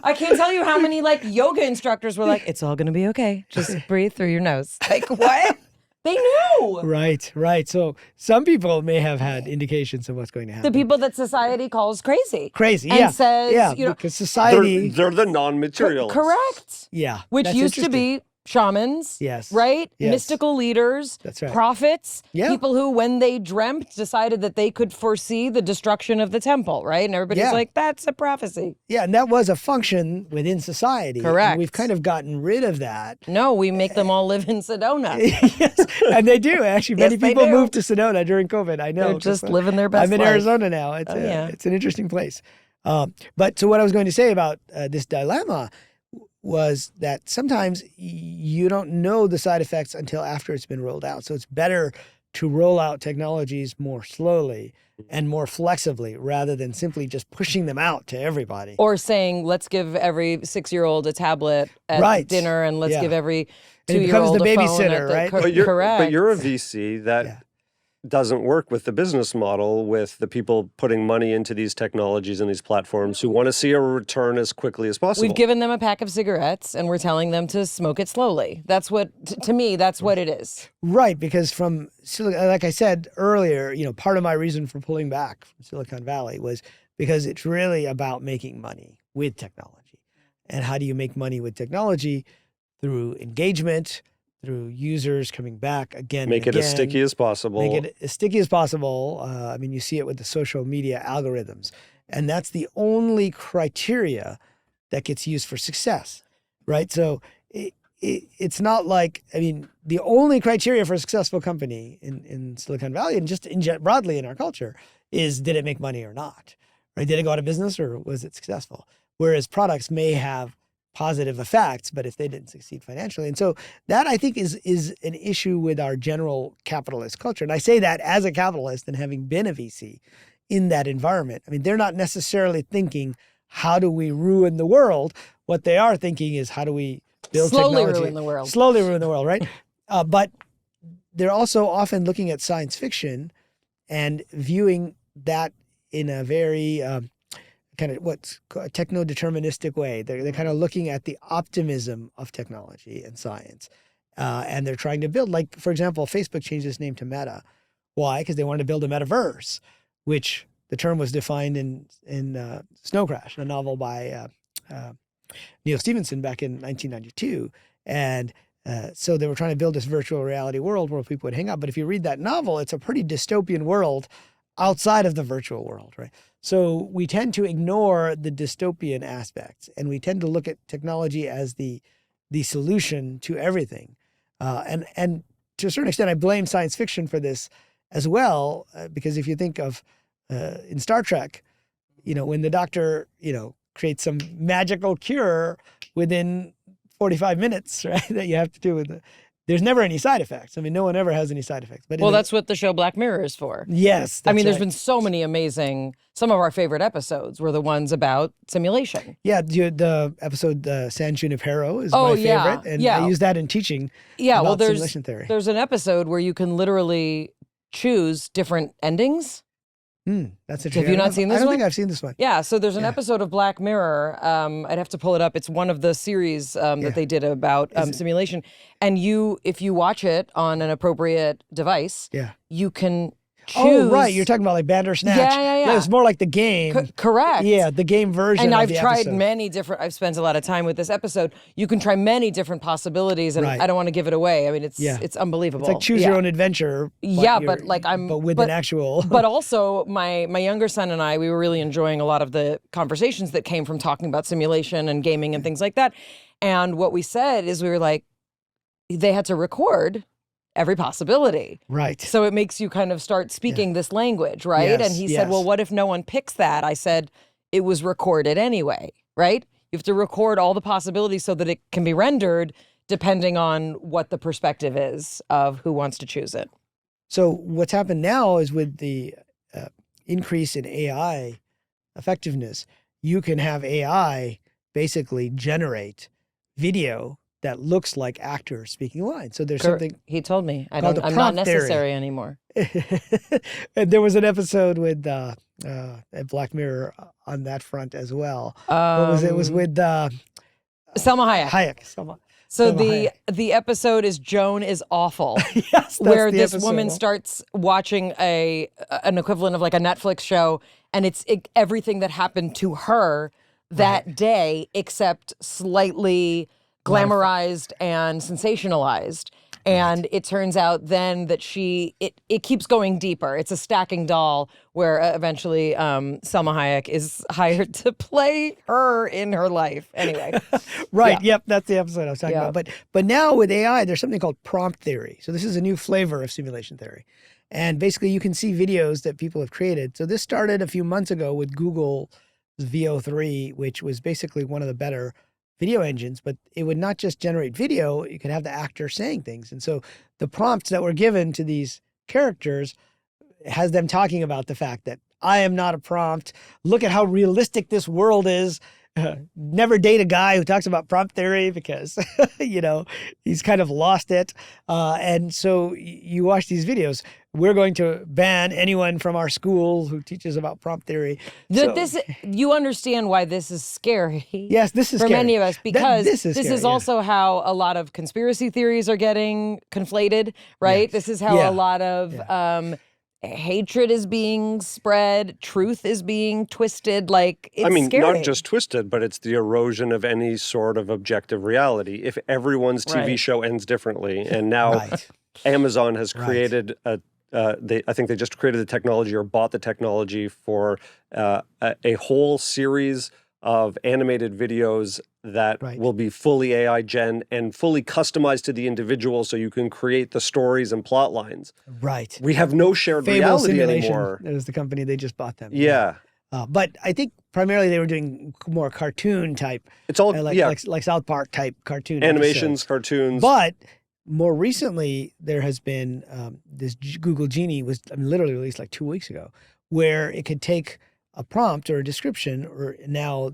I can't tell you how many like yoga instructors were like, it's all going to be okay. Just breathe through your nose. Like, what? They knew. Right. So some people may have had indications of what's going to happen. The people that society calls crazy. Crazy, and yeah. says, yeah, you know, because society... They're the non-materialists. correct. Yeah. Which that's used to interesting. be shamans. Yes. Right? Yes. Mystical leaders. That's right. Prophets. Yeah. People who, when they dreamt, decided that they could foresee the destruction of the temple, right? And everybody's Yeah. like, that's a prophecy. Yeah, and that was a function within society. Correct. And we've kind of gotten rid of that. No, we make them all live in Sedona. Yes, and they do. Actually, many Yes, they people do. moved to Sedona during COVID. I know. They're 'cause, just living their best I'm in life. Arizona now. It's, yeah. it's an interesting place. But so what I was going to say about this dilemma was that sometimes you don't know the side effects until after it's been rolled out. So it's better to roll out technologies more slowly and more flexibly rather than simply just pushing them out to everybody. Or saying, let's give every 6-year-old a tablet at Right. dinner, and let's Yeah. give every And it becomes 2-year-old the a phone babysitter, at the right? correct. But you're a VC that Yeah. doesn't work with the business model with the people putting money into these technologies and these platforms who want to see a return as quickly as possible. We've given them a pack of cigarettes, and we're telling them to smoke it slowly. That's what, to me, that's what it is. Right, because from like I said earlier, part of my reason for pulling back from Silicon Valley was because it's really about making money with technology. And how do you make money with technology? Through engagement, through users coming back again. Make and it as again. sticky as possible. Make it as sticky as possible. You see it with the social media algorithms. And that's the only criteria that gets used for success, right? So it's not like, the only criteria for a successful company in Silicon Valley and just broadly in our culture is, did it make money or not, right? Did it go out of business or was it successful? Whereas products may have positive effects, but if they didn't succeed financially. And so that, I think, is an issue with our general capitalist culture. And I say that as a capitalist and having been a VC in that environment. They're not necessarily thinking, how do we ruin the world? What they are thinking is, how do we build Slowly technology? ruin the world. Slowly ruin the world, right? But they're also often looking at science fiction and viewing that in a very kind of what's called a techno-deterministic way. They're kind of looking at the optimism of technology and science. And they're trying to build, like, for example, Facebook changed its name to Meta. Why? Because they wanted to build a metaverse, which the term was defined in Snow Crash, a novel by Neil Stephenson back in 1992. And so they were trying to build this virtual reality world where people would hang out. But if you read that novel, it's a pretty dystopian world outside of the virtual world, right? So we tend to ignore the dystopian aspects, and we tend to look at technology as the solution to everything. And to a certain extent, I blame science fiction for this as well, because if you think of in Star Trek, when the doctor, creates some magical cure within 45 minutes, right, that you have to do with there's never any side effects. No one ever has any side effects. But That's what the show Black Mirror is for. Yes. There's right. been so many amazing, some of our favorite episodes were the ones about simulation. Yeah, the episode San Junipero is Oh, my yeah, favorite. And yeah. I use that in teaching about simulation theory. There's an episode where you can literally choose different endings. That's interesting. Have you not seen this I don't one? think I've seen this one. Yeah, so there's an episode of Black Mirror. I'd have to pull it up. It's one of the series that they did about simulation. And if you watch it on an appropriate device, you can choose. Oh, right. You're talking about like Bandersnatch. Yeah. It's more like the game. Correct. Yeah, the game version And of I've the tried episode. many different, I've spent a lot of time with this episode. You can try many different possibilities, and Right. I don't want to give it away. It's unbelievable. It's like choose your own adventure. But with an actual. But also, my younger son and I, we were really enjoying a lot of the conversations that came from talking about simulation and gaming and things like that. And what we said is, we were like, they had to record every possibility. Right. So it makes you kind of start speaking this language, right? Yes, And he said, well, what if no one picks that? I said, it was recorded anyway, right? You have to record all the possibilities so that it can be rendered depending on what the perspective is of who wants to choose it. So what's happened now is with the increase in AI effectiveness, you can have AI basically generate video that looks like actors speaking lines. So there's something He told me I'm called the not prompt theory. necessary anymore. And there was an episode with Black Mirror on that front as well. What was it? It was with Selma Hayek. Selma the Hayek. episode is Joan is Awful. Yes, that's where the this episode. woman starts watching an equivalent of like a Netflix show, and it's everything that happened to her that day, except slightly glamorized and sensationalized. And it turns out then that it keeps going deeper. It's a stacking doll where eventually Selma Hayek is hired to play her in her life. Anyway. Right. Yeah. Yep. That's the episode I was talking about. But now with AI, there's something called prompt theory. So this is a new flavor of simulation theory. And basically you can see videos that people have created. So this started a few months ago with Google's VO3, which was basically one of the better video engines, but it would not just generate video, you could have the actor saying things. And so the prompts that were given to these characters has them talking about the fact that I am not a prompt. Look at how realistic this world is. Never date a guy who talks about prompt theory because, he's kind of lost it. And so you watch these videos. We're going to ban anyone from our school who teaches about prompt theory. You understand why this is scary. Yes, this is for scary. many of us, because this is also how a lot of conspiracy theories are getting conflated, right? Yes. This is how a lot of hatred is being spread, truth is being twisted. Like, it's scary. Not just twisted, but it's the erosion of any sort of objective reality. If everyone's TV show ends differently, and now Amazon has created I think they just created the technology or bought the technology for a whole series of animated videos that will be fully AI gen and fully customized to the individual, so you can create the stories and plot lines. Right. We have no shared Fable reality Simulation anymore. It was the company, they just bought them. Yeah. But I think primarily they were doing more cartoon type. It's all like South Park type cartoon animations, episodes. cartoons. But more recently, there has been this Google Genie was literally released like 2 weeks ago, where it could take a prompt or a description, or now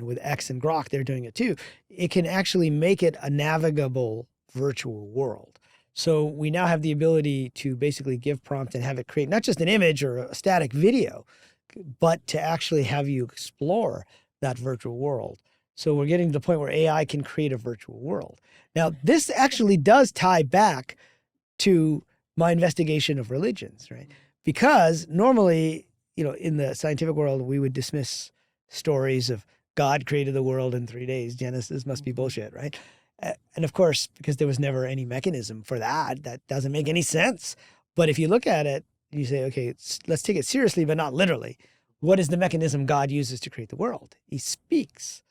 with X and Grok, they're doing it too. It can actually make it a navigable virtual world. So we now have the ability to basically give prompt and have it create not just an image or a static video, but to actually have you explore that virtual world. So we're getting to the point where AI can create a virtual world. Now, this actually does tie back to my investigation of religions, right? Because normally, in the scientific world, we would dismiss stories of God created the world in 3 days. Genesis must be bullshit, right? And of course, because there was never any mechanism for that doesn't make any sense. But if you look at it, you say, okay, let's take it seriously, but not literally. What is the mechanism God uses to create the world? He speaks,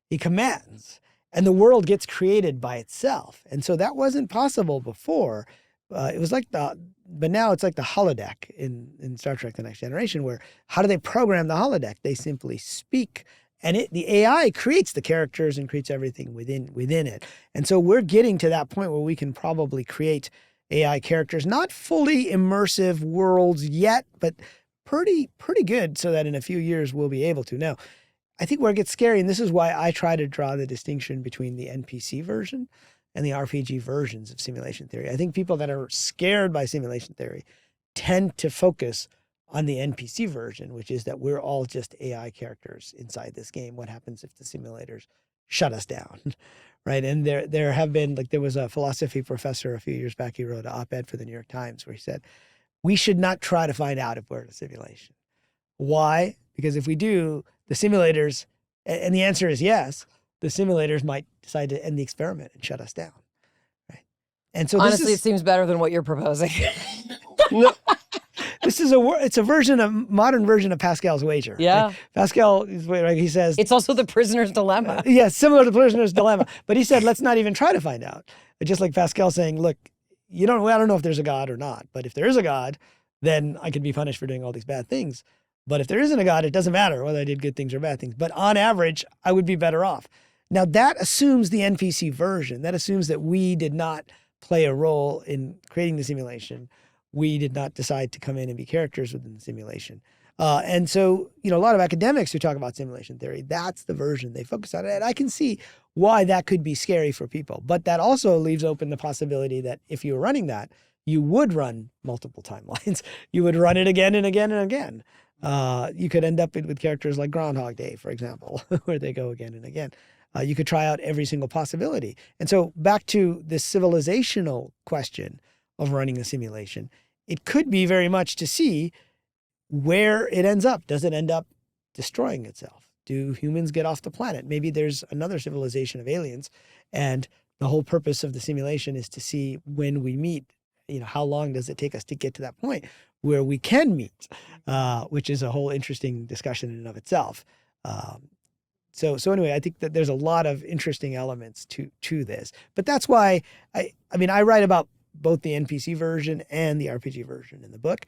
he commands, and the world gets created by itself. And so that wasn't possible before. It was but now it's like the holodeck in Star Trek: The Next Generation, where how do they program the holodeck? They simply speak, and the AI creates the characters and creates everything within it. And so we're getting to that point where we can probably create AI characters, not fully immersive worlds yet, but pretty good, so that in a few years we'll be able to. Now, I think where it gets scary, and this is why I try to draw the distinction between the NPC version and the RPG versions of simulation theory. I think people that are scared by simulation theory tend to focus on the NPC version, which is that we're all just AI characters inside this game. What happens if the simulators shut us down, right? And there have been, there was a philosophy professor a few years back, he wrote an op-ed for the New York Times where he said, we should not try to find out if we're in a simulation. Why? Because if we do, the simulators, and the answer is yes, the simulators might decide to end the experiment and shut us down, right? And so honestly, it seems better than what you're proposing. No. This is it's a modern version of Pascal's wager. Yeah. Right? Pascal, he says. It's also the prisoner's dilemma. Yes, similar to the prisoner's dilemma. But he said, let's not even try to find out. Just like Pascal saying, look, I don't know if there's a God or not, but if there is a God, then I could be punished for doing all these bad things. But if there isn't a God, it doesn't matter whether I did good things or bad things. But on average, I would be better off. Now that assumes the NPC version. That assumes that we did not play a role in creating the simulation. we did not decide to come in and be characters within the simulation. And so, a lot of academics who talk about simulation theory, that's the version they focus on. And I can see why that could be scary for people. But that also leaves open the possibility that if you were running that, you would run multiple timelines. You would run it again and again and again. You could end up with characters like Groundhog Day, for example, where they go again and again. You could try out every single possibility. And so back to the civilizational question of running a simulation, it could be very much to see where it ends up. Does it end up destroying itself? Do humans get off the planet? Maybe there's another civilization of aliens, and the whole purpose of the simulation is to see when we meet, how long does it take us to get to that point where we can meet, which is a whole interesting discussion in and of itself. So anyway, I think that there's a lot of interesting elements to this. But that's why I write about both the NPC version and the RPG version in the book.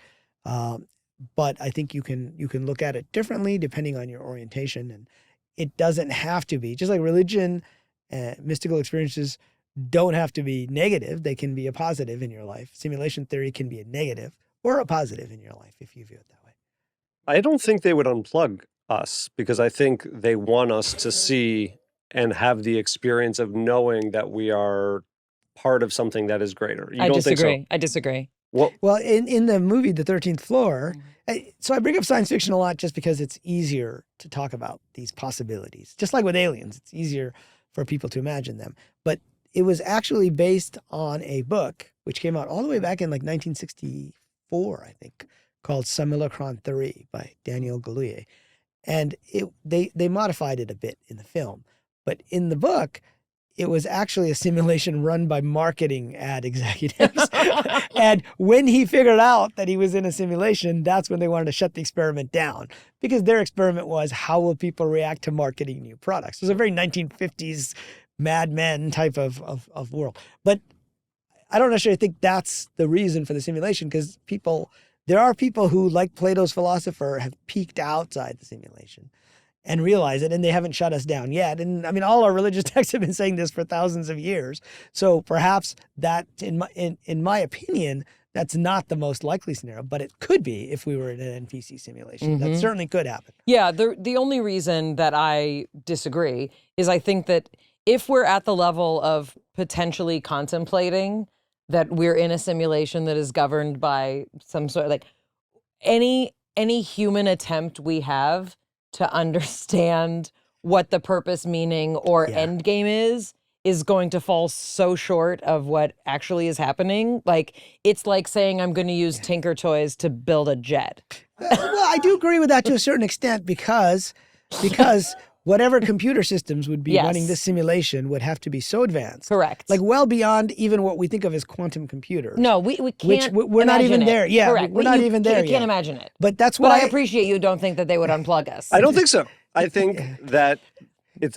But I think you can look at it differently depending on your orientation, and it doesn't have to be, just like religion, mystical experiences don't have to be negative. They can be a positive in your life. Simulation theory can be a negative or a positive in your life if you view it that way. I don't think they would unplug us, because I think they want us to see and have the experience of knowing that we are part of something that is greater. You don't think so? I disagree. Well, in the movie, The 13th Floor, so I bring up science fiction a lot just because it's easier to talk about these possibilities. Just like with aliens, it's easier for people to imagine them. But it was actually based on a book, which came out all the way back in like 1964, I think, called Simulacron 3 by Daniel Galouye. And they modified it a bit in the film. But in the book, it was actually a simulation run by marketing ad executives. And when he figured out that he was in a simulation, that's when they wanted to shut the experiment down, because their experiment was, how will people react to marketing new products? It was a very 1950s Mad Men type of world. But I don't necessarily think that's the reason for the simulation, because there are people who, like Plato's philosopher, have peeked outside the simulation and realize it, and they haven't shut us down yet. And all our religious texts have been saying this for thousands of years. So perhaps that, in my opinion, that's not the most likely scenario, but it could be if we were in an NPC simulation. That certainly could happen. Yeah, the only reason that I disagree is I think that if we're at the level of potentially contemplating that we're in a simulation that is governed by some sort of, like, any human attempt we have to understand what the purpose, meaning, or end game is going to fall so short of what actually is happening. Like, it's like saying I'm going to use Tinker Toys to build a jet. Well, I do agree with that to a certain extent, because whatever computer systems would be running this simulation would have to be so advanced. Correct. Like, well beyond even what we think of as quantum computers. No, we can't. Which we're not even there. Yeah, correct. We're not even there yet. You can't imagine it. But that's But why I appreciate you don't think that they would unplug us. I don't think so. I think that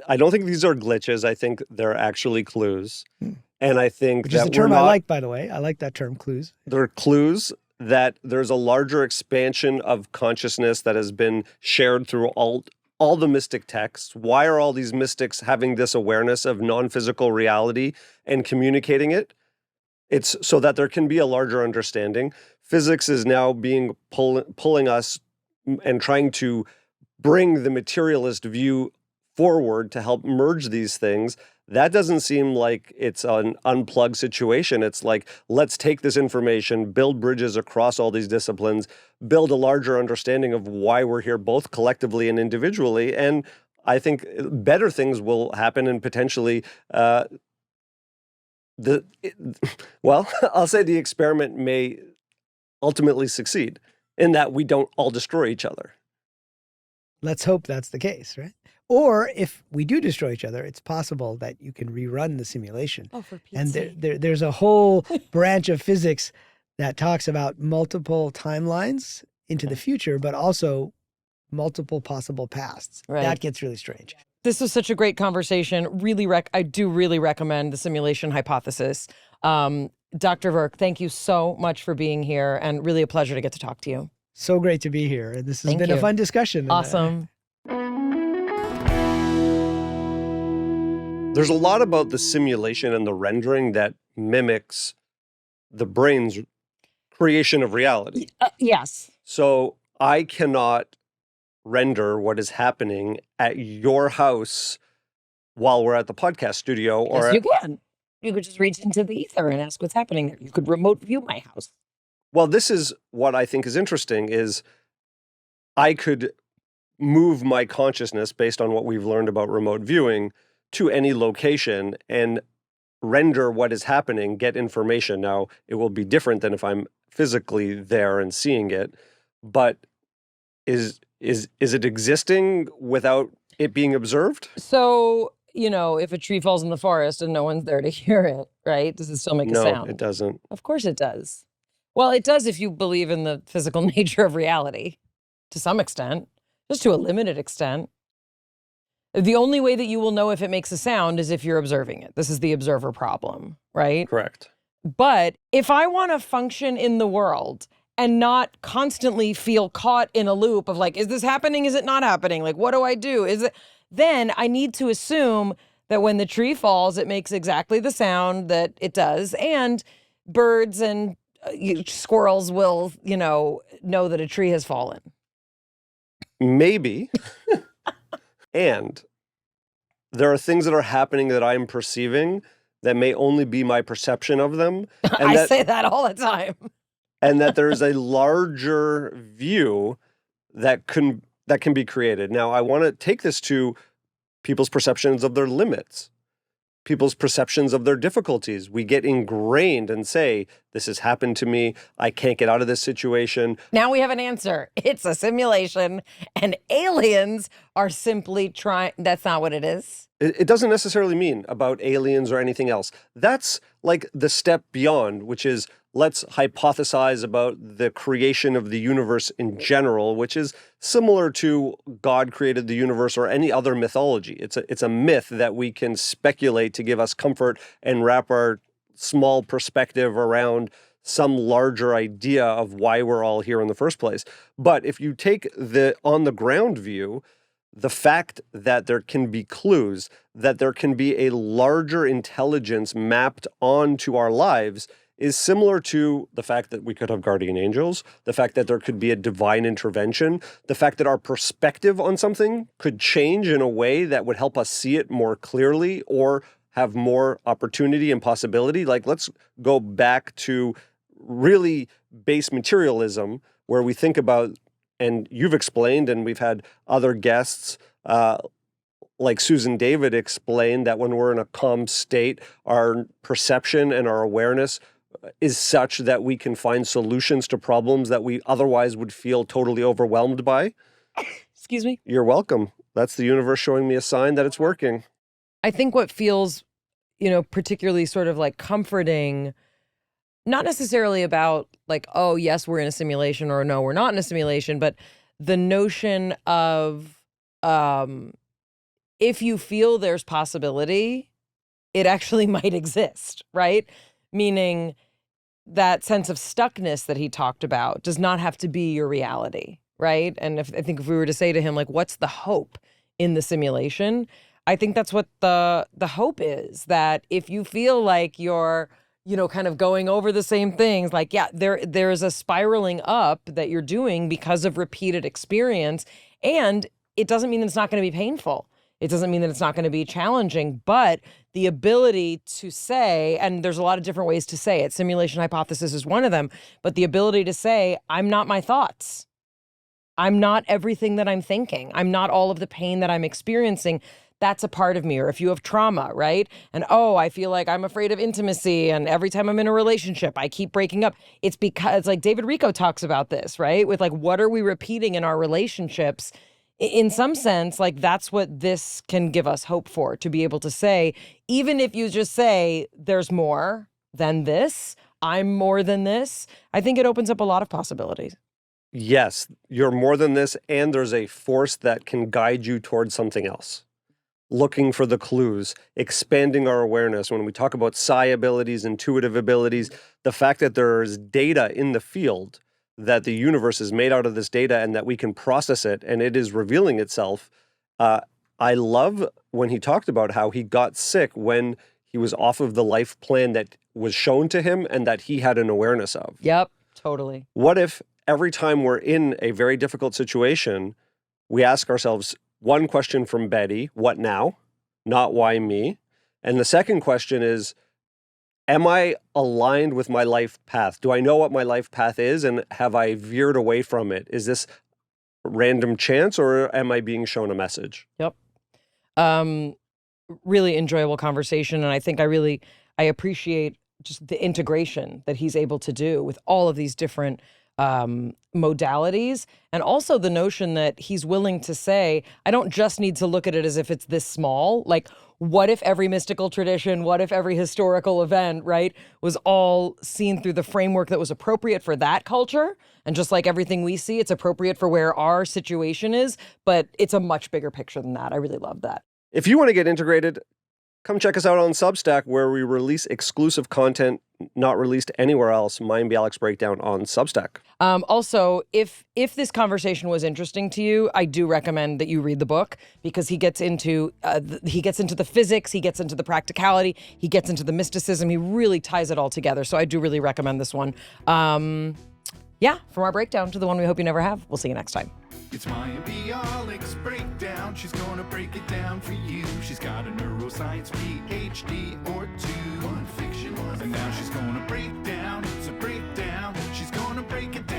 I don't think these are glitches. I think they're actually clues. And I think which is a term I like, by the way. I like that term, clues. They're clues that there's a larger expansion of consciousness that has been shared through all the mystic texts. Why are all these mystics having this awareness of non-physical reality and communicating it? It's so that there can be a larger understanding. Physics is now being pulling us and trying to bring the materialist view forward to help merge these things. That doesn't seem like it's an unplugged situation. It's like, let's take this information, build bridges across all these disciplines, build a larger understanding of why we're here, both collectively and individually. And I think better things will happen, and potentially, I'll say the experiment may ultimately succeed in that we don't all destroy each other. Let's hope that's the case, right? Or if we do destroy each other, it's possible that you can rerun the simulation. Oh, for Pete's and sake. there's a whole branch of physics that talks about multiple timelines into the future, but also multiple possible pasts. Right. That gets really strange. This was such a great conversation. I do really recommend the simulation hypothesis. Dr. Virk, thank you so much for being here, and really a pleasure to get to talk to you. So great to be here. And this has Thank been you. a fun discussion. Awesome. There's a lot about the simulation and the rendering that mimics the brain's creation of reality. Yes. So I cannot render what is happening at your house while we're at the podcast studio. Or Yes, you can. You could just reach into the ether and ask what's happening there. You could remote view my house. Well, this is what I think is interesting is I could move my consciousness based on what we've learned about remote viewing to any location and render what is happening, get information. Now, it will be different than if I'm physically there and seeing it, but is it existing without it being observed? So, if a tree falls in the forest and no one's there to hear it, right? Does it still make a sound? No, it doesn't. Of course it does. Well, it does if you believe in the physical nature of reality to some extent, just to a limited extent. The only way that you will know if it makes a sound is if you're observing it. This is the observer problem, right? Correct. But if I want to function in the world and not constantly feel caught in a loop of like, is this happening? Is it not happening? Like, what do I do? Then I need to assume that when the tree falls, it makes exactly the sound that it does. And birds and squirrels will, know that a tree has fallen. Maybe. And there are things that are happening that I'm perceiving that may only be my perception of them. And I say that all the time. And that there is a larger view that can be created. Now, I want to take this to people's perceptions of their limits, people's perceptions of their difficulties. We get ingrained and say, this has happened to me. I can't get out of this situation. Now we have an answer. It's a simulation, and aliens are simply trying. That's not what it is. It doesn't necessarily mean about aliens or anything else. That's like the step beyond, which is let's hypothesize about the creation of the universe in general, which is similar to God created the universe or any other mythology. It's a myth that we can speculate to give us comfort and wrap our small perspective around some larger idea of why we're all here in the first place. But if you take the on the ground view, the fact that there can be clues, that there can be a larger intelligence mapped onto our lives is similar to the fact that we could have guardian angels, the fact that there could be a divine intervention, the fact that our perspective on something could change in a way that would help us see it more clearly or have more opportunity and possibility. Like, let's go back to really base materialism, where we think about, and you've explained, and we've had other guests, like Susan David explained, that when we're in a calm state, our perception and our awareness is such that we can find solutions to problems that we otherwise would feel totally overwhelmed by. Excuse me? You're welcome. That's the universe showing me a sign that it's working. I think what feels, particularly sort of like comforting, not necessarily about like, oh, yes, we're in a simulation, or no, we're not in a simulation, but the notion of if you feel there's possibility, it actually might exist, right? Meaning that sense of stuckness that he talked about does not have to be your reality, right? And I think if we were to say to him, like, what's the hope in the simulation? I think that's what the hope is, that if you feel like you're, kind of going over the same things, like, yeah, there's a spiraling up that you're doing because of repeated experience. And it doesn't mean that it's not going to be painful. It doesn't mean that it's not going to be challenging, but the ability to say, and there's a lot of different ways to say it, simulation hypothesis is one of them, but the ability to say, I'm not my thoughts. I'm not everything that I'm thinking. I'm not all of the pain that I'm experiencing. That's a part of me. Or if you have trauma, right? And, I feel like I'm afraid of intimacy, and every time I'm in a relationship, I keep breaking up. It's because, like, David Rico talks about this, right? With like, what are we repeating in our relationships? In some sense, like, that's what this can give us hope for, to be able to say, even if you just say there's more than this, I'm more than this, I think it opens up a lot of possibilities. Yes, you're more than this, and there's a force that can guide you towards something else. Looking for the clues, expanding our awareness. When we talk about psi abilities, intuitive abilities, the fact that there's data in the field, that the universe is made out of this data and that we can process it and it is revealing itself. I love when he talked about how he got sick when he was off of the life plan that was shown to him and that he had an awareness of. Yep, Totally. What if every time we're in a very difficult situation, we ask ourselves one question from Betty, what now? Not why me? And the second question is, am I aligned with my life path? Do I know what my life path is, and have I veered away from it? Is this random chance, or am I being shown a message? Yep. Really enjoyable conversation. And I think I appreciate just the integration that he's able to do with all of these different modalities. And also the notion that he's willing to say, I don't just need to look at it as if it's this small. Like, what if every mystical tradition, what if every historical event, right, was all seen through the framework that was appropriate for that culture? And just like everything we see, it's appropriate for where our situation is, but it's a much bigger picture than that. I really love that. If you want to get integrated, come check us out on Substack, where we release exclusive content not released anywhere else. Mayim Bialik's breakdown on Substack. Also, if this conversation was interesting to you, I do recommend that you read the book, because he gets into the physics, he gets into the practicality, he gets into the mysticism. He really ties it all together. So I do really recommend this one. Yeah, from our breakdown to the one we hope you never have. We'll see you next time. It's Mayim Bialik's breakdown. She's gonna break it down for you. She's got a neuroscience PhD or two, one fiction, one, and now she's gonna break down. It's a breakdown. She's gonna break it down.